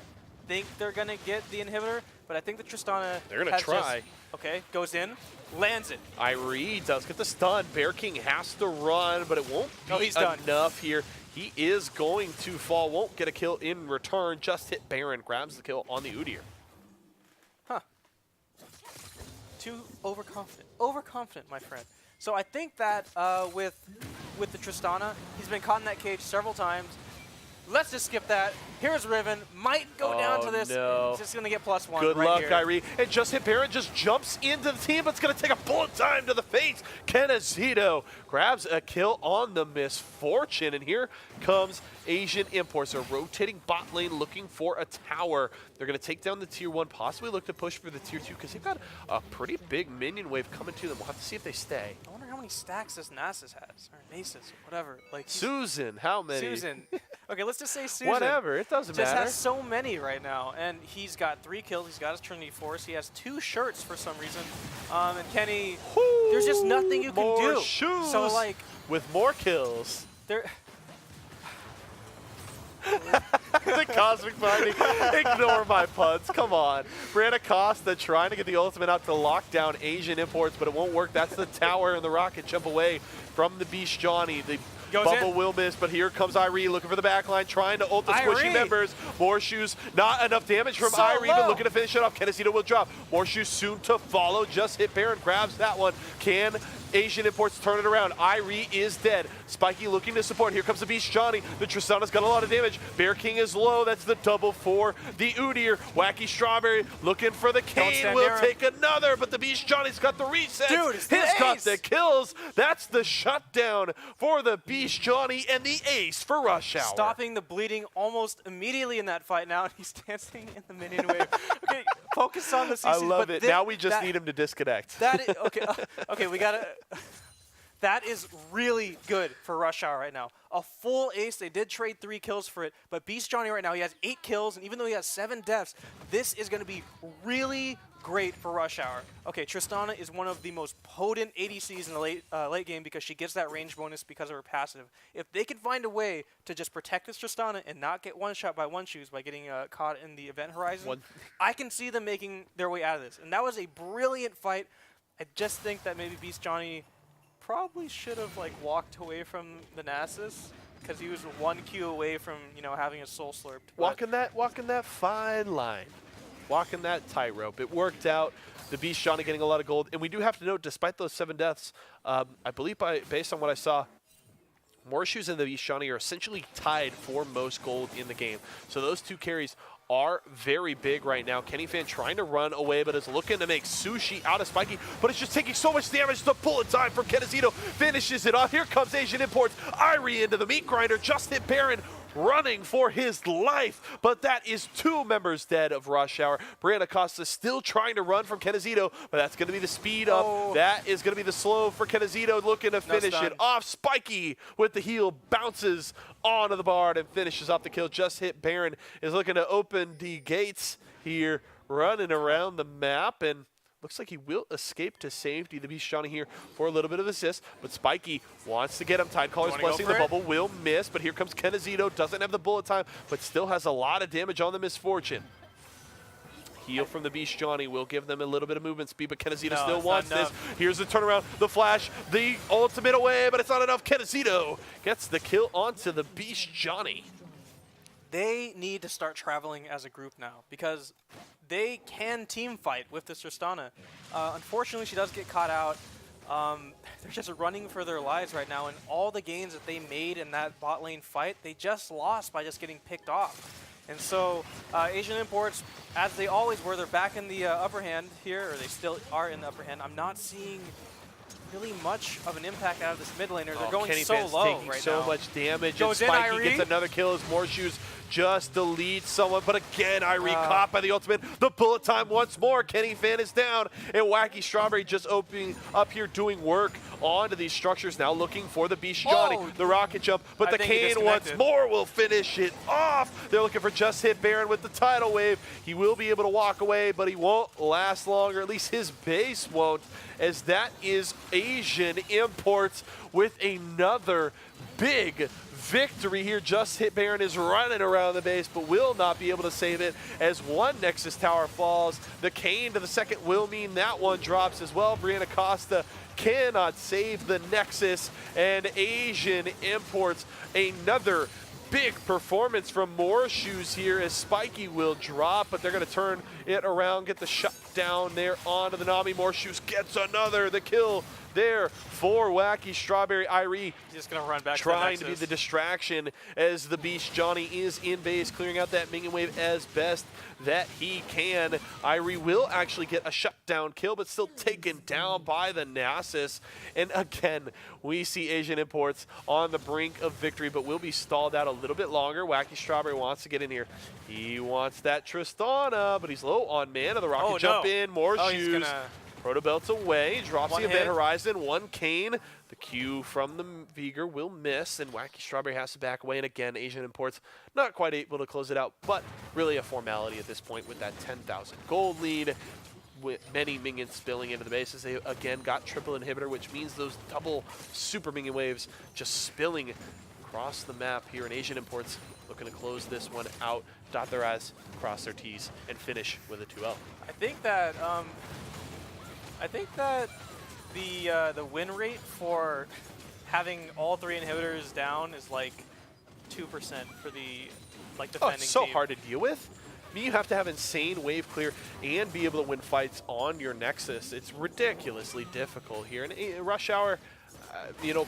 think they're going to get the inhibitor, but I think the Tristana They're gonna has try. just- okay, goes in, lands it. Irie does get the stun. Bear King has to run, but it won't be he's done. enough here. He is going to fall, won't get a kill in return. Just hit Baron, grabs the kill on the Udyr. Huh. Too overconfident. Overconfident, my friend. So I think that with the Tristana, he's been caught in that cage several times. Let's just skip that. Here's Riven. Might go down to this. No. He's just going to get +1 Good right luck, here. Irie. And Just Hit Baron just jumps into the team, but it's going to take a bullet time to the face. Kenazito grabs a kill on the Misfortune, and here comes Asian Imports. They're rotating bot lane looking for a tower. They're going to take down the tier 1, possibly look to push for the tier 2, because they've got a pretty big minion wave coming to them. We'll have to see if they stay. I wonder how many stacks this Nasus has, or Nasus, or whatever. Like he's- Susan, how many? Susan. Okay, let's just say Susan. Whatever, it doesn't Just matter. has so many right now, and he's got 3 kills. He's got his Trinity Force. He has 2 shirts for some reason. And Kenny, there's just nothing you can More do. shoes So like, with more kills. there. The Cosmic Binding. Ignore my puns. Come on. Brianna Costa trying to get the ultimate out to lock down Asian Imports, but it won't work. That's the tower and the rocket jump away from the Beast Johnny. The bubble will miss, but here comes Irie looking for the backline, trying to ult the squishy members. More shoes, not enough damage from Irie, but looking to finish it off. Kenazito will drop. More shoes soon to follow. Just hit Baron, grabs that one. Can Asian Imports turn it around? Irie is dead. Spiky looking to support. Here comes the Beast Johnny. The Tristana's got a lot of damage. Bear King is low. That's the double for the Udyr. Wacky Strawberry looking for the Kane. Will take another, but the Beast Johnny's got the reset. Dude, it's the He's got ace. the kills. That's the shutdown for the Beast Johnny and the ace for Rush Hour. Stopping the bleeding almost immediately in that fight now, and he's dancing in the minion wave. Okay, focus on the CC. I love but it. Now we just need him to disconnect. That is, okay, okay, we gotta. That is really good for Rush Hour right now. A full ace. They did trade 3 kills for it, but Beast Johnny right now, he has 8 kills, and even though he has 7 deaths, this is going to be really great for Rush Hour. Okay, Tristana is one of the most potent ADCs in the late game because she gets that range bonus because of her passive. If they can find a way to just protect this Tristana and not get one-shot by one shoes by getting caught in the event horizon, I can see them making their way out of this. And that was a brilliant fight. I just think that maybe Beast Johnny probably should have like walked away from the Nasus because he was 1 Q away from having his soul slurped. Walking that fine line, walking that tightrope. It worked out. The Beast Johnny getting a lot of gold, and we do have to note, despite those 7 deaths, I believe based on what I saw, Morshoes and the Beast Johnny are essentially tied for most gold in the game. So those 2 carries are very big right now. Kenny Fan trying to run away, but is looking to make sushi out of Spiky, but it's just taking so much damage. The bullet time from Kenazito finishes it off. Here comes Asian Imports. Irie into the meat grinder. Just hit Baron, running for his life, but that is 2 members dead of Rush Hour. Brianna Costa still trying to run from Kenazito, but that's going to be the speed up. That is going to be the slow for Kenazito, looking to finish it off. Spiky with the heel bounces onto the bar and finishes off the kill. Just hit Baron is looking to open the gates here, running around the map, and looks like he will escape to safety. The Beast Johnny here for a little bit of assist, but Spiky wants to get him. Tidecaller's blessing. The bubble will miss, but here comes Kenazito. Doesn't have the bullet time, but still has a lot of damage on the Misfortune. Heal from the Beast Johnny will give them a little bit of movement speed, but Kenazito still wants this. Here's the turnaround, the flash, the ultimate away, but it's not enough. Kenazito gets the kill onto the Beast Johnny. They need to start traveling as a group now because they can team fight with this Tristana. Unfortunately, she does get caught out. They're just running for their lives right now, and all the gains that they made in that bot lane fight, they just lost by just getting picked off. And so Asian Imports, as they always were, they're back in the upper hand here, or they still are in the upper hand. I'm not seeing really much of an impact out of this mid laner. They're going Kenny so Fan's low taking right so now. much damage, Goes and in, Spiky Irie. gets another kill as Morshoes just delete someone, but again, Irie caught by the ultimate. The bullet time once more. Kenny Fan is down, and Wacky Strawberry just opening up here, doing work onto these structures, now looking for the Beast Johnny. The rocket jump, but the Kane once more will finish it off. They're looking for Just Hit Baron with the tidal wave. He will be able to walk away, but he won't last long, or at least his base won't, as that is Asian Imports with another big victory here. Just hit Baron is running around the base, but will not be able to save it as one Nexus tower falls. The cane to the second will mean that one drops as well. Brianna Costa cannot save the Nexus, and Asian Imports another big performance from More Shoes here as Spiky will drop, but they're going to turn it around, get the shut down there onto the Nami. More Shoes gets the kill there for Wacky Strawberry. Irie just going to run back trying to be the distraction as the Beast Johnny is in base, clearing out that minion wave as best that he can. Irie will actually get a shutdown kill, but still taken down by the Nasus. And again, we see Asian Imports on the brink of victory, but will be stalled out a little bit longer. Wacky Strawberry wants to get in here. He wants that Tristana, but he's low on mana. The Rocket jump in, More Shoes. Proto Belt's away, drops the Event Horizon, one cane. The Q from the Veigar will miss, and Wacky Strawberry has to back away. And again, Asian Imports not quite able to close it out, but really a formality at this point with that 10,000 gold lead, with many minions spilling into the bases. They again got triple inhibitor, which means those double super minion waves just spilling across the map here. And Asian Imports looking to close this one out, dot their I's, cross their T's, and finish with a 2-0. I think that the win rate for having all 3 inhibitors down is like 2% for the defending it's so team. hard to deal with. I mean, you have to have insane wave clear and be able to win fights on your Nexus. It's ridiculously difficult here. And Rush Hour,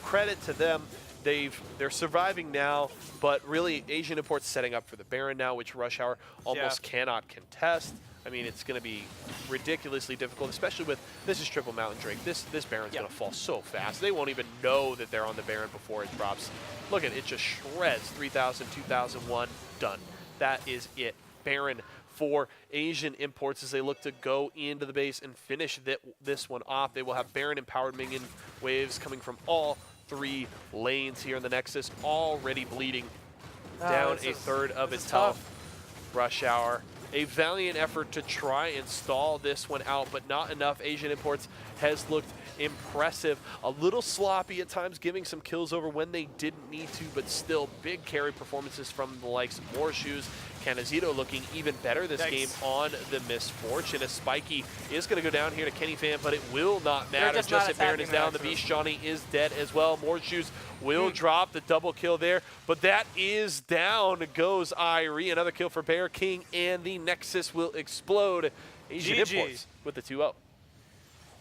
credit to them. They're surviving now, but really Asian Imports setting up for the Baron now, which Rush Hour almost cannot contest. I mean, it's going to be ridiculously difficult, especially with, this is Triple Mountain Drake. This Baron's going to fall so fast. They won't even know that they're on the Baron before it drops. Look at it, just shreds. 3,000, 2001, done. That is it. Baron for Asian Imports as they look to go into the base and finish this one off. They will have Baron empowered minion waves coming from all 3 lanes here in the Nexus, already bleeding down a third of its health. Rush Hour, a valiant effort to try and stall this one out, but not enough. Asian Imports has looked impressive. A little sloppy at times, giving some kills over when they didn't need to, but still big carry performances from the likes of More Shoes. Canizito looking even better this game on the Misfortune, as Spiky is going to go down here to Kenny Fan, but it will not matter. Just if Baron is down, the Beast Johnny is dead as well. More Shoes will drop the double kill there, but that is down goes Irie. Another kill for Bear King, and the Nexus will explode. Asian Imports with the 2-0.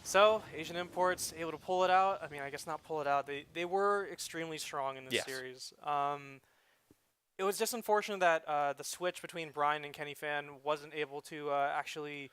So, Asian Imports able to pull it out. I mean, I guess not pull it out. They were extremely strong in this series. It was just unfortunate that the switch between Brian and Kenny Fan wasn't able to actually,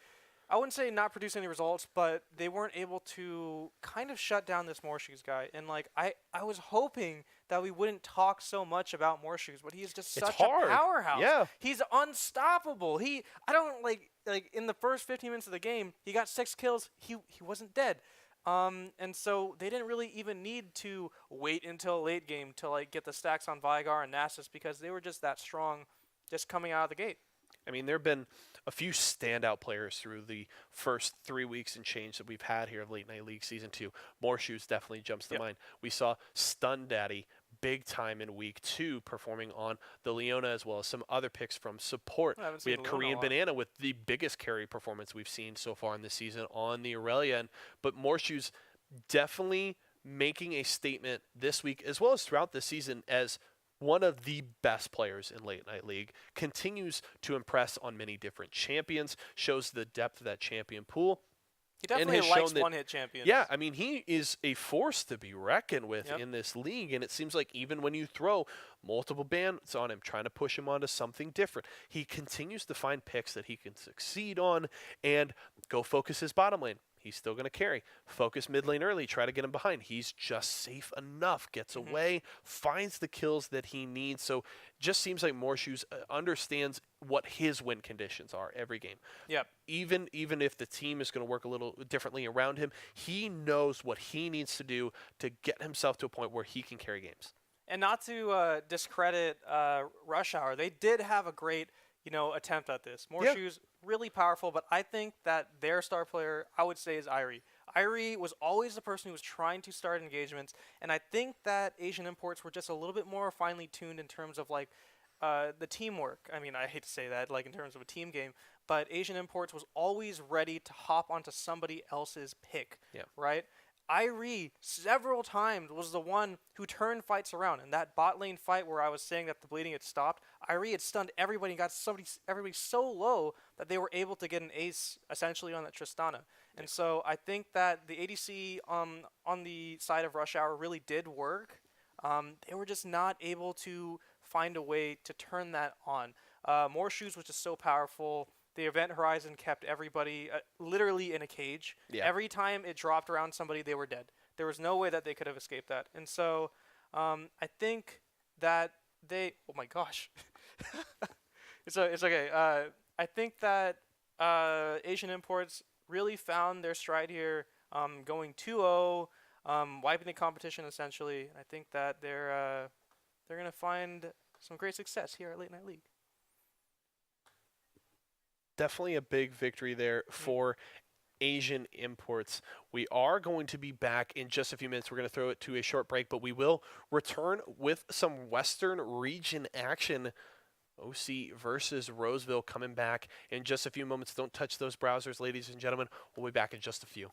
I wouldn't say not produce any results, but they weren't able to kind of shut down this More Shoes guy. And like, I was hoping that we wouldn't talk so much about More Shoes, but he is just such a powerhouse. Yeah. He's unstoppable. I don't like in the first 15 minutes of the game, he got 6 kills. He wasn't dead. And so they didn't really even need to wait until late game to like get the stacks on Veigar and Nasus, because they were just that strong just coming out of the gate. I mean, there have been a few standout players through the first 3 weeks and change that we've had here of Late Night League Season 2. More Shoes definitely jumps to mind. We saw Stun Daddy big time in week 2 performing on the Leona, as well as some other picks from support. We had Korean Banana with the biggest carry performance we've seen so far in this season on the Aurelia. But More Shoes definitely making a statement this week, as well as throughout the season, as one of the best players in Late Night League. Continues to impress on many different champions, shows the depth of that champion pool. He definitely likes one-hit champions. Yeah, I mean, he is a force to be reckoned with in this league, and it seems like even when you throw multiple bans on him, trying to push him onto something different, he continues to find picks that he can succeed on and go focus his bottom lane. He's still going to carry. Focus mid lane early. Try to get him behind. He's just safe enough. Gets away. Finds the kills that he needs. So just seems like More Shoes understands what his win conditions are every game. Yep. Even if the team is going to work a little differently around him, he knows what he needs to do to get himself to a point where he can carry games. And not to discredit Rush Hour, they did have a great attempt at this. More Shoes, really powerful, but I think that their star player, I would say, is Irie. Irie was always the person who was trying to start engagements, and I think that Asian imports were just a little bit more finely tuned in terms of like the teamwork. I mean, I hate to say that, like in terms of a team game, but Asian imports was always ready to hop onto somebody else's pick, Yeah. right? Irie several times was the one who turned fights around. In that bot lane fight where I was saying that the bleeding had stopped, Irie had stunned everybody and got everybody so low that they were able to get an ace essentially on that Tristana. And so I think that the ADC on the side of Rush Hour really did work. They were just not able to find a way to turn that on. More Shoes was just so powerful. The Event Horizon kept everybody literally in a cage. Yeah. Every time it dropped around somebody, they were dead. There was no way that they could have escaped that. And so I think that they... Oh my gosh. It's okay. I think that Asian imports really found their stride here, going 2-0, wiping the competition essentially. And I think that they're going to find some great success here at Late Night League. Definitely a big victory there for Asian imports. We are going to be back in just a few minutes. We're going to throw it to a short break, but we will return with some Western region action. OC versus Roseville coming back in just a few moments. Don't touch those browsers, ladies and gentlemen. We'll be back in just a few.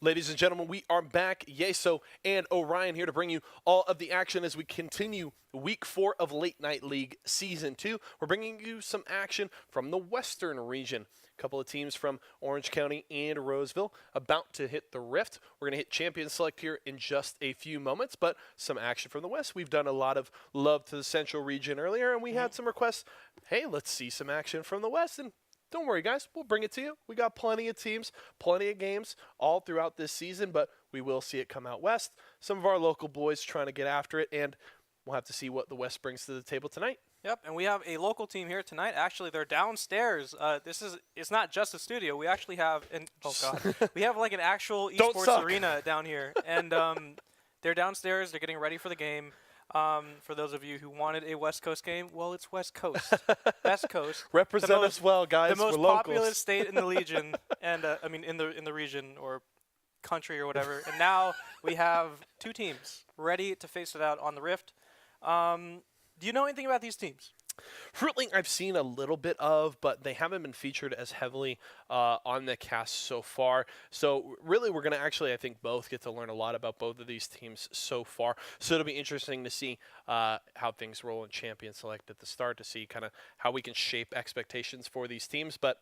Ladies and gentlemen, we are back. Yeso and Orion here to bring you all of the action as we continue Week 4 of Late Night League Season 2. We're bringing you some action from the Western region. A couple of teams from Orange County and Roseville about to hit the Rift. We're going to hit Champion Select here in just a few moments, but some action from the West. We've done a lot of love to the Central region earlier, and we had some requests. Hey, let's see some action from the West, and don't worry, guys. We'll bring it to you. We got plenty of teams, plenty of games all throughout this season, but we will see it come out west. Some of our local boys trying to get after it, and we'll have to see what the West brings to the table tonight. Yep, and we have a local team here tonight. Actually, they're downstairs. It's not just a studio. We actually have we have like an actual esports arena down here, and they're downstairs. They're getting ready for the game. For those of you who wanted a West Coast game, well, it's West Coast. West Coast. Represent us well, guys. The most We're populous locals. state in the Legion, and in the region or country or whatever. And now we have two teams ready to face it out on the Rift. Do you know anything about these teams? Fruitling I've seen a little bit of, but they haven't been featured as heavily on the cast so far. So really we're going to actually, I think, both get to learn a lot about both of these teams so far. So it'll be interesting to see how things roll in Champion Select at the start, to see kind of how we can shape expectations for these teams. But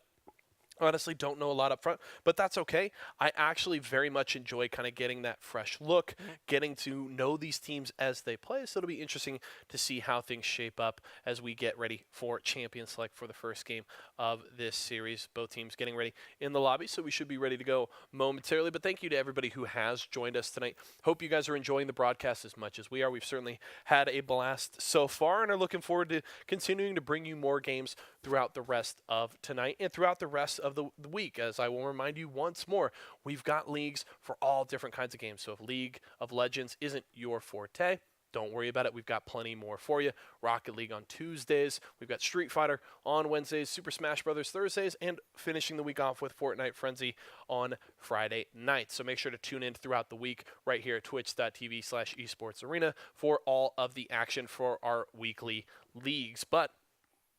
honestly, don't know a lot up front, but that's okay. I actually very much enjoy kind of getting that fresh look, getting to know these teams as they play. So it'll be interesting to see how things shape up as we get ready for Champion Select for the first game of this series. Both teams getting ready in the lobby, so we should be ready to go momentarily. But thank you to everybody who has joined us tonight. Hope you guys are enjoying the broadcast as much as we are. We've certainly had a blast so far and are looking forward to continuing to bring you more games throughout the rest of tonight and throughout the rest of the week. As I will remind you once more, we've got leagues for all different kinds of games. So if League of Legends isn't your forte, don't worry about it. We've got plenty more for you. Rocket League on Tuesdays. We've got Street Fighter on Wednesdays, Super Smash Bros. Thursdays, and finishing the week off with Fortnite Frenzy on Friday nights. So make sure to tune in throughout the week right here at twitch.tv/esportsarena for all of the action for our weekly leagues. But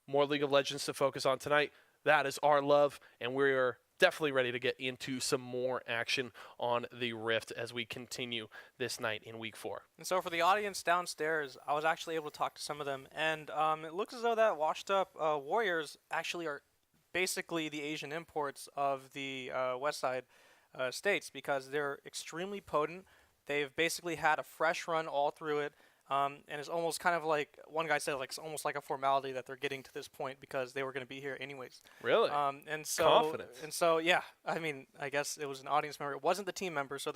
more League of Legends to focus on tonight. That is our love, and we're definitely ready to get into some more action on the Rift as we continue this night in Week 4. And so for the audience downstairs, I was actually able to talk to some of them, and it looks as though that washed-up Warriors actually are basically the Asian imports of the West Side states, because they're extremely potent. They've basically had a fresh run all through it. And it's almost kind of like, one guy said, like it's almost like a formality that they're getting to this point because they were going to be here anyways. Really? And so, confidence. And so, yeah. I mean, I guess it was an audience member. It wasn't the team member, so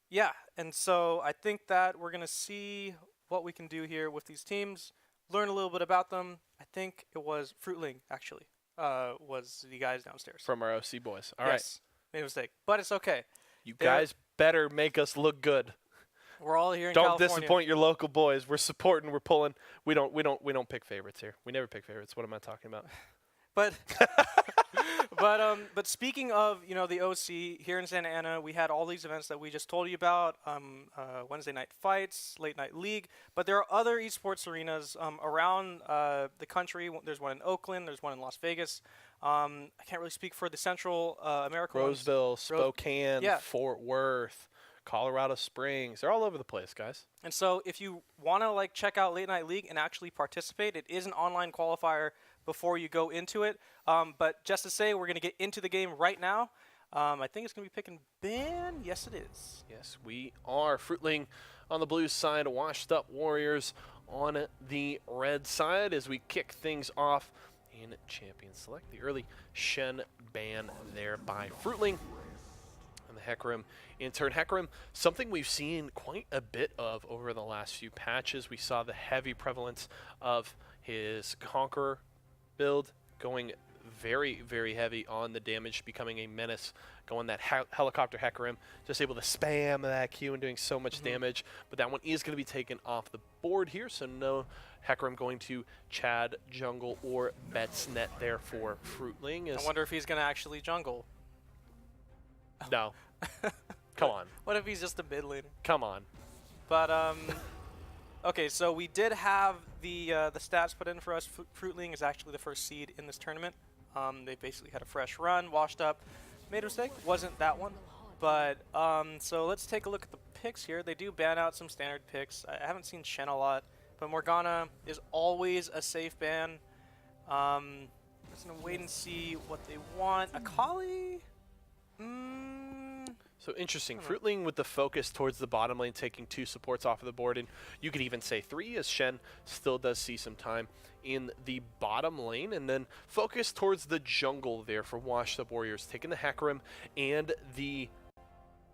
yeah. And so I think that we're going to see what we can do here with these teams, learn a little bit about them. I think it was Fruitling actually was the guys downstairs From our OC boys. All yes. Made a mistake, but it's okay. You guys better make us look good. We're all here in Don't California. disappoint your local boys. We're supporting. We're pulling. We don't pick favorites here. We never pick favorites. What am I talking about? But but speaking of the OC here in Santa Ana, we had all these events that we just told you about. Wednesday night fights, late night league. But there are other esports arenas around the country. There's one in Oakland. There's one in Las Vegas. I can't really speak for the Central America ones. Roseville, Spokane, yeah. Fort Worth, Colorado Springs. They're all over the place, guys. And so if you want to check out Late Night League and actually participate, it is an online qualifier before you go into it. But just to say, we're going to get into the game right now. I think it's going to be picking Ben. Yes, it is. Yes, we are. Fruitling on the blue side, Washed Up Warriors on the red side as we kick things off in Champion Select. The early Shen ban there by Fruitling. And the Hecarim in turn. Hecarim, something we've seen quite a bit of over the last few patches. We saw the heavy prevalence of his Conqueror build going very, very heavy on the damage, becoming a menace, going that helicopter Hecarim, just able to spam that Q and doing so much damage. But that one is going to be taken off the board here, so no Hecarim going to Chad jungle or Betsnet there for Fruitling. I wonder if he's going to actually jungle. No. Come on. What if he's just a mid laner? Come on. But okay, so we did have the stats put in for us. Fruitling is actually the first seed in this tournament. They basically had a fresh run, washed up. made a mistake. Wasn't that one. But, so let's take a look at the picks here. They do ban out some standard picks. I haven't seen Shen a lot, but Morgana is always a safe ban. Just gonna wait and see what they want. Akali? So interesting. Fruitling with the focus towards the bottom lane, taking 2 supports off of the board, and you could even say 3, as Shen still does see some time in the bottom lane, and then focus towards the jungle there for Washed Up Warriors, taking the Hecarim and the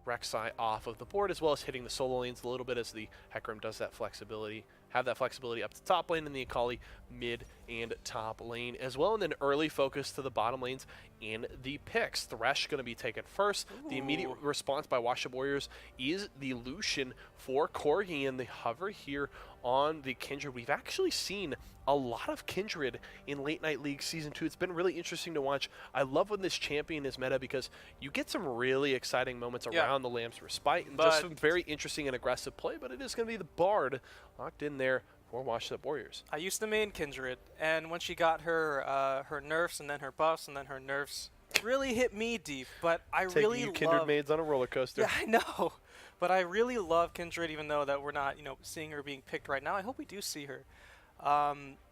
Rek'Sai off of the board, as well as hitting the solo lanes a little bit as the Hecarim does that flexibility, have that flexibility up to top lane, and the Akali mid and top lane as well, and then early focus to the bottom lanes in the picks. Thresh going to be taken first. Ooh. The immediate response by Washed Up Warriors is the Lucian for Corgi, and the hover here on the Kindred. We've actually seen a lot of Kindred in Late Night League Season 2. It's been really interesting to watch. I love when this champion is meta because you get some really exciting moments around the Lamb's Respite and just some very interesting and aggressive play, but it is going to be the Bard locked in there for Washed Up Warriors. I used to main Kindred, and when she got her her nerfs and then her buffs and then her nerfs, really hit me deep, but I really love... Kindred maids on a roller coaster. Yeah, I know. But I really love Kindred, even though that we're not, seeing her being picked right now. I hope we do see her.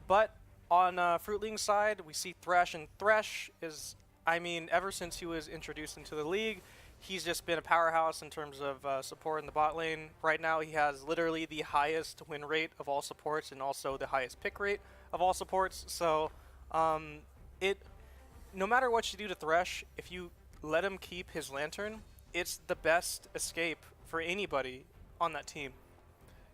But on Fruitling's side, we see Thresh, and Thresh is, ever since he was introduced into the league, he's just been a powerhouse in terms of support in the bot lane. Right now, he has literally the highest win rate of all supports and also the highest pick rate of all supports. So, no matter what you do to Thresh, if you let him keep his Lantern, it's the best escape for anybody on that team.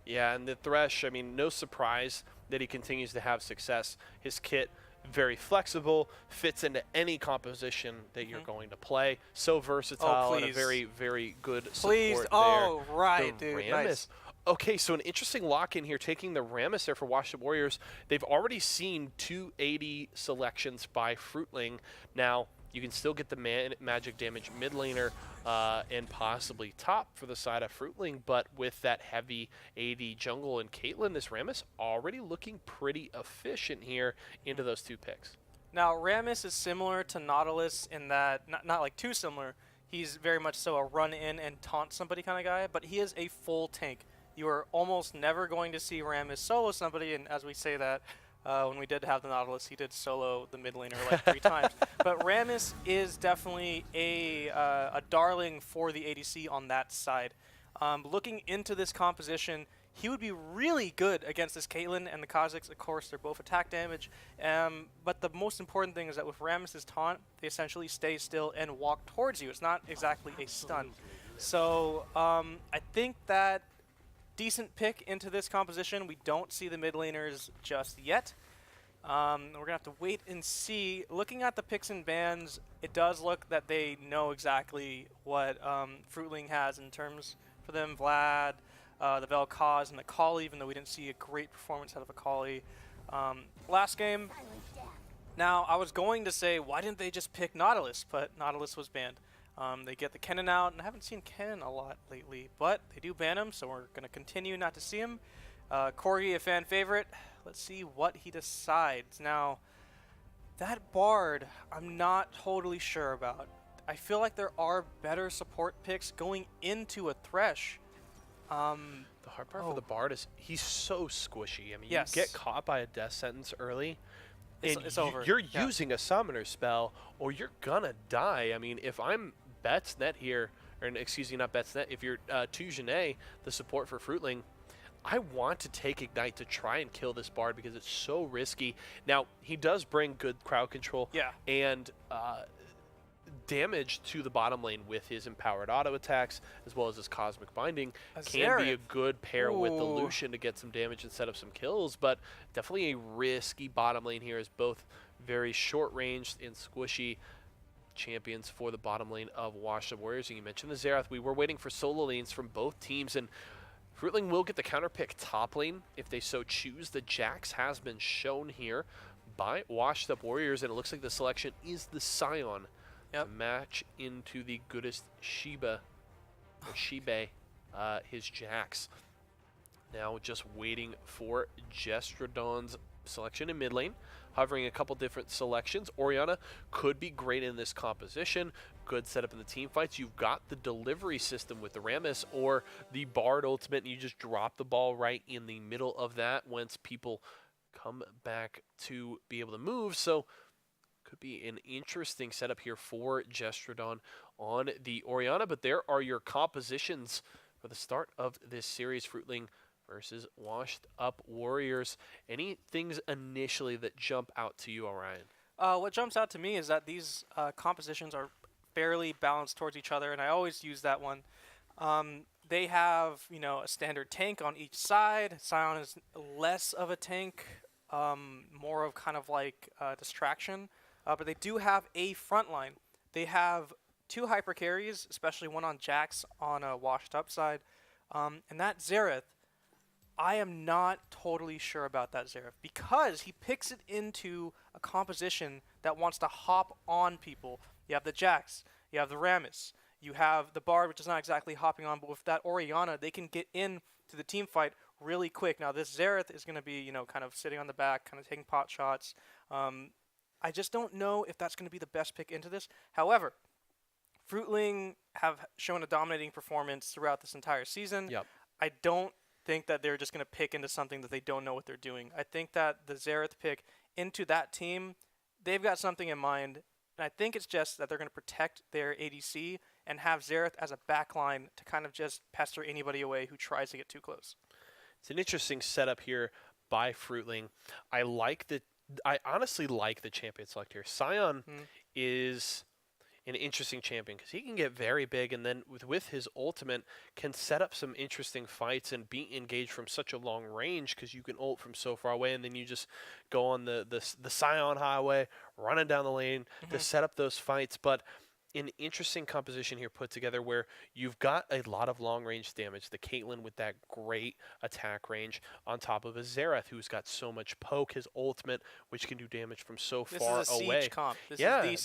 Yeah, and the Thresh, no surprise that he continues to have success. His kit, very flexible, fits into any composition that you're going to play. So versatile and a very, very good support there. Right, the dude. Rammus. Nice. Okay, so an interesting lock in here, taking the Rammus there for Washed Up Warriors. They've already seen 280 selections by Fruitling. Now, you can still get the magic damage mid laner and possibly top for the side of Fruitling, but with that heavy AD jungle and Caitlyn, this Rammus already looking pretty efficient here into those 2 picks. Now, Rammus is similar to Nautilus in that, not like too similar, he's very much so a run in and taunt somebody kind of guy, but he is a full tank. You are almost never going to see Rammus solo somebody, and as we say that, when we did have the Nautilus, he did solo the mid laner like 3 times. But Rammus is definitely a darling for the ADC on that side. Looking into this composition, he would be really good against this Caitlyn and the Kha'Zix. Of course, they're both attack damage. But the most important thing is that with Rammus' taunt, they essentially stay still and walk towards you. It's not exactly a stun. So I think that decent pick into this composition. We don't see the mid laners just yet. We're going to have to wait and see. Looking at the picks and bans, it does look that they know exactly what Fruitling has in terms for them. Vlad, the Vel'Koz, and the Akali, even though we didn't see a great performance out of Akali last game. Now, I was going to say, why didn't they just pick Nautilus? But Nautilus was banned. They get the Kennen out, and I haven't seen Kennen a lot lately, but they do ban him, so we're going to continue not to see him. Corgi, a fan favorite. Let's see what he decides. Now, that Bard, I'm not totally sure about. I feel like there are better support picks going into a Thresh. The hard part for the Bard is he's so squishy. You yes. get caught by a death sentence early, and it's over. You're using a summoner spell, or you're gonna die. If I'm Betsnet here, or excuse me, not Betsnet, if you're Tujane, the support for Fruitling, I want to take Ignite to try and kill this Bard because it's so risky. Now, he does bring good crowd control and damage to the bottom lane with his empowered auto attacks, as well as his Cosmic Binding. Can be a good pair with the Lucian to get some damage and set up some kills, but definitely a risky bottom lane here, as both very short-ranged and squishy champions for the bottom lane of Washed Up Warriors. And you mentioned the Xerath. We were waiting for solo lanes from both teams, and Fruitling will get the counter pick top lane if they so choose. The Jax has been shown here by Washed Up Warriors, and it looks like the selection is the Scion to match into the goodest Shiba, or Shibe, his Jax. Now just waiting for Jestradon's selection in mid lane. hovering a couple different selections. Orianna could be great in this composition. Good setup in the team fights. You've got the delivery system with the Rammus or the Bard ultimate, and you just drop the ball right in the middle of that once people come back to be able to move. So could be an interesting setup here for Gestrodon on the Orianna, but there are your compositions for the start of this series. Fruitling versus Washed Up Warriors. Any things initially that jump out to you, Orion? What jumps out to me is that these compositions are fairly balanced towards each other, and I always use that one. They have, a standard tank on each side. Sion is less of a tank, more of kind of like distraction, but they do have a front line. They have 2 hyper carries, especially one on Jax on a washed up side, and that Xerath, I am not totally sure about that Xerath because he picks it into a composition that wants to hop on people. You have the Jax, you have the Rammus, you have the Bard, which is not exactly hopping on, but with that Orianna, they can get in to the team fight really quick. Now, this Xerath is going to be, kind of sitting on the back, kind of taking pot shots. I just don't know if that's going to be the best pick into this. However, Fruitling have shown a dominating performance throughout this entire season. Yep. I don't think that they're just going to pick into something that they don't know what they're doing. I think that the Xerath pick into that team, they've got something in mind. And I think it's just that they're going to protect their ADC and have Xerath as a backline to kind of just pester anybody away who tries to get too close. It's an interesting setup here by Fruitling. I honestly like the champion select here. Sion is an interesting champion because he can get very big, and then with his ultimate can set up some interesting fights and be engaged from such a long range because you can ult from so far away, and then you just go on the Sion highway, running down the lane to set up those fights. But an interesting composition here put together where you've got a lot of long-range damage. The Caitlyn with that great attack range on top of a Xerath who's got so much poke, his ultimate, which can do damage from so far away. This is a siege comp.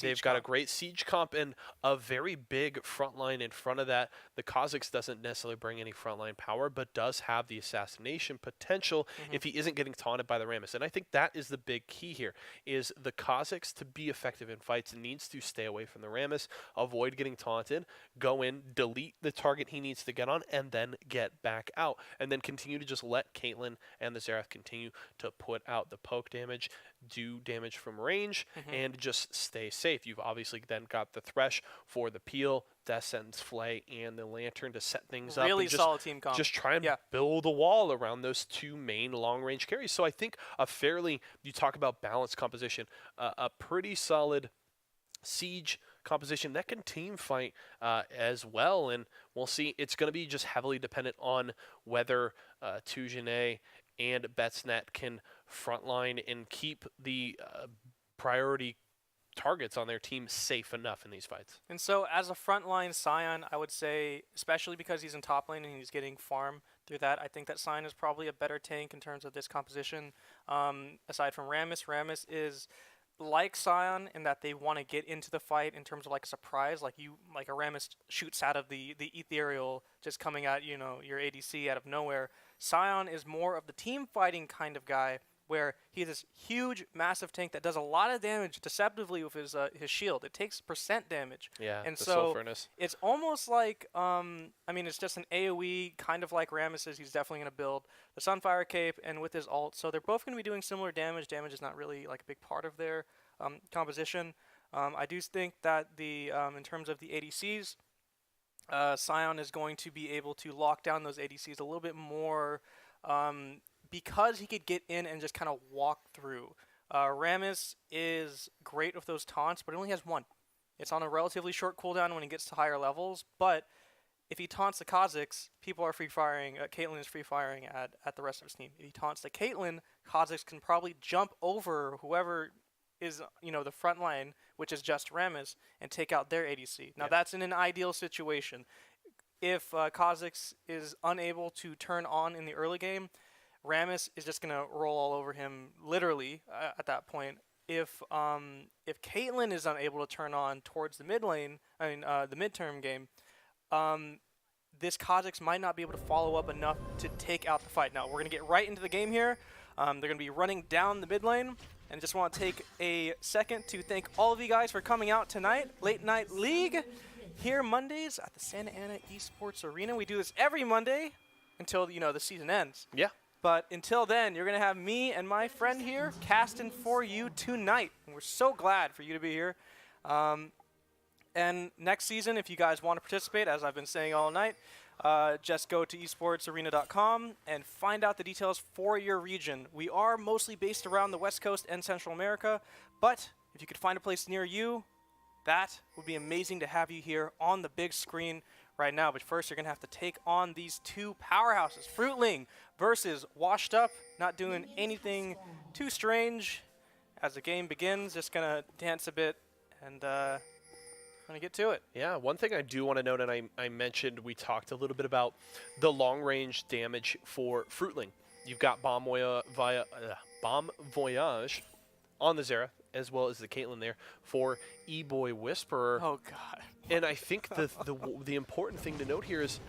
They've got a great siege comp and a very big front line in front of that. The Kha'Zix doesn't necessarily bring any frontline power, but does have the assassination potential if he isn't getting taunted by the Rammus. And I think that is the big key here, is the Kha'Zix to be effective in fights needs to stay away from the Rammus, avoid getting taunted, go in, delete the target he needs to get on, and then get back out. And then continue to just let Caitlyn and the Xerath continue to put out the poke damage, do damage from range, and just stay safe. You've obviously then got the Thresh for the Peel, Death Sentence, Flay, and the Lantern to set things up. Really solid team comp. Just try and build a wall around those 2 main long-range carries. So I think you talk about balanced composition, a pretty solid siege composition that can team fight as well, and we'll see. It's going to be just heavily dependent on whether Tujane and Betsnet can frontline and keep the priority targets on their team safe enough in these fights. And so as a frontline Sion, I would say, especially because he's in top lane and he's getting farm through that, I think that Sion is probably a better tank in terms of this composition. Aside from Rammus, Rammus is like Sion in that they want to get into the fight in terms of like a surprise, like a Rammus shoots out of the ethereal, just coming at your ADC out of nowhere. Sion is more of the team fighting kind of guy, where he has this huge, massive tank that does a lot of damage deceptively with his shield. It takes % damage. Yeah, and the so Soul Furnace. It's almost like, it's just an AoE, kind of like Rammus's. He's definitely going to build the Sunfire Cape and with his ult. So they're both going to be doing similar damage. Damage is not really like a big part of their composition. I do think that in terms of the ADCs, Sion is going to be able to lock down those ADCs a little bit more, because he could get in and just kind of walk through. Rammus is great with those taunts, but he only has one. It's on a relatively short cooldown when he gets to higher levels, but if he taunts the Kha'Zix, people are free-firing. Caitlyn is free-firing at the rest of his team. If he taunts the Caitlyn, Kha'Zix can probably jump over whoever is, the front line, which is just Rammus, and take out their ADC. Now, that's in an ideal situation. If Kha'Zix is unable to turn on in the early game, Rammus is just going to roll all over him, literally, at that point. If Caitlyn is unable to turn on towards the mid lane, the midterm game, this Kha'Zix might not be able to follow up enough to take out the fight. Now, we're going to get right into the game here. They're going to be running down the mid lane. And just want to take a second to thank all of you guys for coming out tonight. Late Night League here Mondays at the Santa Ana Esports Arena. We do this every Monday until, the season ends. Yeah. But until then, you're going to have me and my friend here casting for you tonight. And we're so glad for you to be here. And next season, if you guys want to participate, as I've been saying all night, just go to esportsarena.com and find out the details for your region. We are mostly based around the West Coast and Central America, but if you could find a place near you, that would be amazing to have you here on the big screen right now. But first, you're going to have to take on these two powerhouses. Fruitling versus Washed Up, not doing anything too strange as the game begins. Just going to dance a bit and going to get to it. Yeah, one thing I do want to note, and I mentioned, we talked a little bit about the long-range damage for Fruitling. You've got Bomb Voyage on the Xerath, as well as the Caitlyn there for E-Boy Whisperer. Oh, God. And I think the important thing to note here is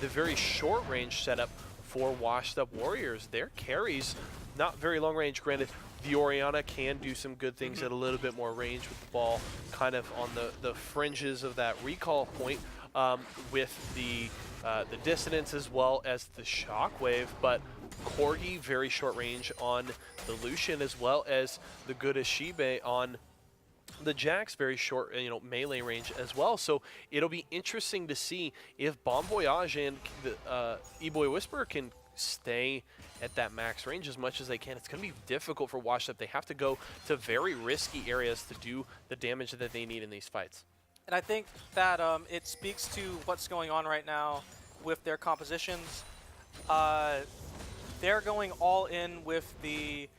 the very short-range setup for Washed Up Warriors. Their carries, not very long range, granted. The Orianna can do some good things at a little bit more range with the ball, kind of on the fringes of that recall point with the dissonance as well as the shockwave. But Corgi, very short range on the Lucian, as well as the good Ashibe on the Jax, very short, melee range as well. So it'll be interesting to see if Bomb Voyage and the E-Boy Whisperer can stay at that max range as much as they can. It's going to be difficult for Washed Up. They have to go to very risky areas to do the damage that they need in these fights. And I think that it speaks to what's going on right now with their compositions. They're going all in with the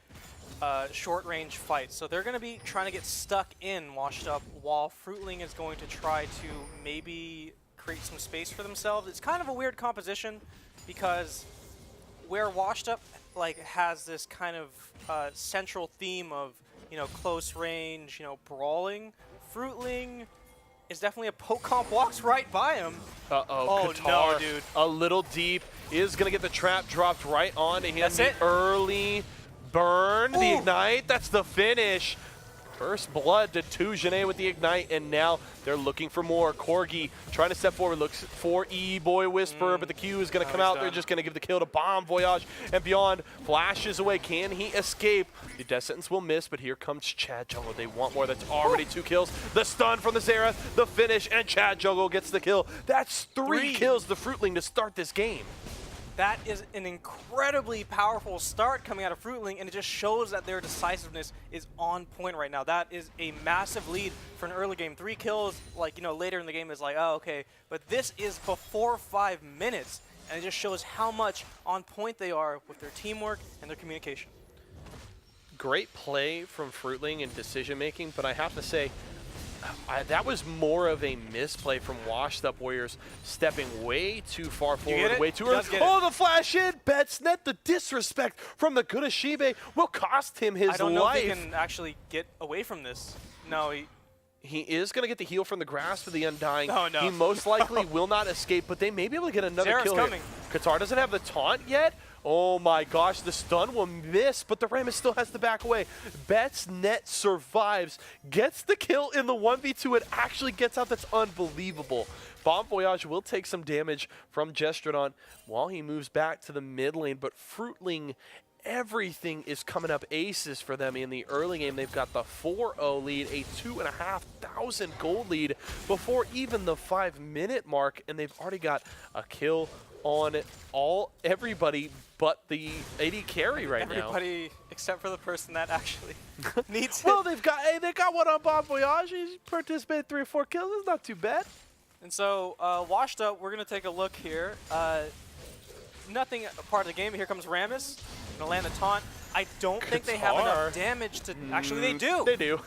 short-range fights. So they're going to be trying to get stuck in Washed Up, while Fruitling is going to try to maybe create some space for themselves. It's kind of a weird composition because where Washed Up has this kind of central theme of close range, brawling, Fruitling is definitely a poke comp, walks right by him. Oh no, dude. A little deep, is going to get the trap dropped right on to him. That's the it. Early burn, Ooh. the ignite, that's the finish. First blood to Tujane with the ignite, and now they're looking for more. Corgi trying to step forward, looks for E-Boy Whisperer, but the Q is going to come out. They're just going to give the kill to Bomb Voyage, and Beyond flashes away. Can he escape? The death sentence will miss, but here comes Chad Jungle. They want more. That's already 2 kills. The stun from the Xerath, the finish, and Chad Jungle gets the kill. That's 3 kills, the Fruitling, to start this game. That is an incredibly powerful start coming out of Fruitling, and it just shows that their decisiveness is on point right now. That is a massive lead for an early game. 3 kills, later in the game is oh, okay. But this is before 5 minutes, and it just shows how much on point they are with their teamwork and their communication. Great play from Fruitling and decision-making, but I have to say, that was more of a misplay from Washed Up Warriors, stepping way too far forward, way too early. Oh, the flash in! Betsnet, the disrespect from the good Ashibe will cost him his life. I don't know if he can actually get away from this. No, he is going to get the heal from the grasp of the Undying. Oh, no. He most likely will not escape, but they may be able to get another Xerath's kill coming. here. Qatar doesn't have the taunt yet. Oh my gosh, the stun will miss, but the Rammus still has to back away. Betsnet survives, gets the kill in the 1v2, and actually gets out. That's unbelievable. Bomb Voyage will take some damage from Gestrodon while he moves back to the mid lane, but Fruitling, everything is coming up aces for them in the early game. They've got the 4-0 lead, a 2,500 gold lead before even the 5-minute mark, and they've already got a kill on everybody but the AD carry right now. Everybody except for the person that actually needs it. Well, they got one on Bomb Voyage. He's participated 3 or 4 kills. It's not too bad. And so, Washed Up, we're going to take a look here. Nothing part of the game. Here comes Rammus. Going to land the taunt. I don't think they have enough damage to... Actually, they do. They do.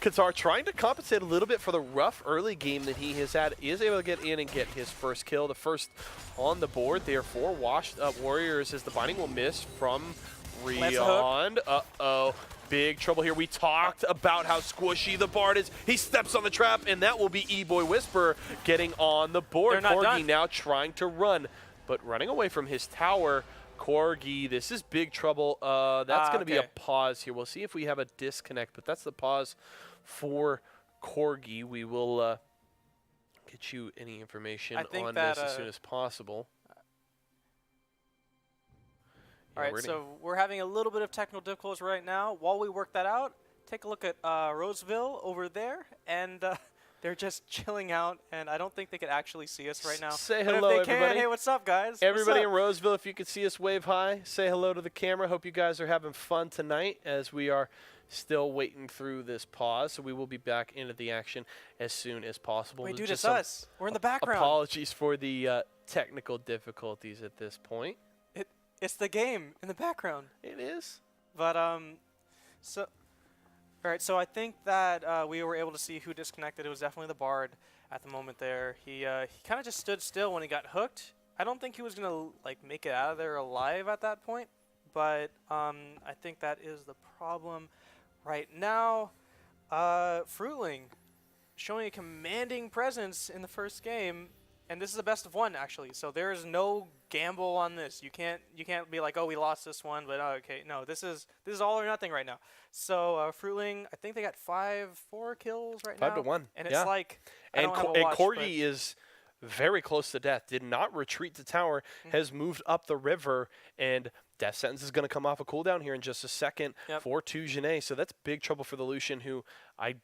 Qatar trying to compensate a little bit for the rough early game that he has had, is able to get in and get his first kill, the first on the board there for Washed Up Warriors, as the binding will miss from Rion. Uh-oh, big trouble here. We talked about how squishy the Bard is. He steps on the trap, and that will be E-Boy Whisperer getting on the board. They're not done. Corgi now trying to run, but running away from his tower. Corgi, this is big trouble. That's going to be a okay. pause here. We'll see if we have a disconnect, but that's the pause for Corgi. We will get you any information on this as soon as possible. All right, so we're having a little bit of technical difficulties right now. While we work that out, take a look at Roseville over there, and they're just chilling out, and I don't think they could actually see us right now. Say But hello, if they everybody. Can, hey, what's up, guys? Everybody What's in up? Roseville, if you could see us, wave hi. Say hello to the camera. Hope you guys are having fun tonight as we are still waiting through this pause. So we will be back into the action as soon as possible. Wait, dude, Just it's some us. We're in the background. Apologies for the technical difficulties at this point. It's the game in the background. It is. But so, all right. So I think that we were able to see who disconnected. It was definitely the Bard at the moment there. He kind of just stood still when he got hooked. I don't think he was gonna like make it out of there alive at that point. But I think that is the problem right now. Fruitling showing a commanding presence in the first game. And this is a best of one, actually. So there is no gamble on this. You can't be like, oh, we lost this one, but okay, no. This is all or nothing right now. So Fruitling, I think they got 4 kills right now. 5 to 1. And it's like, I And, don't have a watch, Corgi is very close to death. Did not retreat to tower. Has moved up the river, and Death Sentence is going to come off a cooldown here in just a second for 2 Janae. So that's big trouble for the Lucian, who I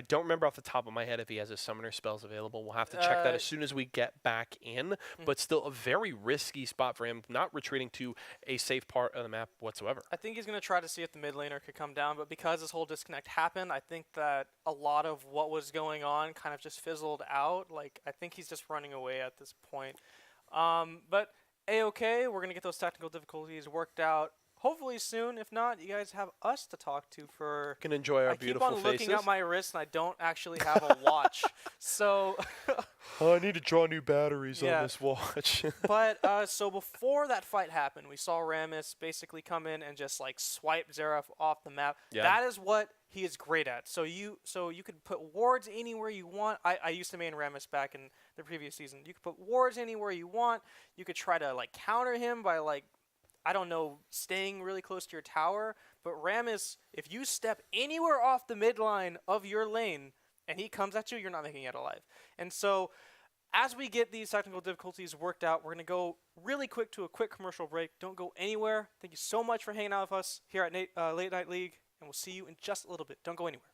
don't remember off the top of my head if he has his summoner spells available. We'll have to check that as soon as we get back in. But still a very risky spot for him, not retreating to a safe part of the map whatsoever. I think he's going to try to see if the mid laner could come down. But because this whole disconnect happened, I think that a lot of what was going on kind of just fizzled out. Like, I think he's just running away at this point. But A-okay, we're going to get those technical difficulties worked out hopefully soon. If not, you guys have us to talk to for... Can enjoy our beautiful faces. I keep on looking at my wrist, and I don't actually have a watch. So... I need to draw new batteries on this watch. But, so before that fight happened, we saw Rammus basically come in and just, like, swipe Xerath off the map. Yeah. That is what he is great at. So you could put wards anywhere you want. I used to main Rammus back in the previous season. You could put wards anywhere you want. You could try to, like, counter him by, like, I don't know, staying really close to your tower. But Rammus, if you step anywhere off the midline of your lane and he comes at you, you're not making it alive. And so as we get these technical difficulties worked out, we're going to go really quick to a quick commercial break. Don't go anywhere. Thank you so much for hanging out with us here at Late Night League, and we'll see you in just a little bit. Don't go anywhere.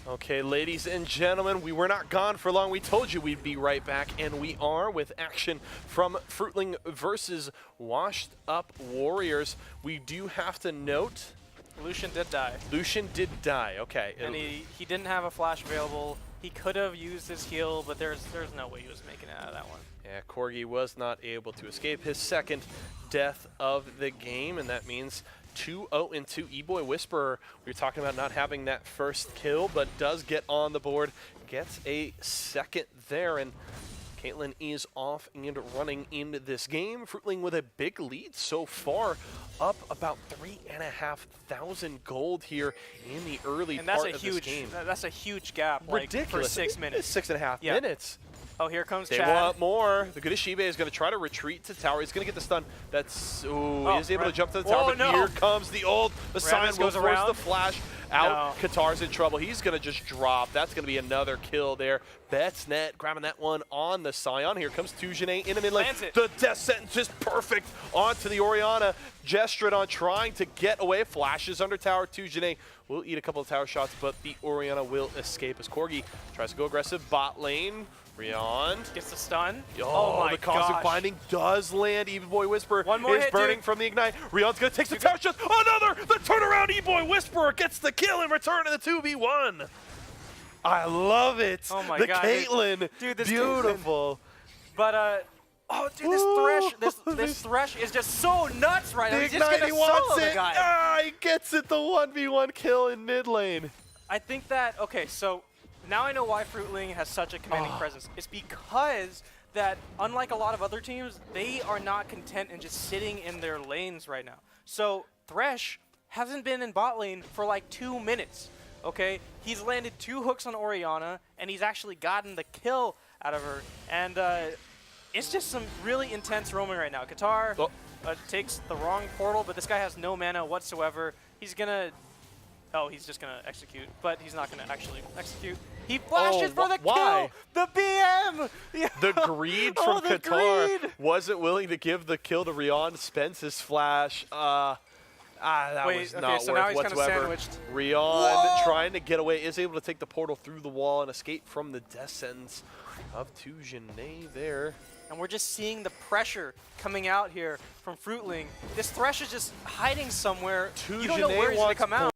Okay, ladies and gentlemen, we were not gone for long. We told you we'd be right back, and we are with action from Fruitling versus Washed Up Warriors. We do have to note... Lucian did die. Lucian did die, okay. And he didn't have a flash available. He could have used his heal, but there's no way he was making it out of that one. Yeah, Corgi was not able to escape his second death of the game, and that means 2-0-2 E-Boy Whisperer. We were talking about not having that first kill, but does get on the board, gets a second there, and Caitlyn is off and running into this game. Fruitling with a big lead so far, up about 3,500 gold here in the early part of this game. That's a huge gap, Ridiculous. Like, for 6 minutes. It's 6.5 minutes. Oh, here comes They Chad. want more. The good Ishibe is going to try to retreat to tower. He's going to get the stun. That's he is able to jump to the tower, but here comes the ult. The sign will goes force around. the flash out. No. Qatar's in trouble. He's going to just drop. That's going to be another kill there. Betsnet grabbing that one on the Scion. Here comes Tujane in the mid lane. Lands it. The death sentence is perfect onto the Orianna. Gestradon trying to get away. Flashes under tower. Tujane will eat a couple of tower shots, but the Orianna will escape as Corgi tries to go aggressive bot lane. Rion. Gets the stun. Oh, my the Cosmic gosh. Binding does land. Evil Boy Whisperer One more is hit, burning dude. from the Ignite. Rion's going to take the tower shot. Another! The turnaround E-Boy Whisperer gets the kill in return to the 2v1. I love it. Oh my the God, Caitlyn. dude, this Beautiful. But oh, dude, this Ooh. this Thresh is just so nuts right now. The He's just Ignite, gonna he wants solo the it. guy. Ah, he gets it. The 1v1 kill in mid lane. I think that, okay, so now I know why Fruitling has such a commanding presence. It's because that, unlike a lot of other teams, they are not content in just sitting in their lanes right now. So Thresh hasn't been in bot lane for like 2 minutes, okay? He's landed 2 hooks on Orianna, and he's actually gotten the kill out of her. And it's just some really intense roaming right now. Qatar takes the wrong portal, but this guy has no mana whatsoever. He's gonna... Oh, he's just going to execute, but he's not going to actually execute. He flashes for the why? kill! The BM! Yeah. The greed from the Qatar greed! wasn't willing to give the kill to Rion. Spends his flash. That Wait, was okay, not so worth now he's kinda whatsoever. sandwiched. Rion Whoa! trying to get away, is able to take the portal through the wall and escape from the death sentence of Tujane there. And we're just seeing the pressure coming out here from Fruitling. This Thresh is just hiding somewhere. You don't know Tujane where he's going to wants come out.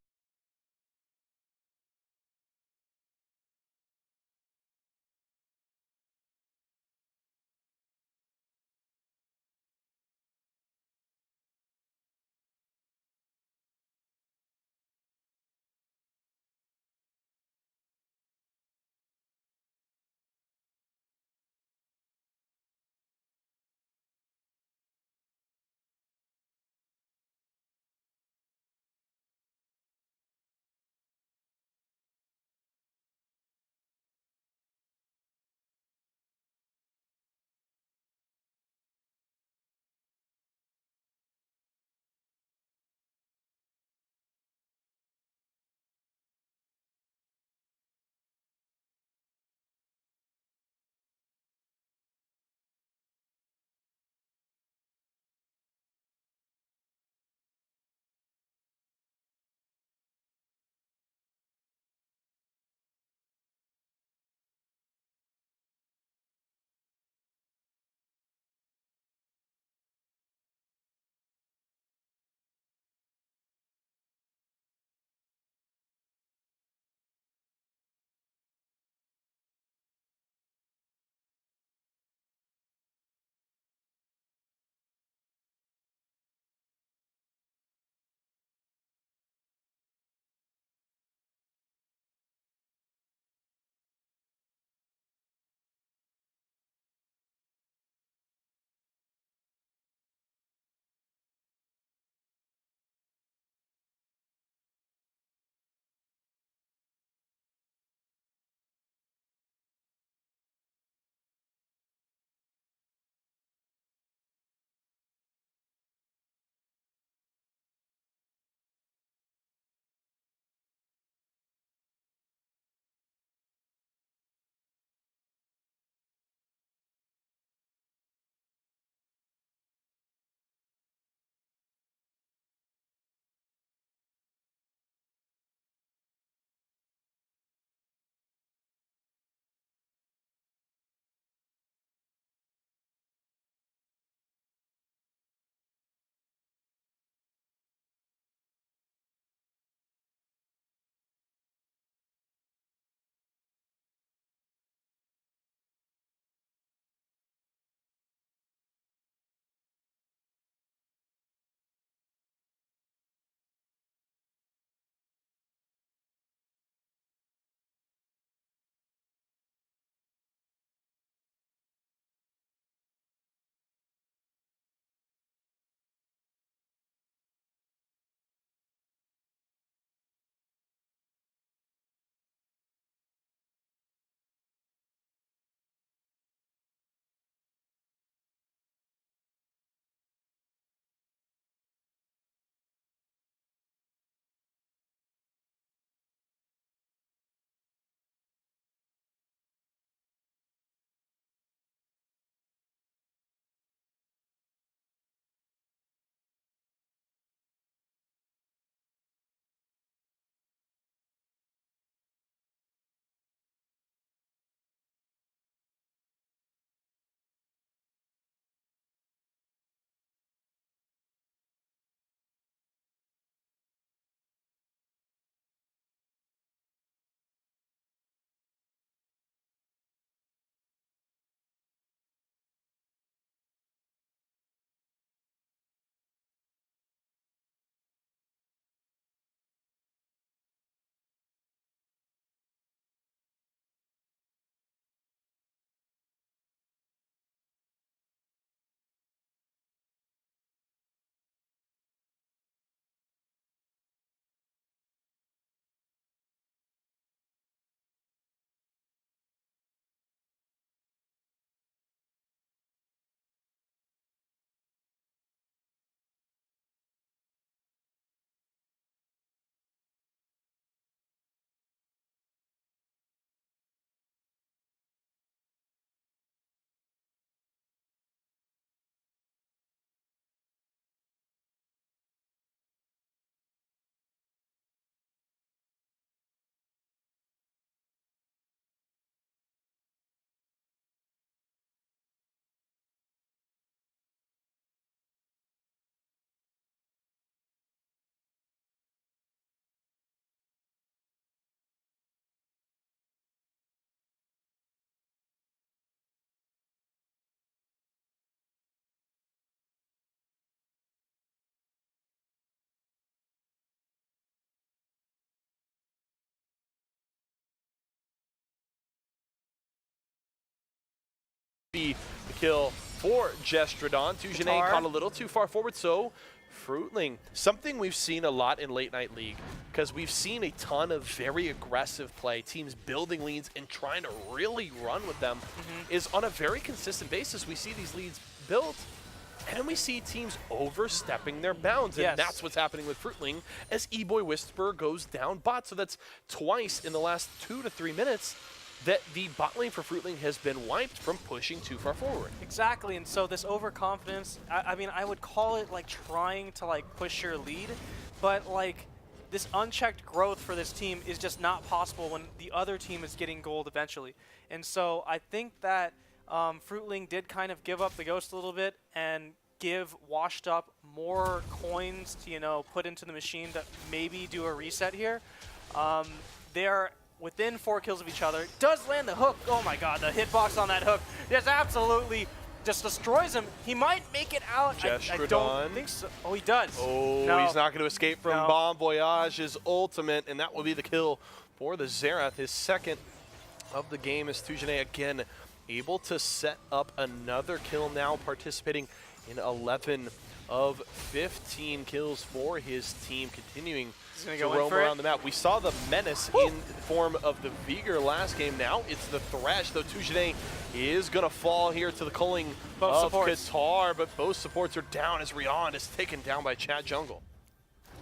be the kill for Jestradon. Tujane Qatar. caught a little too far forward, so Fruitling, something we've seen a lot in Late Night League, because we've seen a ton of very aggressive play, teams building leads and trying to really run with them, is on a very consistent basis. We see these leads built, and then we see teams overstepping their bounds, and that's what's happening with Fruitling as E-Boy Whisperer goes down bot. So that's twice in the last 2 to 3 minutes that the bot lane for Fruitling has been wiped from pushing too far forward. Exactly, and so this overconfidence, I mean, I would call it like trying to like push your lead, but like this unchecked growth for this team is just not possible when the other team is getting gold eventually. And so I think that Fruitling did kind of give up the ghost a little bit and give Washed Up more coins to, you know, put into the machine to maybe do a reset here. They're within 4 kills of each other. Does land the hook. Oh my god, the hitbox on that hook just absolutely just destroys him. He might make it out. I don't think so. Oh, he does. Oh, no. He's not going to escape from Bon Voyage's ultimate, and that will be the kill for the Xerath, his second of the game, as Tujane again able to set up another kill now, participating in 11 of 15 kills for his team, continuing to roam around the map. We saw the menace in form of the Vigor last game. Now it's the Thresh, though Tujane is going to fall here to the culling of Qatar, but both supports are down as Rion is taken down by Chad Jungle.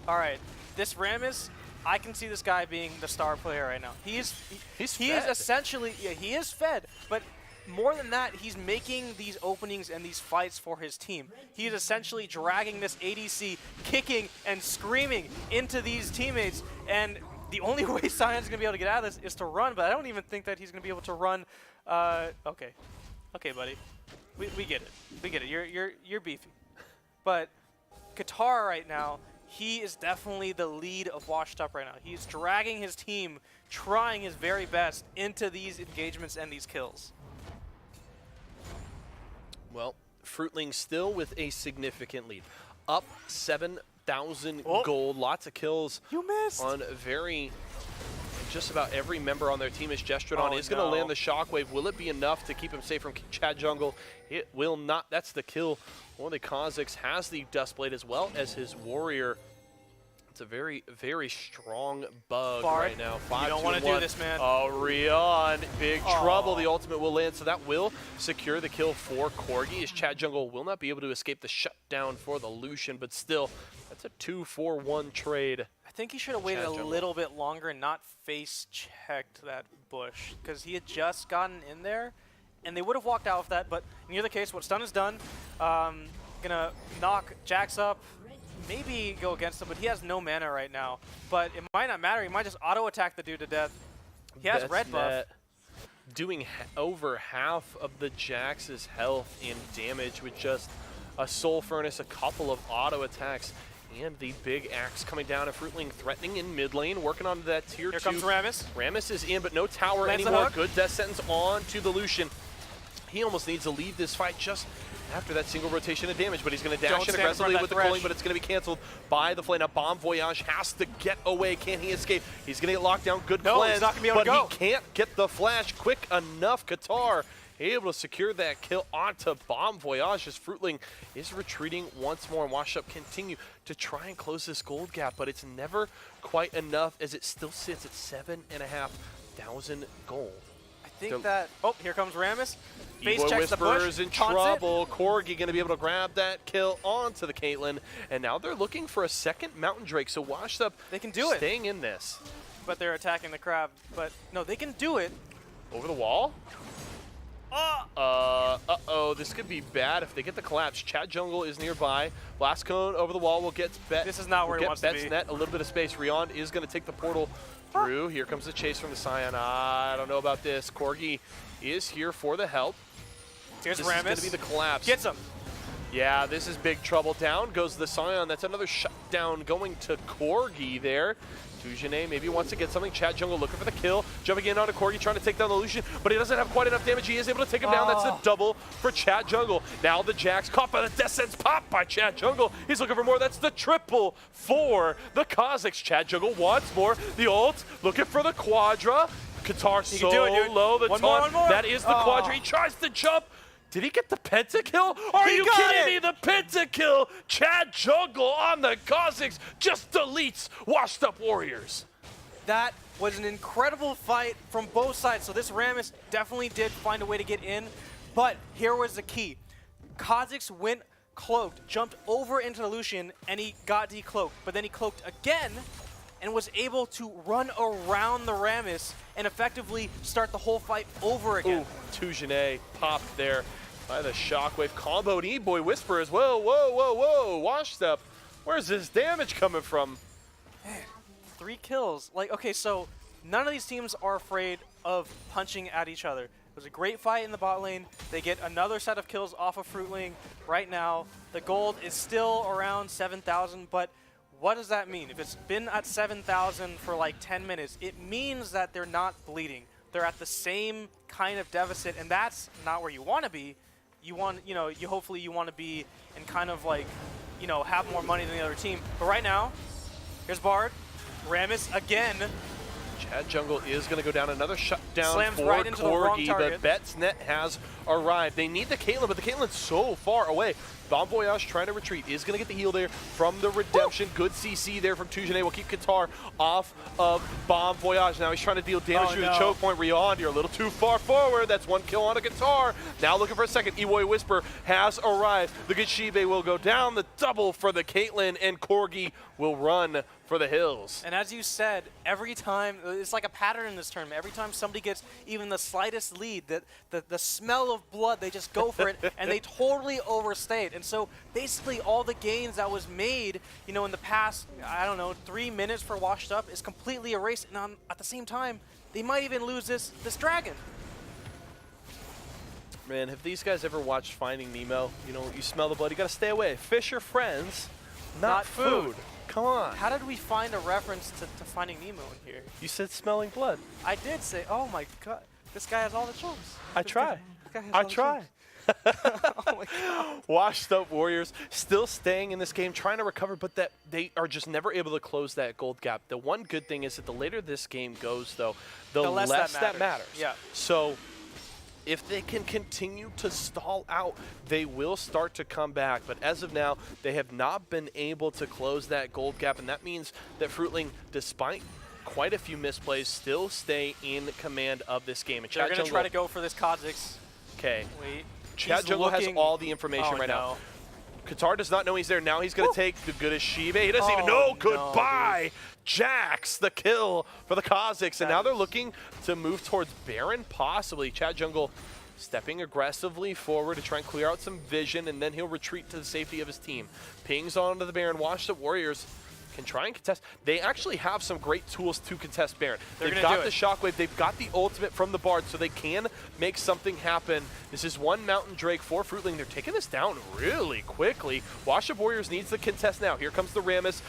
All right, this Rammus, I can see this guy being the star player right now. He is essentially, he is fed, but more than that, he's making these openings and these fights for his team. He is essentially dragging this ADC, kicking and screaming into these teammates, and the only way Cyan's going to be able to get out of this is to run, but I don't even think that he's going to be able to run. Okay, buddy. We get it. We get it. You're beefy. But Qatar right now, he is definitely the lead of Washed Up right now. He's dragging his team, trying his very best into these engagements and these kills. Well, Fruitling still with a significant lead. Up 7,000 gold, lots of kills. You missed. On just about every member on their team as Jestradon is going to land the shockwave. Will it be enough to keep him safe from Chad Jungle? It will not. That's the kill. One of the Kazakhs has the Dustblade as well as his Warrior. It's a very, very strong bug right now. You don't want to do this, man. Oh, Rion, big trouble. The ultimate will land, so that will secure the kill for Corgi, as Chad Jungle will not be able to escape the shutdown for the Lucian, but still, that's a 2-4-1 trade. I think he should have waited a little bit longer and not face-checked that bush, because he had just gotten in there, and they would have walked out with that, but in either case, what's done is done. Gonna knock Jax up, maybe go against him, but he has no mana right now. But it might not matter. He might just auto-attack the dude to death. He has red buff. Doing over half of the Jax's health and damage with just a Soul Furnace, a couple of auto attacks, and the big axe coming down. And Fruitling threatening in mid lane, working on that tier 2. Here comes Rammus. Rammus is in, but no tower anymore. Good death sentence on to the Lucian. He almost needs to leave this fight just after that single rotation of damage, but he's going to dash in aggressively with the culling, but it's going to be canceled by the flame. Now Bon Voyage has to get away. Can he escape? He's going to get locked down. Good cleanse, he's not going to be able to go. But he can't get the flash quick enough. Qatar able to secure that kill onto Bon Voyage as Fruitling is retreating once more, and Wash Up continue to try and close this gold gap, but it's never quite enough as it still sits at 7,500 gold. I think that, here comes Rammus. E-Boy Whisperer is in trouble. Corgi going to be able to grab that kill onto the Caitlyn, and now they're looking for a second Mountain Drake, so Washed Up they can do staying in this. But they're attacking the crab, but no, they can do it. Over the wall? Uh-oh, this could be bad if they get the collapse. Chad Jungle is nearby. Blast Cone over the wall will get Bet. This is not where he wants to be. Net, a little bit of space. Rion is going to take the portal through. Here comes the chase from the Scion. I don't know about this. Corgi is here for the help. Here's this Rammus. is going to be the collapse. Gets him. Yeah, this is big trouble. Down goes the Scion. That's another shutdown going to Corgi there. Tujane maybe wants to get something. Chad Jungle looking for the kill. Jumping in onto Corgi, trying to take down the Lucian, but he doesn't have quite enough damage. He is able to take him down. That's the double for Chad Jungle. Now the Jax caught by the Death Sense pop by Chad Jungle. He's looking for more. That's the triple for the Kazakhs. Chad Jungle wants more. The ult, looking for the Quadra. Qatar so low. The taunt. That is the Quadra. He tries to jump. Did he get the pentakill? Are you kidding me? The pentakill! Chad Jungle on the Kha'Zix just deletes Washed Up Warriors. That was an incredible fight from both sides. So this Rammus definitely did find a way to get in. But here was the key. Kha'Zix went cloaked, jumped over into the Lucian, and he got decloaked. But then he cloaked again and was able to run around the Rammus and effectively start the whole fight over again. Ooh, Tujane popped there by the Shockwave. Comboed E-Boy Whisper as well. Whoa, whoa, whoa. Washed Up. Where's this damage coming from? Man, 3 kills. Like, okay, so none of these teams are afraid of punching at each other. It was a great fight in the bot lane. They get another set of kills off of Fruitling right now. The gold is still around 7,000, but what does that mean? If it's been at 7,000 for like 10 minutes, it means that they're not bleeding. They're at the same kind of deficit, and that's not where you want to be. You want, you know, hopefully you want to be and kind of like, you know, have more money than the other team. But right now, here's Bard, Rammus again. Chad Jungle is going to go down. Another shutdown Slams for right into the wrong Corgi. target. The Betsnet has arrived. They need the Caitlyn, but the Caitlyn's so far away. Bon Voyage trying to retreat. Is going to get the heal there from the Redemption. Good CC there from Tujane. Will keep Qatar off of Bon Voyage. Now he's trying to deal damage through the choke point. Rion, you're a little too far forward. That's 1 kill on a Qatar. Now looking for a second. Ewoy Whisper has arrived. The good Shibe will go down. The double for the Caitlyn, and Corgi will run for the hills. And as you said, every time, it's like a pattern in this tournament. Every time somebody gets even the slightest lead, the smell of blood, they just go for it, and they totally overstay it. And so basically all the gains that was made, you know, in the past, I don't know, 3 minutes for Washed Up is completely erased. And at the same time, they might even lose this dragon. Man, have these guys ever watched Finding Nemo? You know, you smell the blood, you gotta stay away. Fish are friends, not food. Come on. How did we find a reference to Finding Nemo in here? You said smelling blood. I did say, oh my god, this guy has all the jokes. I try. I try. Oh my god. Washed Up Warriors still staying in this game, trying to recover, but that they are just never able to close that gold gap. The one good thing is that the later this game goes, though, the less that matters. Yeah. So if they can continue to stall out, they will start to come back. But as of now, they have not been able to close that gold gap, and that means that Fruitling, despite quite a few misplays, still stay in command of this game. And They're going to try to go for this Kha'Zix. Okay. Wait. Chad Jungle has all the information right now. Qatar does not know he's there. Now he's going to take the good as Shibe. He doesn't even know. Goodbye. Jax, the kill for the Kha'Zix. And now they're looking to move towards Baron, possibly. Chad Jungle stepping aggressively forward to try and clear out some vision, and then he'll retreat to the safety of his team. Pings onto the Baron. Washed Up Warriors can try and contest. They actually have some great tools to contest Baron. They've got the Shockwave, they've got the ultimate from the Bard, so they can make something happen. This is one Mountain Drake for Fruitling. They're taking this down really quickly. Washed Up Warriors needs the contest now. Here comes the Rammus.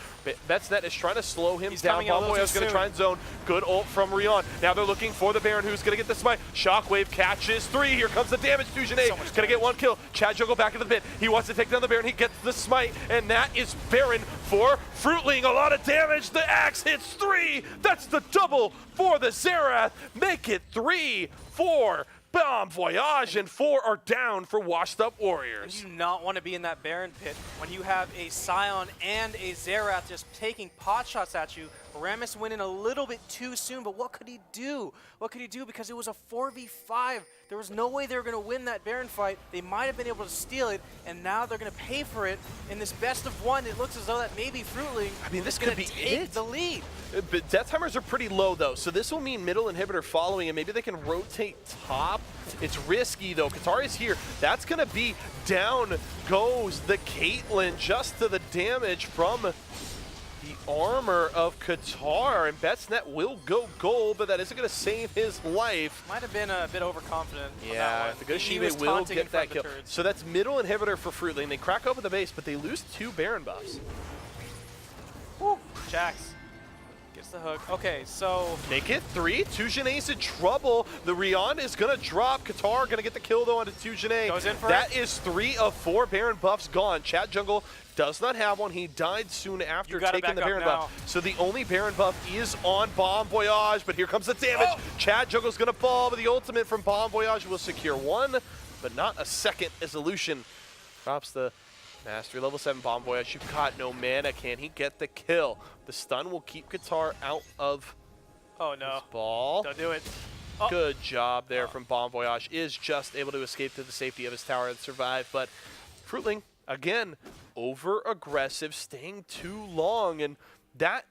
Betsnet is trying to slow him down. Bon Voyage is going to try and zone. Good ult from Rion. Now they're looking for the Baron, who's going to get the smite. Shockwave catches 3. Here comes the damage. Tujane going to get 1 kill. Chad Jungle back into the pit. He wants to take down the Baron. He gets the smite, and that is Baron for Fruitling. A lot of damage. The axe hits 3. That's the double for the Xerath. Make it 3 for Bon Voyage, and 4 are down for Washed Up Warriors. You do not want to be in that Baron pit when you have a Scion and a Xerath just taking pot shots at you. Rammus went in a little bit too soon, but what could he do? What could he do? Because it was a 4v5. There was no way they were going to win that Baron fight. They might have been able to steal it, and now they're going to pay for it. In this best of 1, it looks as though that maybe Fruitling this could be take the lead. But death timers are pretty low, though, so this will mean middle inhibitor following, and maybe they can rotate top. It's risky, though. Qatar is here. That's going to be down goes the Caitlyn, just to the damage from the armor of Qatar, and Betsnet will go gold, but that isn't going to save his life. Might have been a bit overconfident. Yeah, the good Shibe will get that kill. So that's middle inhibitor for Fruitling. They crack open the base, but they lose 2 Baron buffs. Woo. Jax gets the hook. Okay, so make it 3. Tujane's in trouble. The Rion is going to drop. Qatar going to get the kill, though, onto Tujane. Goes in for that is 3 of 4 Baron buffs gone. Chad Jungle does not have one. He died soon after taking the Baron buff. So the only Baron buff is on Bon Voyage, but here comes the damage. Chad Jungle's going to fall, but the ultimate from Bon Voyage will secure 1. but not a second as Illusion drops the Mastery level 7 Bomb Voyage. You've got no mana. Can he get the kill? The stun will keep Qatar out of Oh no. his ball. Don't do it. Oh. Good job there from Bomb Voyage. Is just able to escape to the safety of his tower and survive. But Fruitling, again, over-aggressive, staying too long. And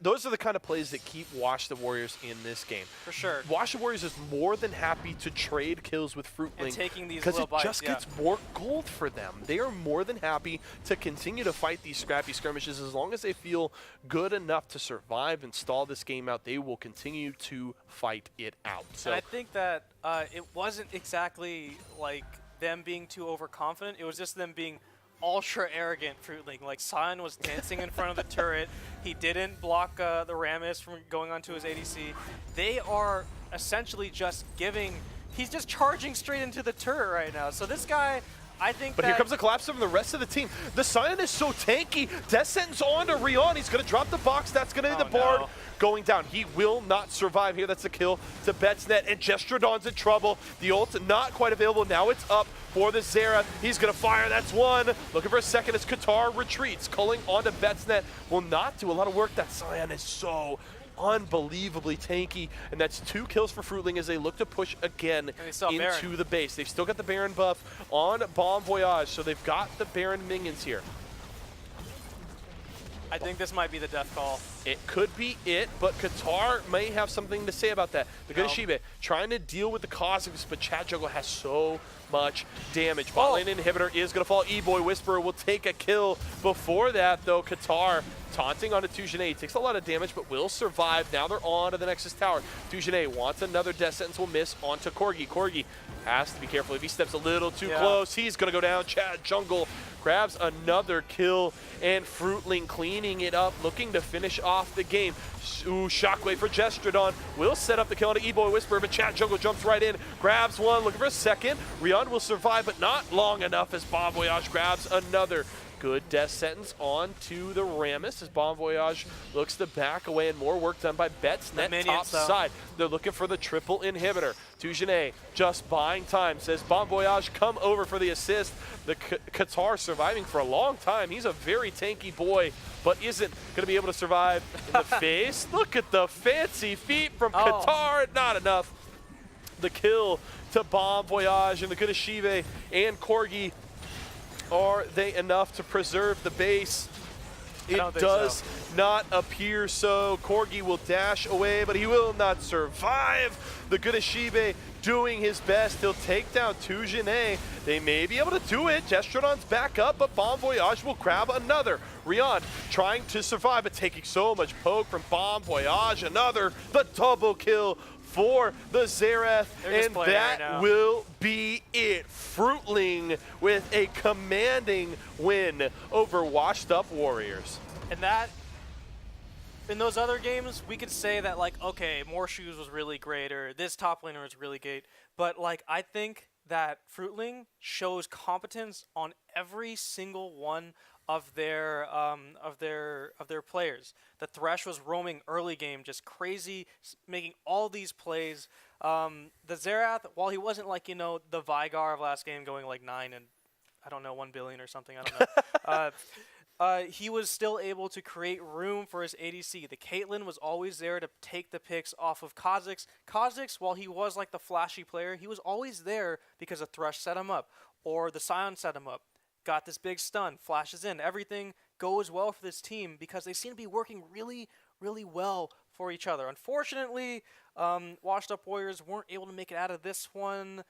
those are the kind of plays that keep Wash the Warriors in this game. For sure. Wash the Warriors is more than happy to trade kills with Fruitling. And taking these because little it bites, just gets more gold for them. They are more than happy to continue to fight these scrappy skirmishes. As long as they feel good enough to survive and stall this game out, they will continue to fight it out. So And I think that it wasn't exactly like them being too overconfident. It was just them being ultra arrogant Fruitling. Like Sion was dancing in front of the turret. He didn't block the Rammus from going onto his ADC. They are essentially just giving. He's just charging straight into the turret right now. So this guy, I think. But here comes the collapse from the rest of the team. The Sion is so tanky. Death Sentence on to Rion. He's going to drop the box. That's going to be the Bard no. going down. He will not survive here. That's a kill to Betsnet. And Gestrodon's in trouble. The ult not quite available. Now it's up for the Xerath. He's going to fire. That's one. Looking for a second as Qatar retreats. Culling onto Betsnet will not do a lot of work. That Sion is so unbelievably tanky, and that's 2 kills for Fruitling as they look to push again into the base. They've still got the Baron buff on Bomb Voyage, so they've got the Baron minions here. I think this might be the death call. It could be it, but Qatar may have something to say about that. The good Shibe trying to deal with the Cosmos, but Chad Jungle has so much damage. Bot lane inhibitor is going to fall. E-Boy Whisperer will take a kill. Before that, though, Qatar taunting onto Tujane. Takes a lot of damage, but will survive. Now they're on to the Nexus Tower. Tujane wants another Death Sentence, will miss onto Corgi. Corgi has to be careful. If he steps a little too close, he's going to go down. Chad Jungle grabs another kill, and Fruitling cleaning it up, looking to finish off the game. Ooh, Shockwave for Gestrodon will set up the kill onto E-Boy Whisperer, but Chad Jungle jumps right in, grabs one, looking for a second. Rion will survive, but not long enough as Bomb Voyage grabs another. Good Death Sentence onto the Rammus as Bomb Voyage looks to back away, and more work done by Betsnet top side. They're looking for the triple inhibitor. Tujane just buying time, says Bomb Voyage, come over for the assist. The Qatar surviving for a long time. He's a very tanky boy, but isn't going to be able to survive in the face. Look at the fancy feet from Qatar. Not enough. The kill to Bomb Voyage and the good Shive and Corgi. Are they enough to preserve the base? It does not appear so. Corgi will dash away, but he will not survive. The good Shibe doing his best. He'll take down Tujane. They may be able to do it. Gestrodon's back up, but Bomb Voyage will grab another. Rion trying to survive, but taking so much poke from Bomb Voyage. Another, the double kill for the Xerath, and that will be it. Fruitling with a commanding win over Washed Up Warriors. And that, in those other games, we could say that, like, okay, More Shoes was really great, or this top laner was really great, but, like, I think that Fruitling shows competence on every single one of their players. The Thresh was roaming early game, just crazy, making all these plays. The Xerath, while he wasn't like, you know, the Vigar of last game going like 9 and I don't know 1 billion or something, I don't know. He was still able to create room for his ADC. The Caitlyn was always there to take the picks off of Kha'Zix. Kha'Zix, while he was like the flashy player, he was always there because the Thresh set him up or the Sion set him up. Got this big stun, flashes in. Everything goes well for this team because they seem to be working really, really well for each other. Unfortunately, Washed Up Warriors weren't able to make it out of this one.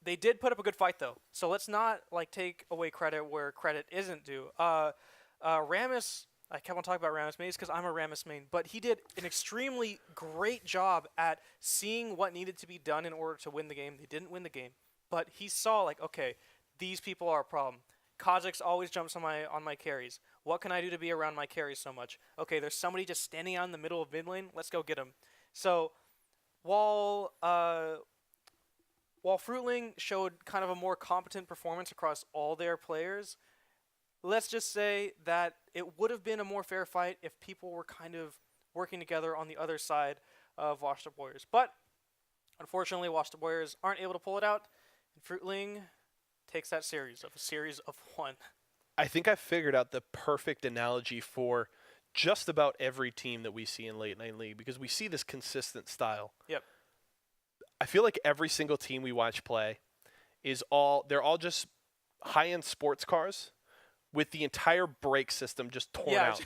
They did put up a good fight, though. So let's not like take away credit where credit isn't due. Rammus, I kept on talking about Rammus, maybe it's because I'm a Rammus main, but he did an extremely great job at seeing what needed to be done in order to win the game. They didn't win the game, but he saw like, okay, these people are a problem. Kha'Zix always jumps on my carries. What can I do to be around my carries so much? Okay, there's somebody just standing out in the middle of mid lane. Let's go get him. So while Fruitling showed kind of a more competent performance across all their players, let's just say that it would have been a more fair fight if people were kind of working together on the other side of Washed Up Warriors. But unfortunately, Washed Up Warriors aren't able to pull it out. And Fruitling takes that series of a series of one. I think I figured out the perfect analogy for just about every team that we see in late night league because we see this consistent style. Yep. I feel like every single team we watch play they're all just high-end sports cars with the entire brake system just torn out.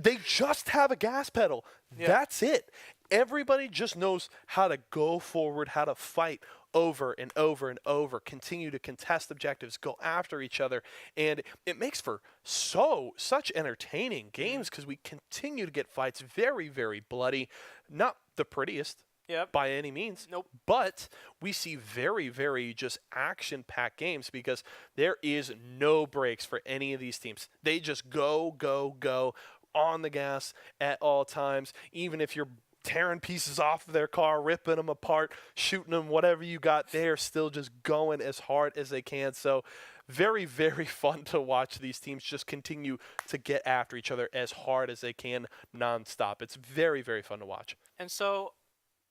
They just have a gas pedal. Yeah. That's it. Everybody just knows how to go forward, how to fight over and over and over, continue to contest objectives, go after each other, and it makes for such entertaining games because we continue to get fights very, very bloody, not the prettiest. Yep. By any means. Nope. But we see very, very just action-packed games because there is no breaks for any of these teams. They just go, go, go on the gas at all times. Even if you're tearing pieces off of their car, ripping them apart, shooting them, whatever you got, they are still just going as hard as they can. So very, very fun to watch these teams just continue to get after each other as hard as they can nonstop. It's very, very fun to watch. And so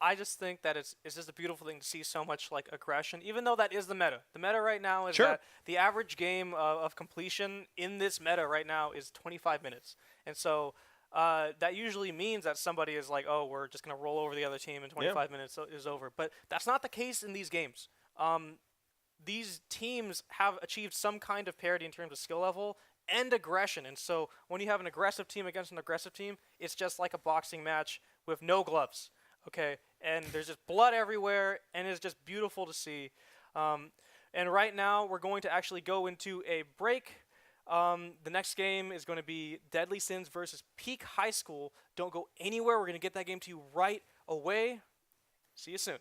I just think that it's just a beautiful thing to see so much like aggression, even though that is the meta. The meta right now is that the average game of completion in this meta right now is 25 minutes. And so that usually means that somebody is like, oh, we're just going to roll over the other team in 25 minutes so is over. But that's not the case in these games. These teams have achieved some kind of parity in terms of skill level and aggression. And so when you have an aggressive team against an aggressive team, it's just like a boxing match with no gloves. Okay, and there's just blood everywhere, and it's just beautiful to see. And right now, we're going to actually go into a break. The next game is going to be Deadly Sins versus Peak High School. Don't go anywhere. We're going to get that game to you right away. See you soon.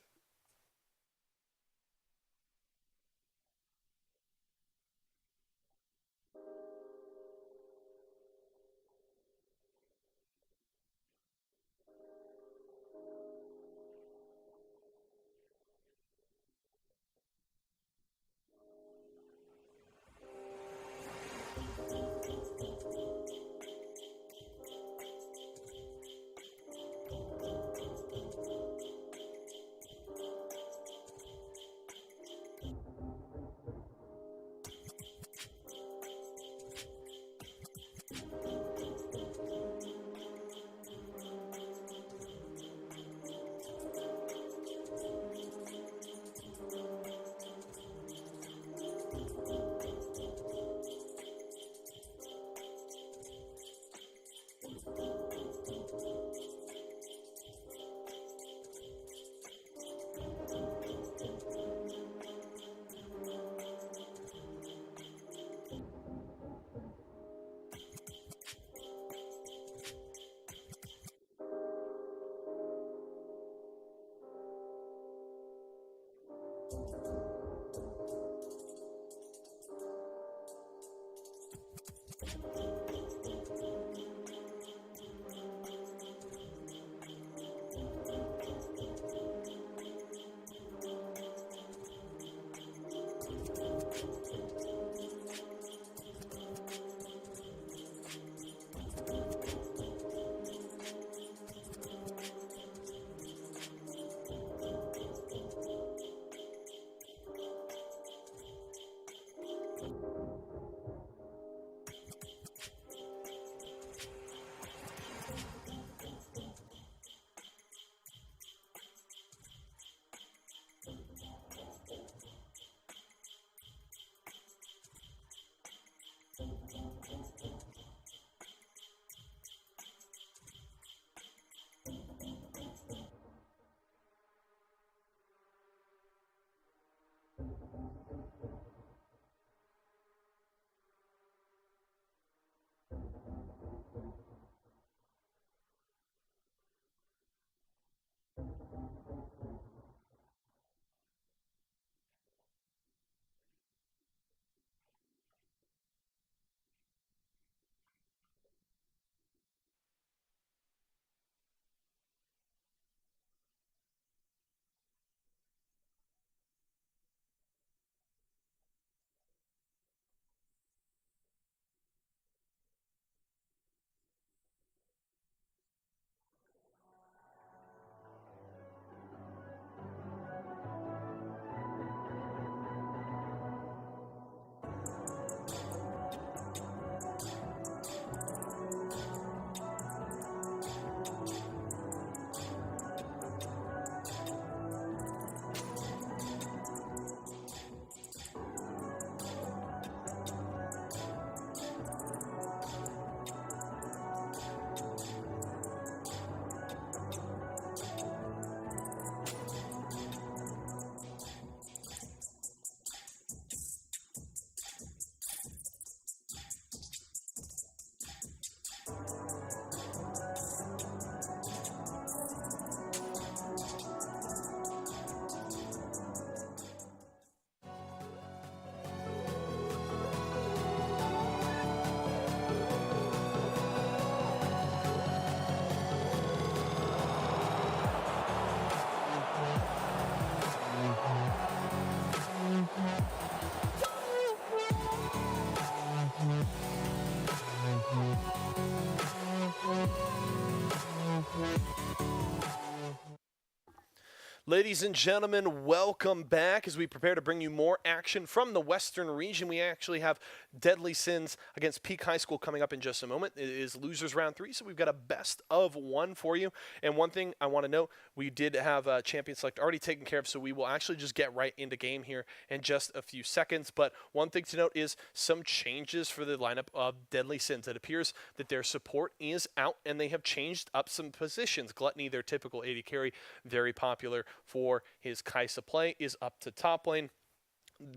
Ladies and gentlemen, welcome back as we prepare to bring you more action from the Western region. We actually have Deadly Sins against Peak High School coming up in just a moment. It is losers round 3, so we've got a best of 1 for you. And one thing I want to note, we did have champion select already taken care of, so we will actually just get right into game here in just a few seconds. But one thing to note is some changes for the lineup of Deadly Sins. It appears that their support is out, and they have changed up some positions. Gluttony, their typical AD carry, very popular for his Kaisa play, is up to top lane.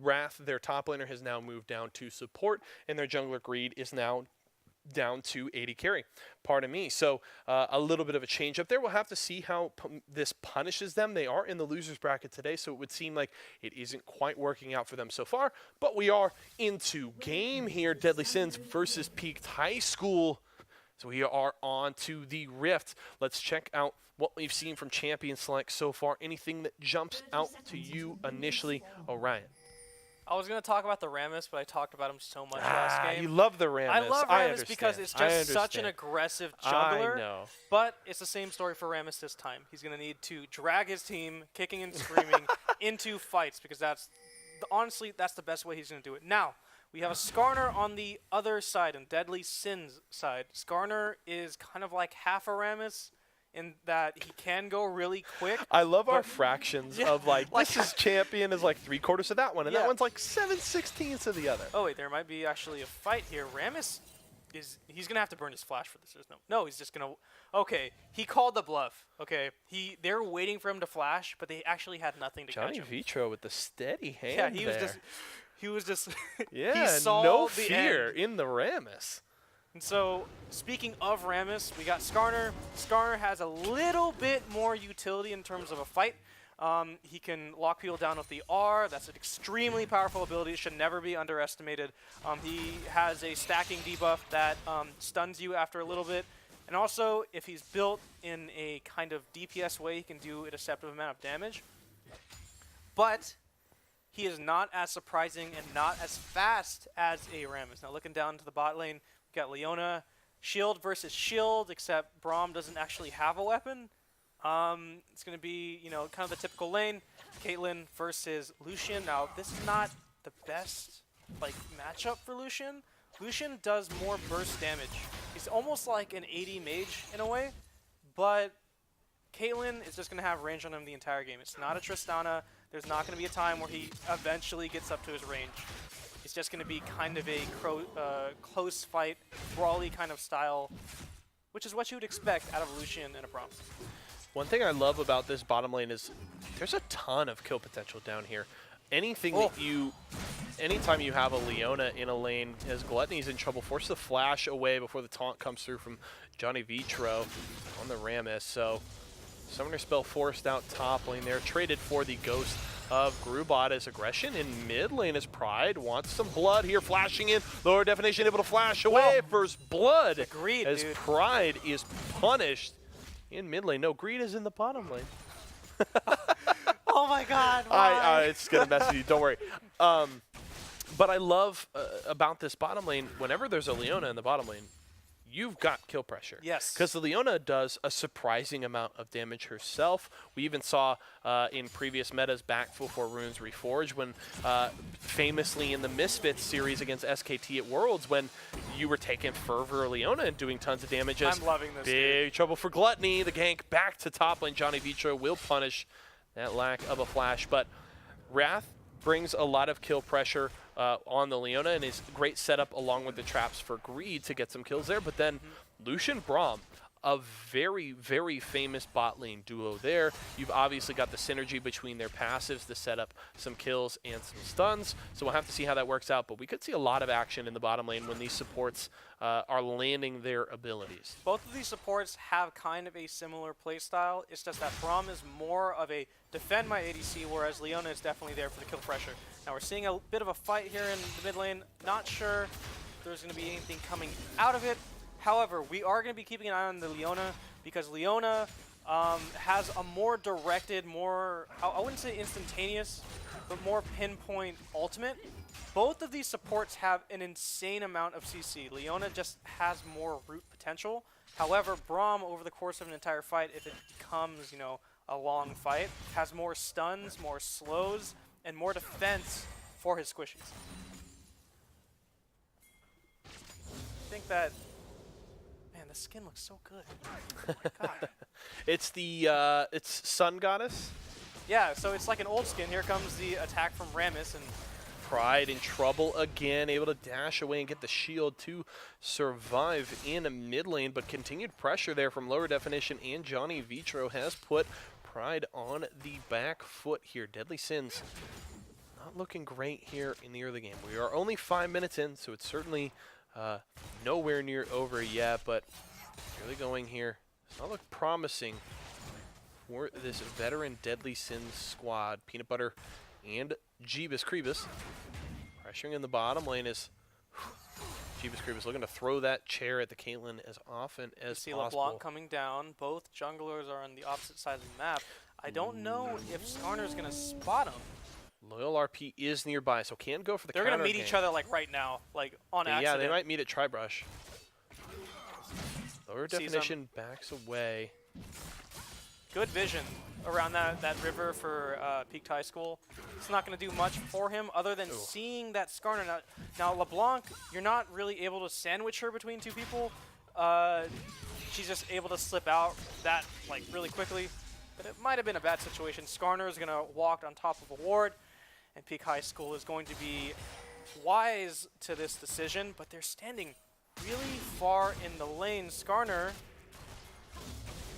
Wrath, their top laner, has now moved down to support, and their jungler Greed is now down to AD carry. Pardon me. So a little bit of a change up there. We'll have to see how this punishes them. They are in the losers bracket today, so it would seem like it isn't quite working out for them so far. But we are into game here. Deadly Sins versus Peak High School. So we are on to the Rift. Let's check out what we've seen from Champion Select so far. Anything that jumps out to you initially, Orion? I was going to talk about the Rammus, but I talked about him so much last game. You love the Rammus. I love Rammus because it's just such an aggressive jungler. I know. But it's the same story for Rammus this time. He's going to need to drag his team, kicking and screaming, into fights because honestly, that's the best way he's going to do it. Now, we have a Skarner on the other side, on Deadly Sins side. Skarner is kind of like half a Rammus in that he can go really quick. I love our fractions of like this is champion is like 3/4 of that one, and that one's like 7/16 of the other. Oh wait, there might be actually a fight here. Rammus he's gonna have to burn his flash for this. No, he's just gonna. Okay, he called the bluff. Okay, they're waiting for him to flash, but they actually had nothing to catch him. Johnny Vitro with the steady hand. Yeah, he was just. Yeah, he saw no the fear end. in the Rammus. And so, speaking of Rammus, we got Skarner. Skarner has a little bit more utility in terms of a fight. He can lock people down with the R. That's an extremely powerful ability. It should never be underestimated. He has a stacking debuff that stuns you after a little bit. And also, if he's built in a kind of DPS way, he can do a deceptive amount of damage. But he is not as surprising and not as fast as a Rammus. Now, looking down to the bot lane, we got Leona. Shield versus shield, except Braum doesn't actually have a weapon. It's going to be, kind of the typical lane. Caitlyn versus Lucian. Now, this is not the best matchup for Lucian. Lucian does more burst damage. He's almost like an AD mage in a way, but Caitlyn is just going to have range on him the entire game. It's not a Tristana. There's not going to be a time where he eventually gets up to his range. It's just going to be kind of a close fight, brawly kind of style, which is what you would expect out of Lucian and a Braum. One thing I love about this bottom lane is there's a ton of kill potential down here. Anything anytime you have a Leona in a lane, as Gluttony's in trouble, force the flash away before the taunt comes through from Johnny Vitro on the Rammus. So Summoner Spell forced out top lane there, traded for the Ghost of Grubot as aggression. In mid lane as Pride wants some blood here, flashing in. Lower definition able to flash away. First blood. Agreed, as dude. Pride is punished in mid lane. No, Greed is in the bottom lane. Oh my god, why? It's going to mess with you, don't worry. But I love about this bottom lane, whenever there's a Leona in the bottom lane, you've got kill pressure. Yes. Because the Leona does a surprising amount of damage herself. We even saw in previous metas back before Runes Reforged when famously in the Misfits series against SKT at Worlds when you were taking Fervor Leona and doing tons of damage. I'm loving this, Big dude. trouble for Gluttony. The gank back to top lane. Johnny Vitro will punish that lack of a flash. But Wrath brings a lot of kill pressure on the Leona and is great setup along with the traps for Greed to get some kills there. But then Lucian Braum, a very, very famous bot lane duo there. You've obviously got the synergy between their passives to set up some kills and some stuns. So we'll have to see how that works out. But we could see a lot of action in the bottom lane when these supports are landing their abilities. Both of these supports have kind of a similar playstyle. It's just that Braum is more of a defend my ADC, whereas Leona is definitely there for the kill pressure. Now we're seeing a bit of a fight here in the mid lane. Not sure if there's going to be anything coming out of it. However, we are going to be keeping an eye on the Leona because Leona has a more directed, more, I wouldn't say instantaneous, but more pinpoint ultimate. Both of these supports have an insane amount of CC. Leona just has more root potential. However, Braum, over the course of an entire fight, if it becomes, a long fight, has more stuns, more slows, and more defense for his squishies. I think that, man, the skin looks so good. Oh my God. It's the it's Sun Goddess. Yeah, so it's like an old skin. Here comes the attack from Rammus, and Pride in trouble again, able to dash away and get the shield to survive in a mid lane, but continued pressure there from Lower Definition, and Johnny Vitro has put Pride on the back foot here. Deadly Sins not looking great here in the early game. We are only 5 minutes in, so it's certainly nowhere near over yet, but really going here. Does not look promising for this veteran Deadly Sins squad. Peanut Butter and Jeebus Creebus pressuring in the bottom lane is Jeebus Creebus looking to throw that chair at the Caitlyn as often as see possible. LeBlanc coming down. Both junglers are on the opposite side of the map. I don't know if Skarner's going to spot him. Loyal RP is nearby, so can go for the They're counter going to meet each other like right now, like on Yeah, accident. they might meet at Tribrush. Lower Sees Definition backs away. Good vision around that river for Peaked High School. It's not going to do much for him other than seeing that Skarner. Now LeBlanc, you're not really able to sandwich her between two people. She's just able to slip out that like really quickly. But it might have been a bad situation. Skarner is going to walk on top of a ward, and Peak High School is going to be wise to this decision, but they're standing really far in the lane. Skarner,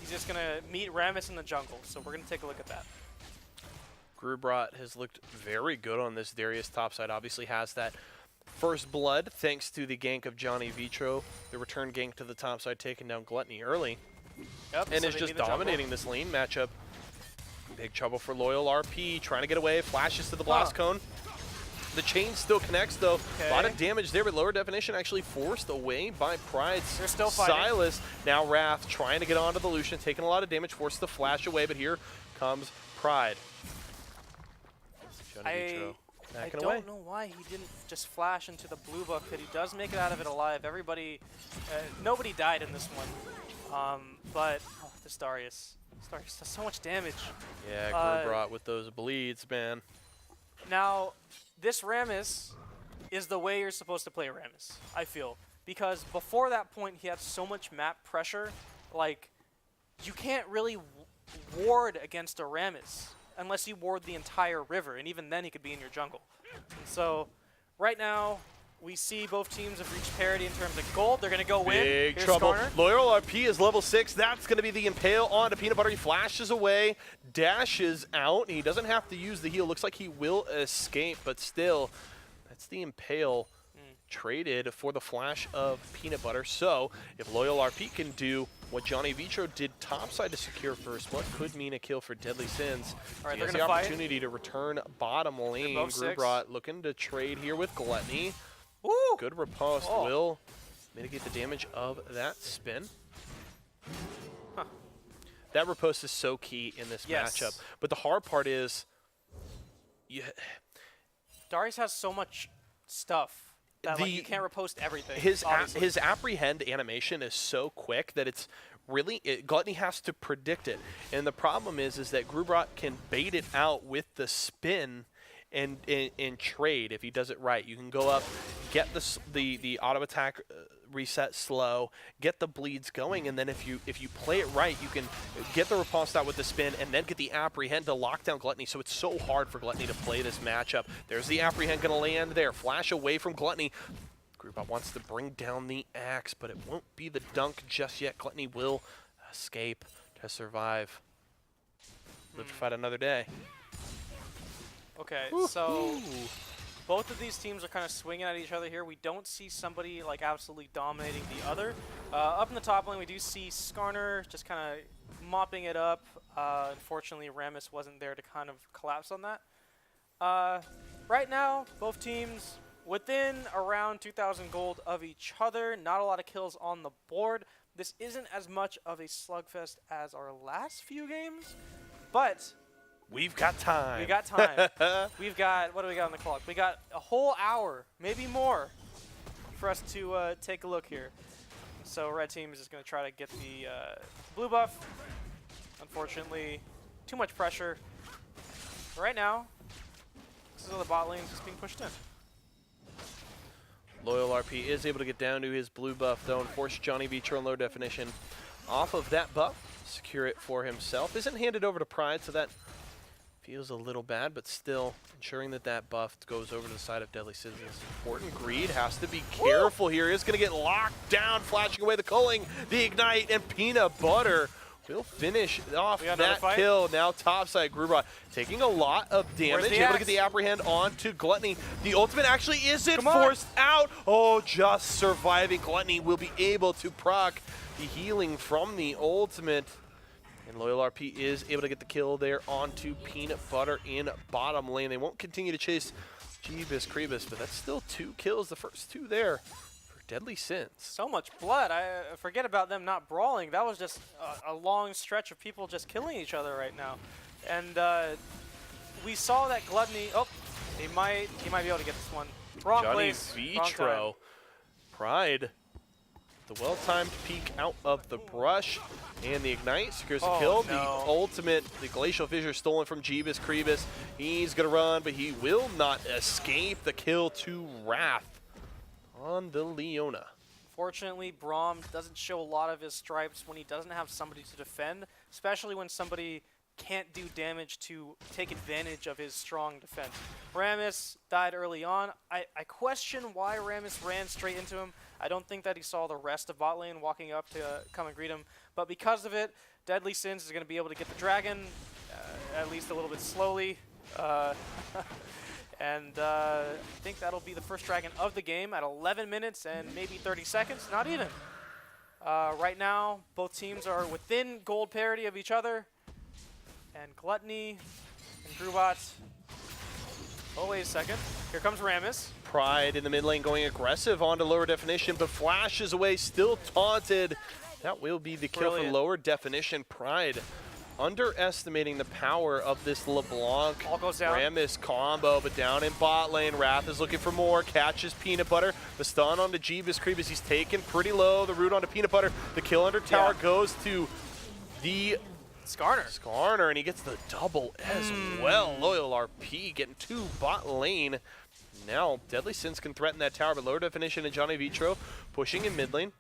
he's just going to meet Rammus in the jungle, so we're going to take a look at that. Grubrat has looked very good on this Darius topside. Obviously has that first blood thanks to the gank of Johnny Vitro. The return gank to the topside taking down Gluttony early. Yep, And so is they just need the jungle. dominating this lane matchup. Big trouble for Loyal RP, trying to get away, flashes to the blast cone. The chain still connects though. A lot of damage there, but Lower Definition actually forced away by Pride's They're still fighting. Silas. Now Wrath trying to get onto the Lucian, taking a lot of damage, forced to flash away, but here comes Pride. Johnny Vitro I backing don't away. know why he didn't just flash into the blue buck, but he does make it out of it alive. Everybody, nobody died in this one. But this Darius does so much damage. Yeah, Grubrat with those bleeds, man. Now, this Rammus is the way you're supposed to play Rammus, I feel. Because before that point, he had so much map pressure, like, you can't really ward against a Rammus unless you ward the entire river, and even then he could be in your jungle. And so, right now, we see both teams have reached parity in terms of gold. They're going to go win. Big Here's trouble. Skarner. Loyal RP is level 6. That's going to be the Impale onto Peanut Butter. He flashes away, dashes out. He doesn't have to use the heal. Looks like he will escape, but still, that's the Impale traded for the flash of Peanut Butter. So if Loyal RP can do what Johnny Vitro did topside to secure first, what could mean a kill for Deadly Sins? All right, He they're has going the to fight. opportunity to return bottom lane. both six. Grubrat looking to trade here with Gluttony. Woo! Good riposte Oh. will mitigate the damage of that spin. That riposte is so key in this Yes. matchup. But the hard part is, Darius has so much stuff that like, you can't repost everything. his obviously. apprehend animation is so quick that it's really Gluttony has to predict it. And the problem is that Grubrat can bait it out with the spin and trade if he does it right. You can go up, get the auto attack reset slow, get the bleeds going, and then if you play it right, you can get the riposte out with the spin and then get the apprehend to lock down Gluttony. So it's so hard for Gluttony to play this matchup. There's the apprehend going to land there. Flash away from Gluttony. Grubrat wants to bring down the axe, but it won't be the dunk just yet. Gluttony will escape to survive. Live to fight another day. Okay, so both of these teams are kind of swinging at each other here. We don't see somebody like absolutely dominating the other. Up in the top lane, we do see Skarner just kind of mopping it up. Unfortunately, Rammus wasn't there to kind of collapse on that. Right now, both teams within around 2,000 gold of each other. Not a lot of kills on the board. This isn't as much of a slugfest as our last few games, but we've got time. we got time. We've got, what do we got on the clock? We got a whole hour, maybe more, for us to take a look here. So red team is just going to try to get the blue buff. Unfortunately, too much pressure. Right now, this is the bot lane just being pushed in. Loyal RP is able to get down to his blue buff, though, and force Johnny Vitro in low definition off of that buff. Secure it for himself. Isn't handed over to Pride, so that feels a little bad, but still ensuring that that buff goes over to the side of Deadly Sins is important. Greed has to be careful here. He's going to get locked down, flashing away the culling, the ignite, and Peanut Butter will finish off that kill. Now topside, Grubot taking a lot of damage. Able to get the apprehend on to Gluttony. The ultimate actually isn't forced out. Oh, just surviving. Gluttony will be able to proc the healing from the ultimate. And Loyal RP is able to get the kill there onto Peanut Butter in bottom lane. They won't continue to chase Jeebus Creebus, but that's still 2 kills, the first 2 there for Deadly Sins. So much blood. I forget about them not brawling. That was just a long stretch of people just killing each other right now. And we saw that Gluttony. Oh, he might be able to get this one. Wrong Johnny place. Vitro. Pride. The well-timed peek out of the brush, and the ignite secures the kill. No. The ultimate, the Glacial Fissure stolen from Jeebus Creebus. He's going to run, but he will not escape the kill to Wrath on the Leona. Fortunately, Braum doesn't show a lot of his stripes when he doesn't have somebody to defend, especially when somebody can't do damage to take advantage of his strong defense. Rammus died early on. I question why Rammus ran straight into him. I don't think that he saw the rest of bot lane walking up to come and greet him. But because of it, Deadly Sins is going to be able to get the dragon, at least a little bit slowly. And I think that'll be the first dragon of the game at 11 minutes and maybe 30 seconds. Not even. Right now, both teams are within gold parity of each other. And Gluttony and Grubot. Oh, wait a second. Here comes Rammus. Pride in the mid lane going aggressive onto lower definition, but flashes away, still taunted. That will be the kill from lower definition. Pride underestimating the power of this LeBlanc All goes down. Rammus combo, but down in bot lane, Wrath is looking for more, catches Peanut Butter. The stun onto Jeebus Creebus, he's taken pretty low. The root onto Peanut Butter. The kill under tower goes to the Skarner, and he gets the double as well. Loyal RP getting 2 bot lane. Now, Deadly Sins can threaten that tower, but lower definition and Johnny Vitro pushing in mid lane.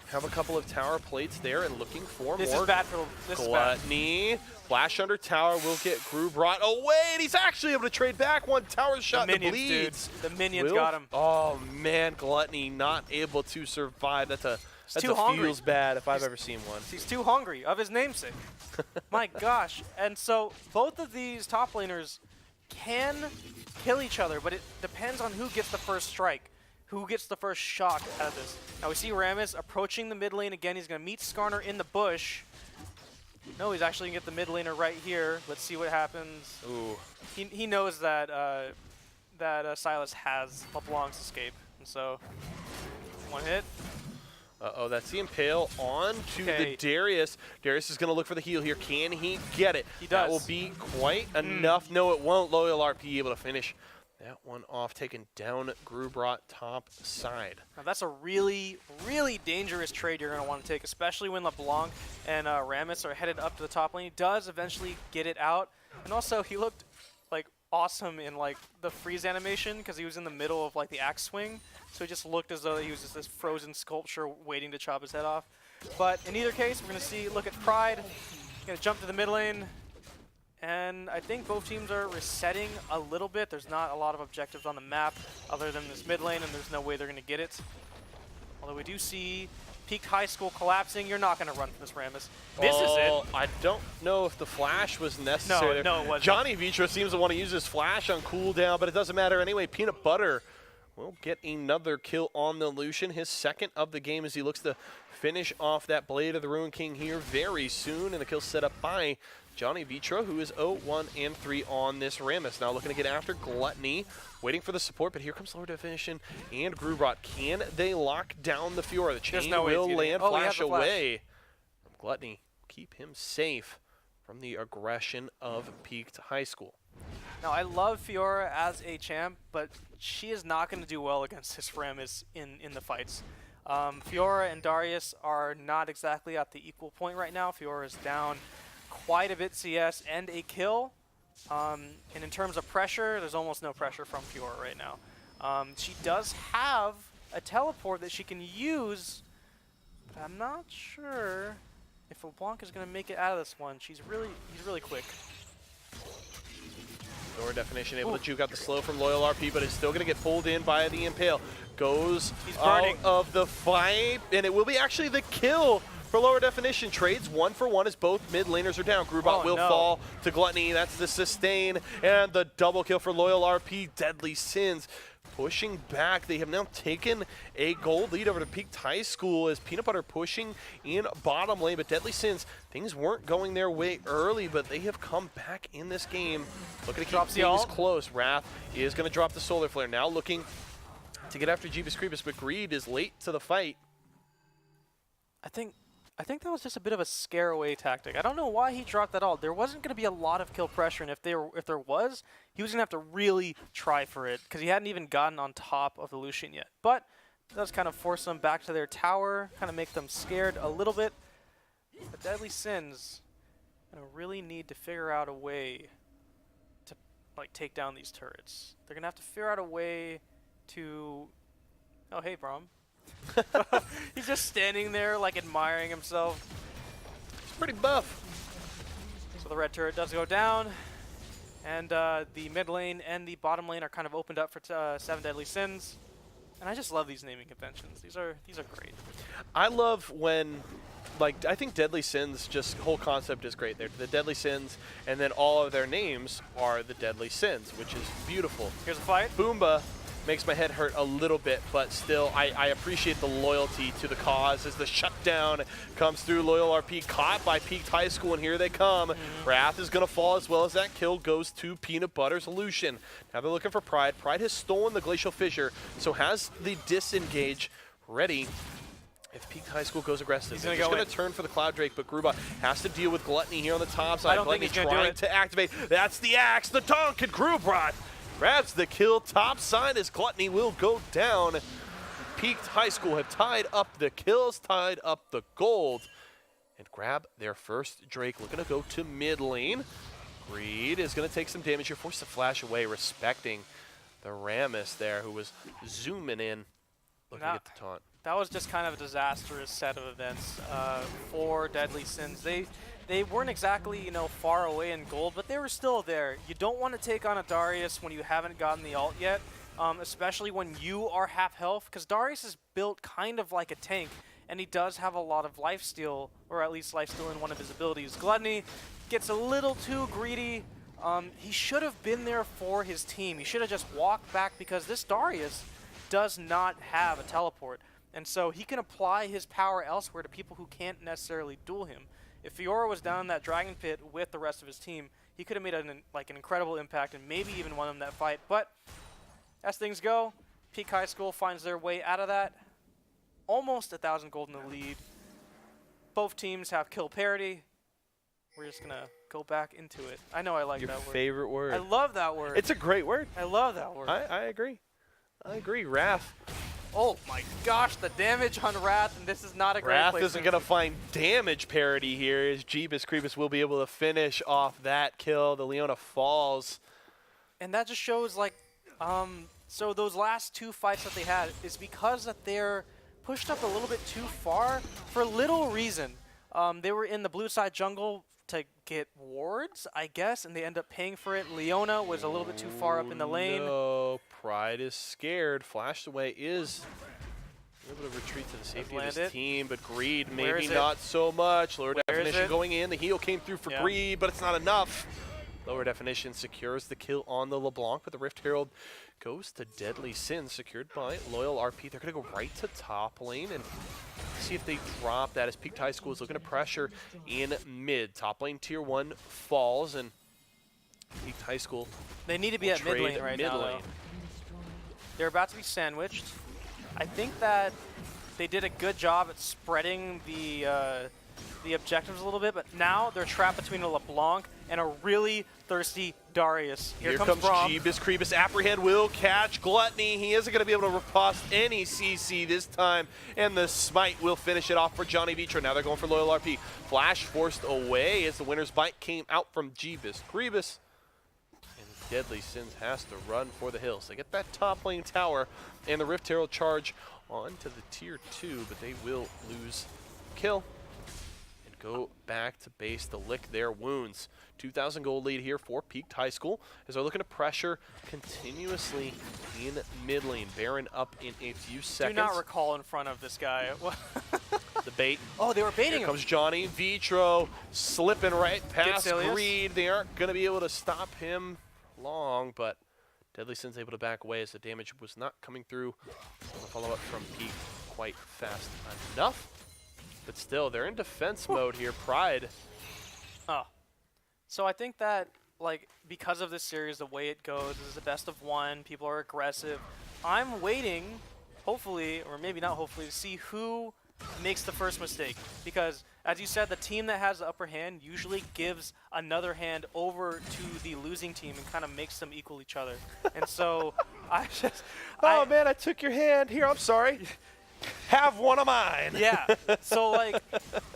Have a couple of tower plates there and looking for more. This is bad for Gluttony. Flash under tower will get Grubot away, and he's actually able to trade back one tower shot. The bleeds. Dude. The minions got him. Oh man, Gluttony not able to survive. That's a feels bad if I've ever seen one. He's too hungry of his namesake. My gosh. And so both of these top laners can kill each other, but it depends on who gets the first strike, who gets the first shock out of this. Now we see Rammus approaching the mid lane again. He's going to meet Skarner in the bush. No, he's actually going to get the mid laner right here. Let's see what happens. Ooh. He knows that Silas has LeBlanc's escape, and so one hit. Uh-oh, that's the impale on to the Darius. Darius is going to look for the heal here. Can he get it? He does. That will be quite enough. No, it won't. Loyal RP able to finish that one off, taking down Grubot top side. Now that's a really, really dangerous trade you're going to want to take, especially when LeBlanc and Rammus are headed up to the top lane. He does eventually get it out. And also, he looked like awesome in like the freeze animation because he was in the middle of like the axe swing. So he just looked as though he was just this frozen sculpture waiting to chop his head off. But in either case, we're going to see, look at Pride. He's going to jump to the mid lane. And I think both teams are resetting a little bit. There's not a lot of objectives on the map other than this mid lane, and there's no way they're going to get it. Although we do see Peaked High School collapsing. You're not going to run from this, Rammus. This is it. I don't know if the flash was necessary. No, it wasn't. Johnny Vitro seems to want to use his flash on cooldown, but it doesn't matter anyway. Peanut Butter will get another kill on the Lucian, his second of the game, as he looks to finish off that Blade of the Ruined King here very soon, and the kill set up by Johnny Vitro, who is 0-1-3 on this Rammus. Now looking to get after Gluttony, waiting for the support, but here comes lower definition and Grubot. Can they lock down the Fiora? The chain will land, flash away from Gluttony. Keep him safe from the aggression of Peaked High School. Now, I love Fiora as a champ, but she is not going to do well against this Rammus in the fights. Fiora and Darius are not exactly at the equal point right now. Fiora is down quite a bit CS and a kill. And in terms of pressure, there's almost no pressure from Fiora right now. She does have a teleport that she can use, but I'm not sure if LeBlanc is going to make it out of this one. He's really quick. Lower definition able to juke out the slow from Loyal RP, but is still going to get pulled in by the Impale. Goes out of the fight, and it will be actually the kill for Lower Definition. Trades 1-for-1 as both mid laners are down. Grubot will fall to Gluttony. That's the sustain, and the double kill for Loyal RP. Deadly Sins pushing back. They have now taken a gold lead over to Peaked High School as Peanut Butter pushing in bottom lane, but Deadly Sins, things weren't going their way early, but they have come back in this game. Looking to keep things close. Wrath is going to drop the Solar Flare. Now looking to get after Jeebus Creepus, but Greed is late to the fight. I think that was just a bit of a scare away tactic. I don't know why he dropped that all. There wasn't going to be a lot of kill pressure, and if there was, he was going to have to really try for it because he hadn't even gotten on top of the Lucian yet. But it does kind of force them back to their tower, kind of make them scared a little bit. But Deadly Sins going to really need to figure out a way to take down these turrets. They're going to have to figure out a way to... Oh, hey, Braum. He's just standing there, admiring himself. He's pretty buff. So the red turret does go down, and the mid lane and the bottom lane are kind of opened up for 7 Deadly Sins. And I just love these naming conventions. These are great. I love when, I think Deadly Sins, just whole concept is great. They're the Deadly Sins, and then all of their names are the Deadly Sins, which is beautiful. Here's a fight. Boomba makes my head hurt a little bit, but still, I appreciate the loyalty to the cause as the shutdown comes through. Loyal RP caught by Peaked High School, and here they come. Wrath is going to fall as well as that kill goes to Peanut Butter's Lucian. Now they're looking for Pride. Pride has stolen the Glacial Fissure, so has the disengage ready. If Peaked High School goes aggressive, they're just going to turn for the Cloud Drake, but Grubot has to deal with Gluttony here on the top side. Gluttony trying to activate. That's the axe, the dunk, and Grubot grabs the kill. Top side as Gluttony will go down. Peaked High School have tied up the kills, tied up the gold, and grab their first Drake. Looking to go to mid lane. Greed is going to take some damage here, forced to flash away, respecting the Rammus there, who was zooming in, looking at the taunt. That was just kind of a disastrous set of events for Deadly Sins. They weren't exactly, far away in gold, but they were still there. You don't want to take on a Darius when you haven't gotten the ult yet, especially when you are half health, because Darius is built kind of like a tank, and he does have a lot of lifesteal, or at least lifesteal in one of his abilities. Gluttony gets a little too greedy. He should have been there for his team. He should have just walked back, because this Darius does not have a teleport, and so he can apply his power elsewhere to people who can't necessarily duel him. If Fiora was down in that Dragon Pit with the rest of his team, he could have made an incredible impact and maybe even won them that fight. But as things go, Peak High School finds their way out of that. Almost 1,000 gold in the lead. Both teams have kill parity. We're just going to go back into it. I know I like that word. Your favorite word. I love that word. It's a great word. I love that word. I agree. I agree. Wrath. Oh my gosh, the damage on Wrath, and this is not a great place. Wrath isn't going to find damage parity here, as Jeebus Creepus will be able to finish off that kill. The Leona falls. And that just shows, so those last 2 fights that they had is because that they're pushed up a little bit too far for little reason. They were in the blue side jungle to get wards, I guess, and they end up paying for it. Leona was a little bit too far up in the lane. No, Pride is scared. Flashed away is able to retreat to the safety of his team, but Greed maybe not so much. Lower definition going in. The heal came through for Greed, but it's not enough. Lower definition secures the kill on the LeBlanc, but the Rift Herald goes to Deadly Sin, secured by Loyal RP. They're going to go right to top lane and see if they drop that, as Peaked High School is looking to pressure in mid. Top lane tier 1 falls, and Peaked High School, they need to be at mid lane right now. They're about to be sandwiched. I think that they did a good job at spreading the objectives a little bit, but now they're trapped between a LeBlanc and a really thirsty Darius. Here comes comes Braum. Jeebus Creebus. Apprehend will catch Gluttony. He isn't going to be able to riposte any CC this time, and the smite will finish it off for Johnny Vitro. Now they're going for Loyal RP. Flash forced away as the winner's bite came out from Jeebus Creebus. And Deadly Sins has to run for the hills. They get that top lane tower, and the Rift Herald charge onto the tier 2, but they will lose kill and go back to base to lick their wounds. 2,000 gold lead here for Peaked High School as they're looking to pressure continuously in mid lane. Baron up in a few seconds. Do not recall in front of this guy. The bait. Oh, they were baiting Here him. comes Johnny Vitro slipping right past Silius. Greed. They aren't going to be able to stop him long, but Deadly Sin's able to back away as the damage was not coming through. The follow-up from Peak quite fast enough. But still, they're in defense mode here. Pride. Oh. So I think that, like, because of this series, the way it goes, this is the best of one. People are aggressive. I'm waiting, hopefully, or maybe not hopefully, to see who makes the first mistake. Because, as you said, the team that has the upper hand usually gives another hand over to the losing team and kind of makes them equal each other. And so, Oh, man, I took your hand. Here, I'm sorry. Have one of mine. Yeah. So, like,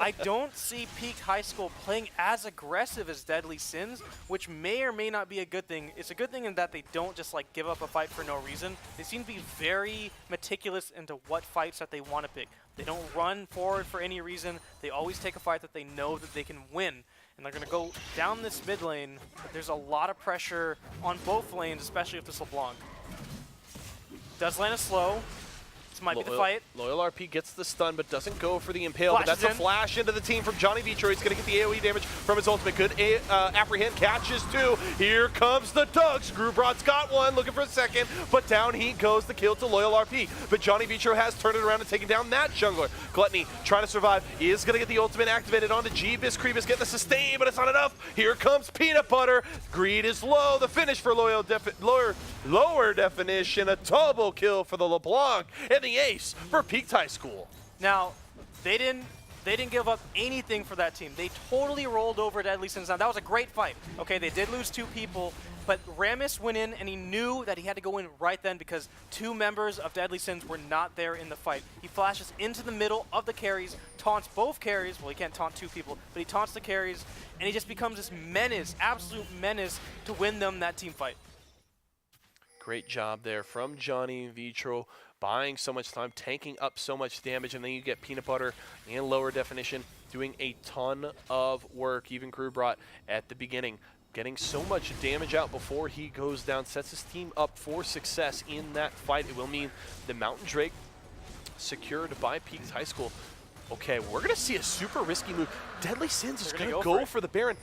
I don't see Peaked High School playing as aggressive as Deadly Sins, which may or may not be a good thing. It's a good thing in that they don't just, like, give up a fight for no reason. They seem to be very meticulous into what fights that they want to pick. They don't run forward for any reason. They always take a fight that they know that they can win. And they're going to go down this mid lane. There's a lot of pressure on both lanes, especially with this LeBlanc. Does land a slow. This might be the fight. Loyal RP gets the stun, but doesn't go for the impale. But that's a flash into the team from Johnny Vitro. He's going to get the AoE damage from his ultimate. Good apprehend catches too. Here comes the Dugs. Grubrod's got one, looking for a second, but down he goes. The kill to Loyal RP. But Johnny Vitro has turned it around and taken down that jungler. Gluttony trying to survive. He is going to get the ultimate activated onto Jeebus Creebus, getting the sustain, but it's not enough. Here comes Peanut Butter. Greed is low. The finish for lower definition. A double kill for the LeBlanc. And the ace for Peaked High School. Now, they didn't give up anything for that team. They totally rolled over Deadly Sins. Now, that was a great fight. Okay, they did lose 2 people, but Ramus went in and he knew that he had to go in right then because 2 members of Deadly Sins were not there in the fight. He flashes into the middle of the carries, taunts both carries. Well, he can't taunt 2 people, but he taunts the carries, and he just becomes this menace, absolute menace to win them that team fight. Great job there from Johnny Vitro, buying so much time, tanking up so much damage, and then you get Peanut Butter and lower definition doing a ton of work. Even Crew brought at the beginning, getting so much damage out before he goes down, sets his team up for success in that fight. It will mean the Mountain Drake secured by Peaked High School. Okay, we're going to see a super risky move. Deadly Sins is going to go for the Baron.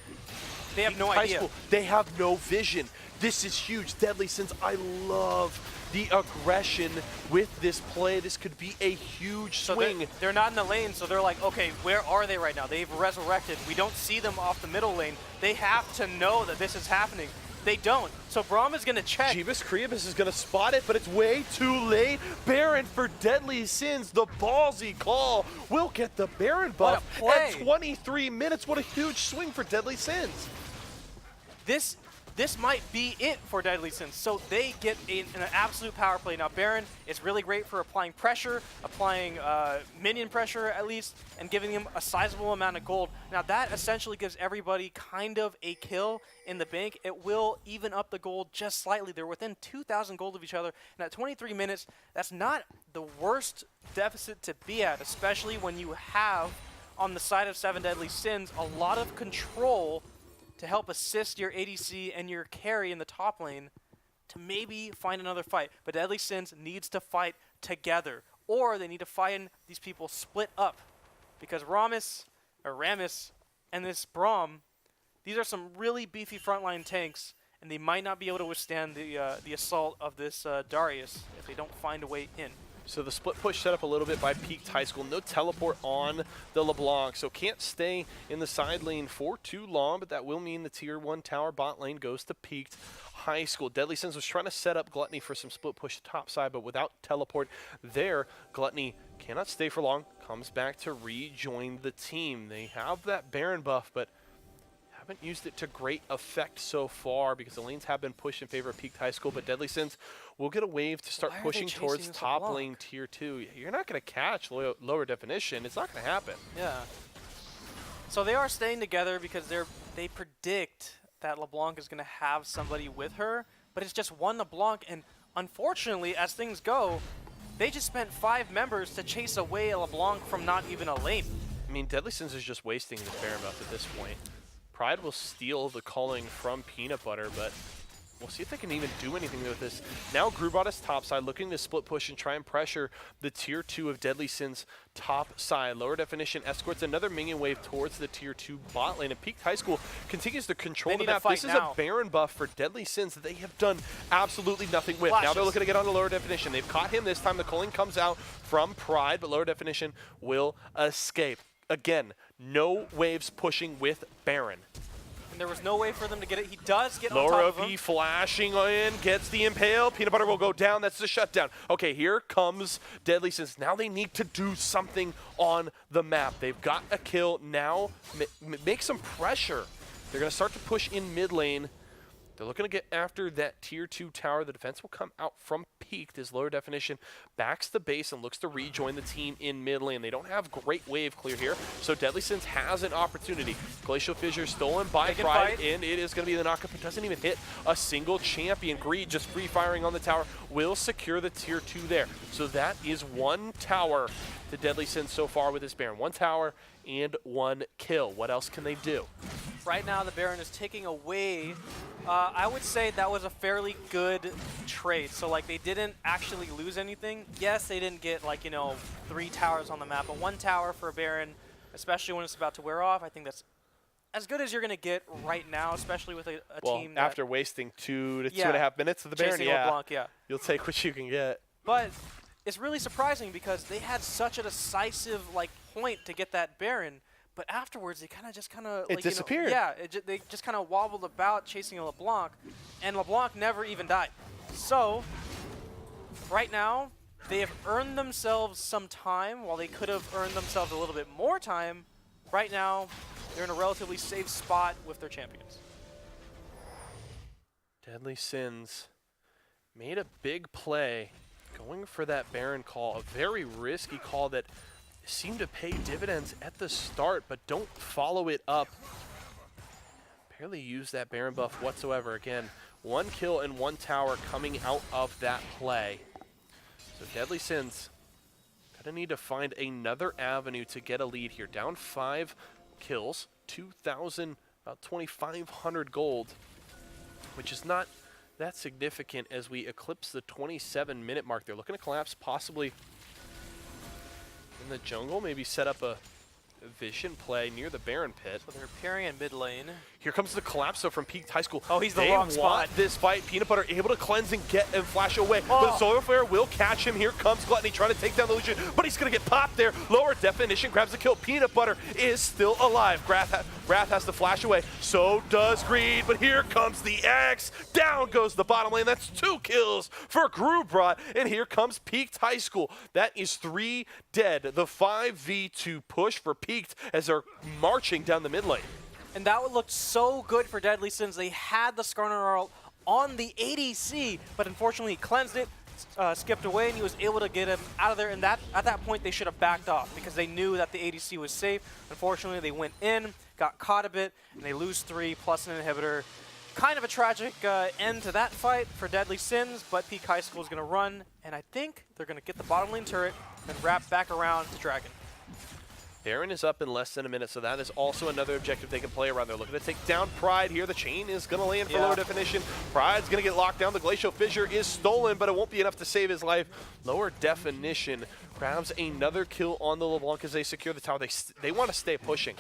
They have no idea. They have no vision. This is huge. Deadly Sins, I love the aggression with this play. This could be a huge swing. They're not in the lane, so they're like, okay, where are they right now? They've resurrected. We don't see them off the middle lane. They have to know that this is happening. They don't. So Braum is going to check. Jeebus Creebus is going to spot it, but it's way too late. Baron for Deadly Sins, the ballsy call, will get the Baron buff at 23 minutes. What a huge swing for Deadly Sins. This might be it for Deadly Sins. So they get an absolute power play. Now Baron is really great for applying pressure, applying minion pressure at least, and giving them a sizable amount of gold. Now that essentially gives everybody kind of a kill in the bank. It will even up the gold just slightly. They're within 2,000 gold of each other. And at 23 minutes, that's not the worst deficit to be at, especially when you have, on the side of 7 Deadly Sins, a lot of control to help assist your ADC and your carry in the top lane to maybe find another fight. But Deadly Sins needs to fight together, or they need to find these people split up, because Ramus and this Braum, these are some really beefy frontline tanks, and they might not be able to withstand the assault of this Darius if they don't find a way in. So the split push set up a little bit by Peaked High School. No teleport on the LeBlanc, so can't stay in the side lane for too long, but that will mean the tier 1 tower bot lane goes to Peaked High School. Deadly Sins was trying to set up Gluttony for some split push top side, but without teleport there, Gluttony cannot stay for long, comes back to rejoin the team. They have that Baron buff, but haven't used it to great effect so far because the lanes have been pushed in favor of Peaked High School, but Deadly Sins will get a wave to start Why are they pushing chasing towards this top LeBlanc? lane tier 2. You're not going to catch lower definition. It's not going to happen. Yeah. So they are staying together because they predict that LeBlanc is going to have somebody with her, but it's just one LeBlanc, and unfortunately, as things go, they just spent 5 members to chase away a LeBlanc from not even a lane. I mean, Deadly Sins is just wasting the Baron buff at this point. Pride will steal the calling from Peanut Butter, but we'll see if they can even do anything with this. Now Grubot is topside, looking to split push and try and pressure the tier 2 of Deadly Sins top side. Lower definition escorts another minion wave towards the tier 2 bot lane, and Peaked High School continues to control the map. This is a Baron buff for Deadly Sins that they have done absolutely nothing with. Now they're looking to get on the lower definition. They've caught him this time. The calling comes out from Pride, but lower definition will escape. Again, no waves pushing with Baron. There was no way for them to get it. He does get on Lower top of OP him. flashing in, gets the impale. Peanut Butter will go down. That's the shutdown. Okay, here comes Deadly Sins. Now they need to do something on the map. They've got a kill. Now make some pressure. They're going to start to push in mid lane. They're looking to get after that tier 2 tower. The defense will come out from Peaked as lower definition backs the base and looks to rejoin the team in mid lane. They don't have great wave clear here, so Deadly Sins has an opportunity. Glacial Fissure stolen by Pride, and it is going to be the knockup. It doesn't even hit a single champion. Greed just free firing on the tower will secure the tier 2 there. So that is 1 tower to Deadly Sins so far with this Baron. 1 tower and 1 kill. What else can they do? Right now, the Baron is taking away. I would say that was a fairly good trade. So, like, they didn't actually lose anything. Yes, they didn't get, like, 3 towers on the map, but 1 tower for a Baron, especially when it's about to wear off, I think that's as good as you're going to get right now, especially with a team that... after wasting 2 to 2.5 minutes of the Baron, LeBlanc, you'll take what you can get. But it's really surprising because they had such a decisive, point to get that Baron. But afterwards, they just it disappeared. They just kind of wobbled about chasing a LeBlanc, and LeBlanc never even died. So, right now, they have earned themselves some time, while they could have earned themselves a little bit more time. Right now, they're in a relatively safe spot with their champions. Deadly Sins made a big play, going for that Baron call, a very risky call that seem to pay dividends at the start, but don't follow it up. Barely use that Baron buff whatsoever. Again, 1 kill and 1 tower coming out of that play. So Deadly Sins gonna need to find another avenue to get a lead here. Down 5 kills, 2,000, about 2,500 gold, which is not that significant as we eclipse the 27-minute mark. They're looking to collapse possibly in the jungle, maybe set up a vision play near the Baron pit. So they're appearing in mid lane. Here comes the collapse from Peaked High School. Oh, he's the wrong spot. This fight. Peanut Butter able to cleanse and get and flash away. But Solar Flare will catch him. Here comes Gluttony trying to take down the Lucian, but he's going to get popped there. Lower definition grabs the kill. Peanut Butter is still alive. Wrath has to flash away. So does Greed, but here comes the X. Down goes the bottom lane. That's 2 kills for Grubot, and here comes Peaked High School. That is 3 dead. The 5v2 push for Peaked as they're marching down the mid lane. And that would look so good for Deadly Sins. They had the Skarner on the ADC, but unfortunately he cleansed it, skipped away, and he was able to get him out of there. And at that point, they should have backed off because they knew that the ADC was safe. Unfortunately, they went in, got caught a bit, and they lose 3 plus an inhibitor. Kind of a tragic end to that fight for Deadly Sins, but Peak High School is going to run, and I think they're going to get the bottom lane turret and wrap back around to Dragon. Baron is up in less than a minute, so that is also another objective they can play around. They're looking to take down Pride here. The chain is going to land for lower definition. Pride's going to get locked down. The Glacial Fissure is stolen, but it won't be enough to save his life. Lower definition grabs another kill on the LeBlanc as they secure the tower. They want to stay pushing.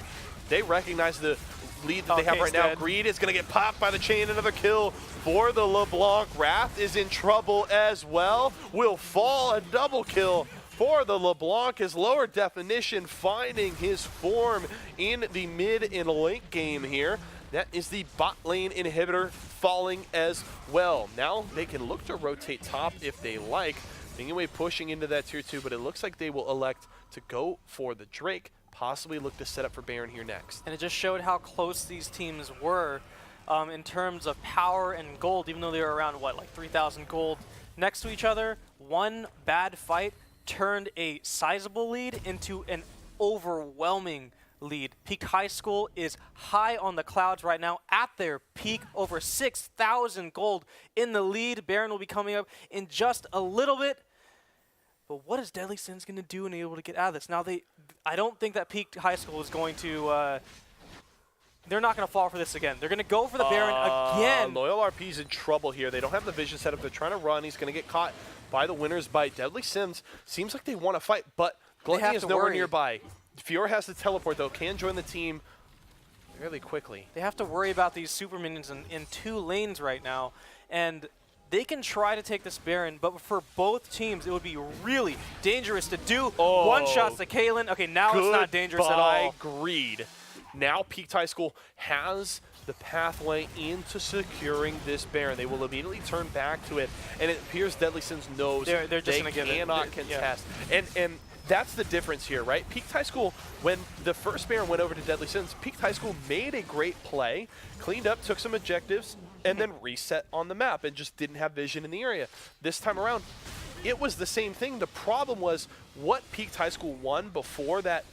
They recognize the lead that they have right now. Dead. Greed is going to get popped by the chain. Another kill for the LeBlanc. Wrath is in trouble as well. Will fall. A double kill for the LeBlanc is lower definition finding his form in the mid and late game here. That is the bot lane inhibitor falling as well. Now they can look to rotate top if they like. Anyway, pushing into that tier 2, but it looks like they will elect to go for the Drake. possibly look to set up for Baron here next. And it just showed how close these teams were in terms of power and gold, even though they were around, what, like 3,000 gold next to each other. One bad fight turned a sizable lead into an overwhelming lead. Peak High School is high on the clouds right now at their peak, over 6,000 gold in the lead. Baron will be coming up in just a little bit. But what is Deadly Sins going to do and be able to get out of this? Now, I don't think that Peak High School is going to they're not going to fall for this again. They're going to go for the Baron again. Loyal RP's in trouble here. They don't have the vision set up. They're trying to run. He's going to get caught by the winner's bite. Deadly Sins seems like they want to fight, but Gluttony is nowhere nearby. Fiora has to teleport, though. Can join the team fairly quickly. They have to worry about these super minions in 2 lanes right now, and they can try to take this Baron, but for both teams, it would be really dangerous to do one-shots to Kaylin. Okay, now it's not dangerous at all. Greed. Now Peak High School has the pathway into securing this Baron. They will immediately turn back to it, and it appears Deadly Sins knows they're just they gonna give it. cannot contest. Yeah. And that's the difference here, right? Peak High School, when the first Baron went over to Deadly Sins, Peak High School made a great play, cleaned up, took some objectives, and then reset on the map and just didn't have vision in the area. This time around, it was the same thing. The problem was what Peak High School won before that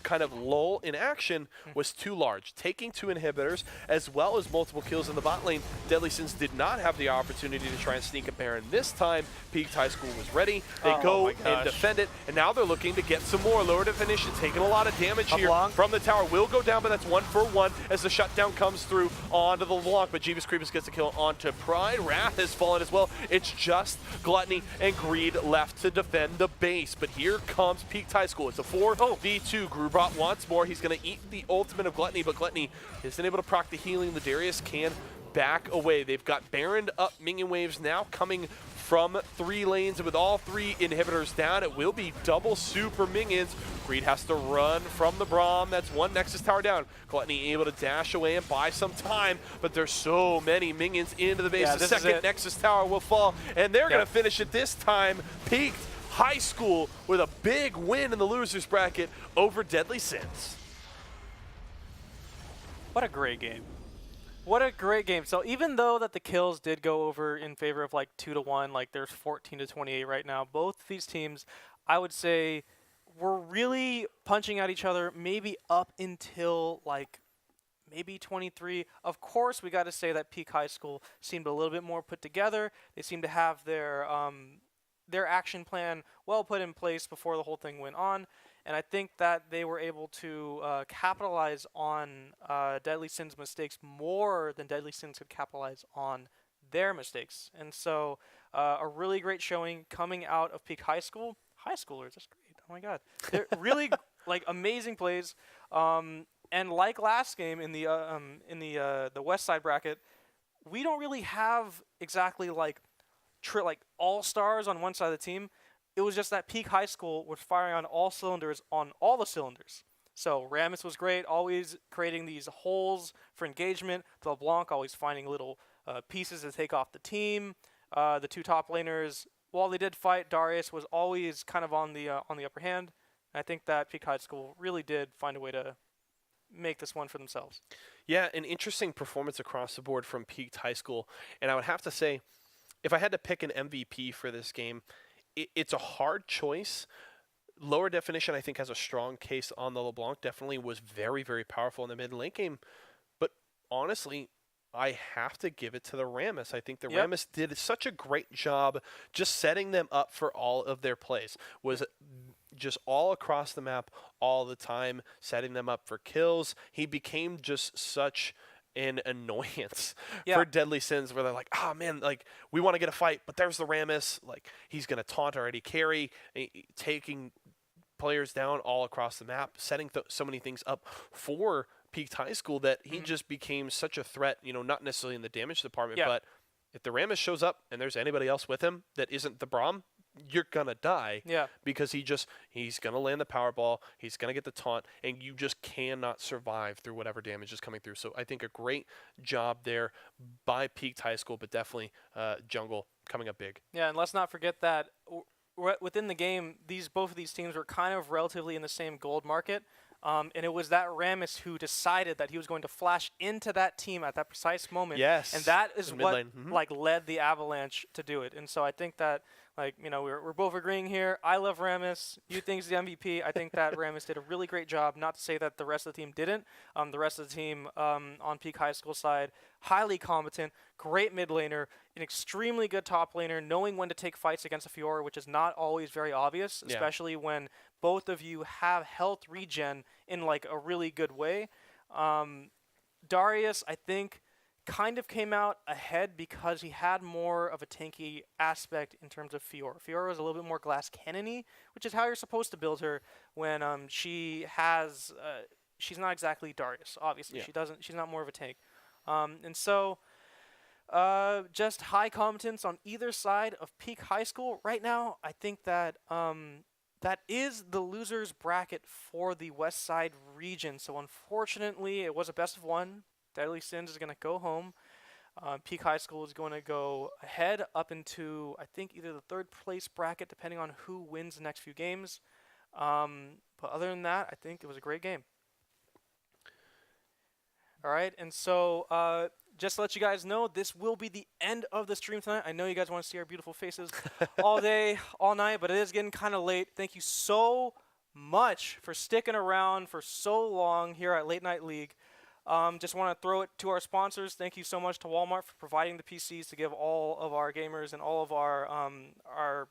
kind of lull in action was too large. Taking 2 inhibitors as well as multiple kills in the bot lane, Deadly Sins did not have the opportunity to try and sneak a Baron. This time, Peak High School was ready. They go and defend it, and now they're looking to get some more. Lower definition, taking a lot of damage here from the tower. Will go down, but that's 1 for 1 as the shutdown comes through onto the LeBlanc, but Jeebus Creepus gets a kill onto Pride. Wrath has fallen as well. It's just Gluttony and Greed left to defend the base, but here comes Peak High School. It's a 4v2 group. Brought once more. He's going to eat the ultimate of Gluttony, but Gluttony isn't able to proc the healing. Ladarius can back away. They've got Baroned up minion waves now coming from 3 lanes, and with all 3 inhibitors down, it will be double super minions. Greed has to run from the Braum. That's 1 Nexus tower down. Gluttony able to dash away and buy some time, but there's so many minions into the base. Yeah, the second Nexus tower will fall, and they're going to finish it this time. Peaked High School with a big win in the losers bracket over Deadly Sins. What a great game. What a great game. So even though that the kills did go over in favor of like 2-1, like there's 14-28 right now, both these teams, I would say, were really punching at each other maybe up until like maybe 23. Of course, we got to say that Peak High School seemed a little bit more put together. They seemed to have their action plan well put in place before the whole thing went on, and I think that they were able to capitalize on Deadly Sins' mistakes more than Deadly Sins could capitalize on their mistakes. And so a really great showing coming out of Peak High School. High schoolers, that's great. Oh my God, they're really like amazing plays. And like last game in the West Side bracket, we don't really have exactly like all-stars on one side of the team. It was just that Peak High School was firing on all cylinders on all the cylinders. So Rammus was great, always creating these holes for engagement. The LeBlanc always finding little pieces to take off the team. The 2 top laners, while they did fight, Darius was always kind of on the upper hand. And I think that Peak High School really did find a way to make this one for themselves. Yeah, an interesting performance across the board from Peak High School. And I would have to say, if I had to pick an MVP for this game, it's a hard choice. Lower definition, I think, has a strong case on the LeBlanc. Definitely was very, very powerful in the mid and late game. But honestly, I have to give it to the Rammus. I think the Rammus did such a great job just setting them up for all of their plays. Was just all across the map all the time, setting them up for kills. He became just such an annoyance for Deadly Sins, where they're like, oh man, like we want to get a fight, but there's the Rammus, like he's gonna taunt our AD carry, taking players down all across the map, setting so many things up for Peak High School that he just became such a threat, you know, not necessarily in the damage department, but if the Rammus shows up and there's anybody else with him that isn't the Braum, you're gonna die. Because he's gonna land the power ball, he's gonna get the taunt, and you just cannot survive through whatever damage is coming through. So I think a great job there by Peak High School, but definitely Jungle coming up big. Yeah, and let's not forget that within the game, both of these teams were kind of relatively in the same gold market. And it was that Rammus who decided that he was going to flash into that team at that precise moment. Yes. And that is In what mid lane. like led the Avalanche to do it. And so I think that like, you know, we're both agreeing here. I love Rammus. You think he's the MVP. I think that Rammus did a really great job. Not to say that the rest of the team didn't. The rest of the team on Peak High School side, highly competent, great mid laner, an extremely good top laner, knowing when to take fights against a Fiora, which is not always very obvious, Yeah. especially when both of you have health regen in like a really good way. Darius, I think, kind of came out ahead because he had more of a tanky aspect in terms of Fiora. Fiora was a little bit more glass cannon-y, which is how you're supposed to build her when she has she's not exactly Darius, obviously. Yeah. She's not more of a tank. And so just high competence on either side of Peak High School. Right now, I think that that is the losers bracket for the West Side region. So unfortunately, it was a best of one. Deadly Sins is going to go home. Peak High School is going to go ahead up into, I think, either the third place bracket, depending on who wins the next few games. But other than that, I think it was a great game. All right, and so just to let you guys know, this will be the end of the stream tonight. I know you guys want to see our beautiful faces all day, all night, but it is getting kind of late. Thank you so much for sticking around for so long here at Late Night League. Just want to throw it to our sponsors. Thank you so much to Walmart for providing the PCs to give all of our gamers and all of our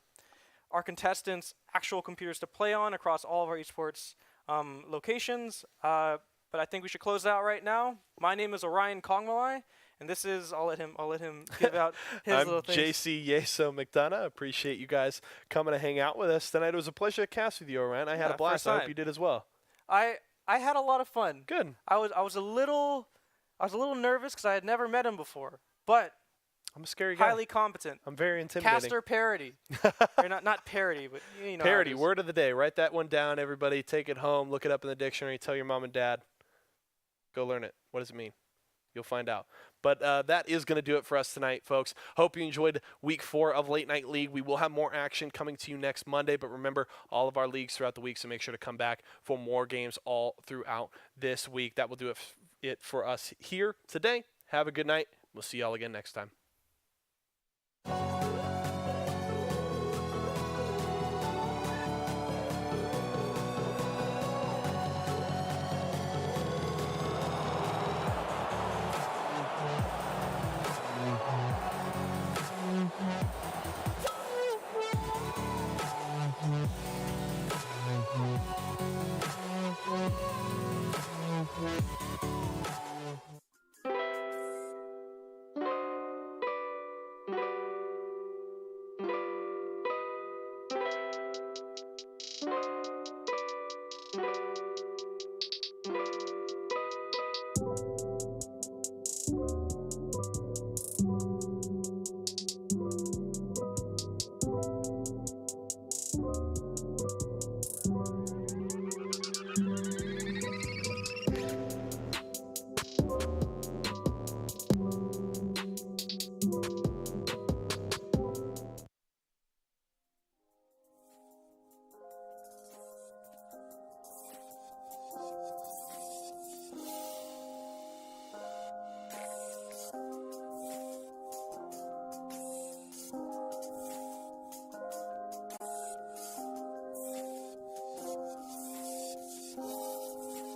contestants actual computers to play on across all of our esports locations. But I think we should close it out right now. My name is Orion Kongmalai, and this is I'll let him give out his I'm little things. JC Yeso McDonough. Appreciate you guys coming to hang out with us tonight. It was a pleasure to cast with you, Orion. I had a blast. first I hope time. you did as well. I had a lot of fun. Good. I was a little nervous because I had never met him before, but I'm a scary guy. highly competent. I'm very intimidating. Caster parody, or not parody, but you know. Parody, how it is. word of the day. Write that one down, everybody. Take it home. Look it up in the dictionary. Tell your mom and dad. Go learn it. What does it mean? You'll find out. But that is going to do it for us tonight, folks. Hope you enjoyed week 4 of Late Night League. We will have more action coming to you next Monday. But remember, all of our leagues throughout the week, so make sure to come back for more games all throughout this week. That will do it for us here today. Have a good night. We'll see y'all again next time.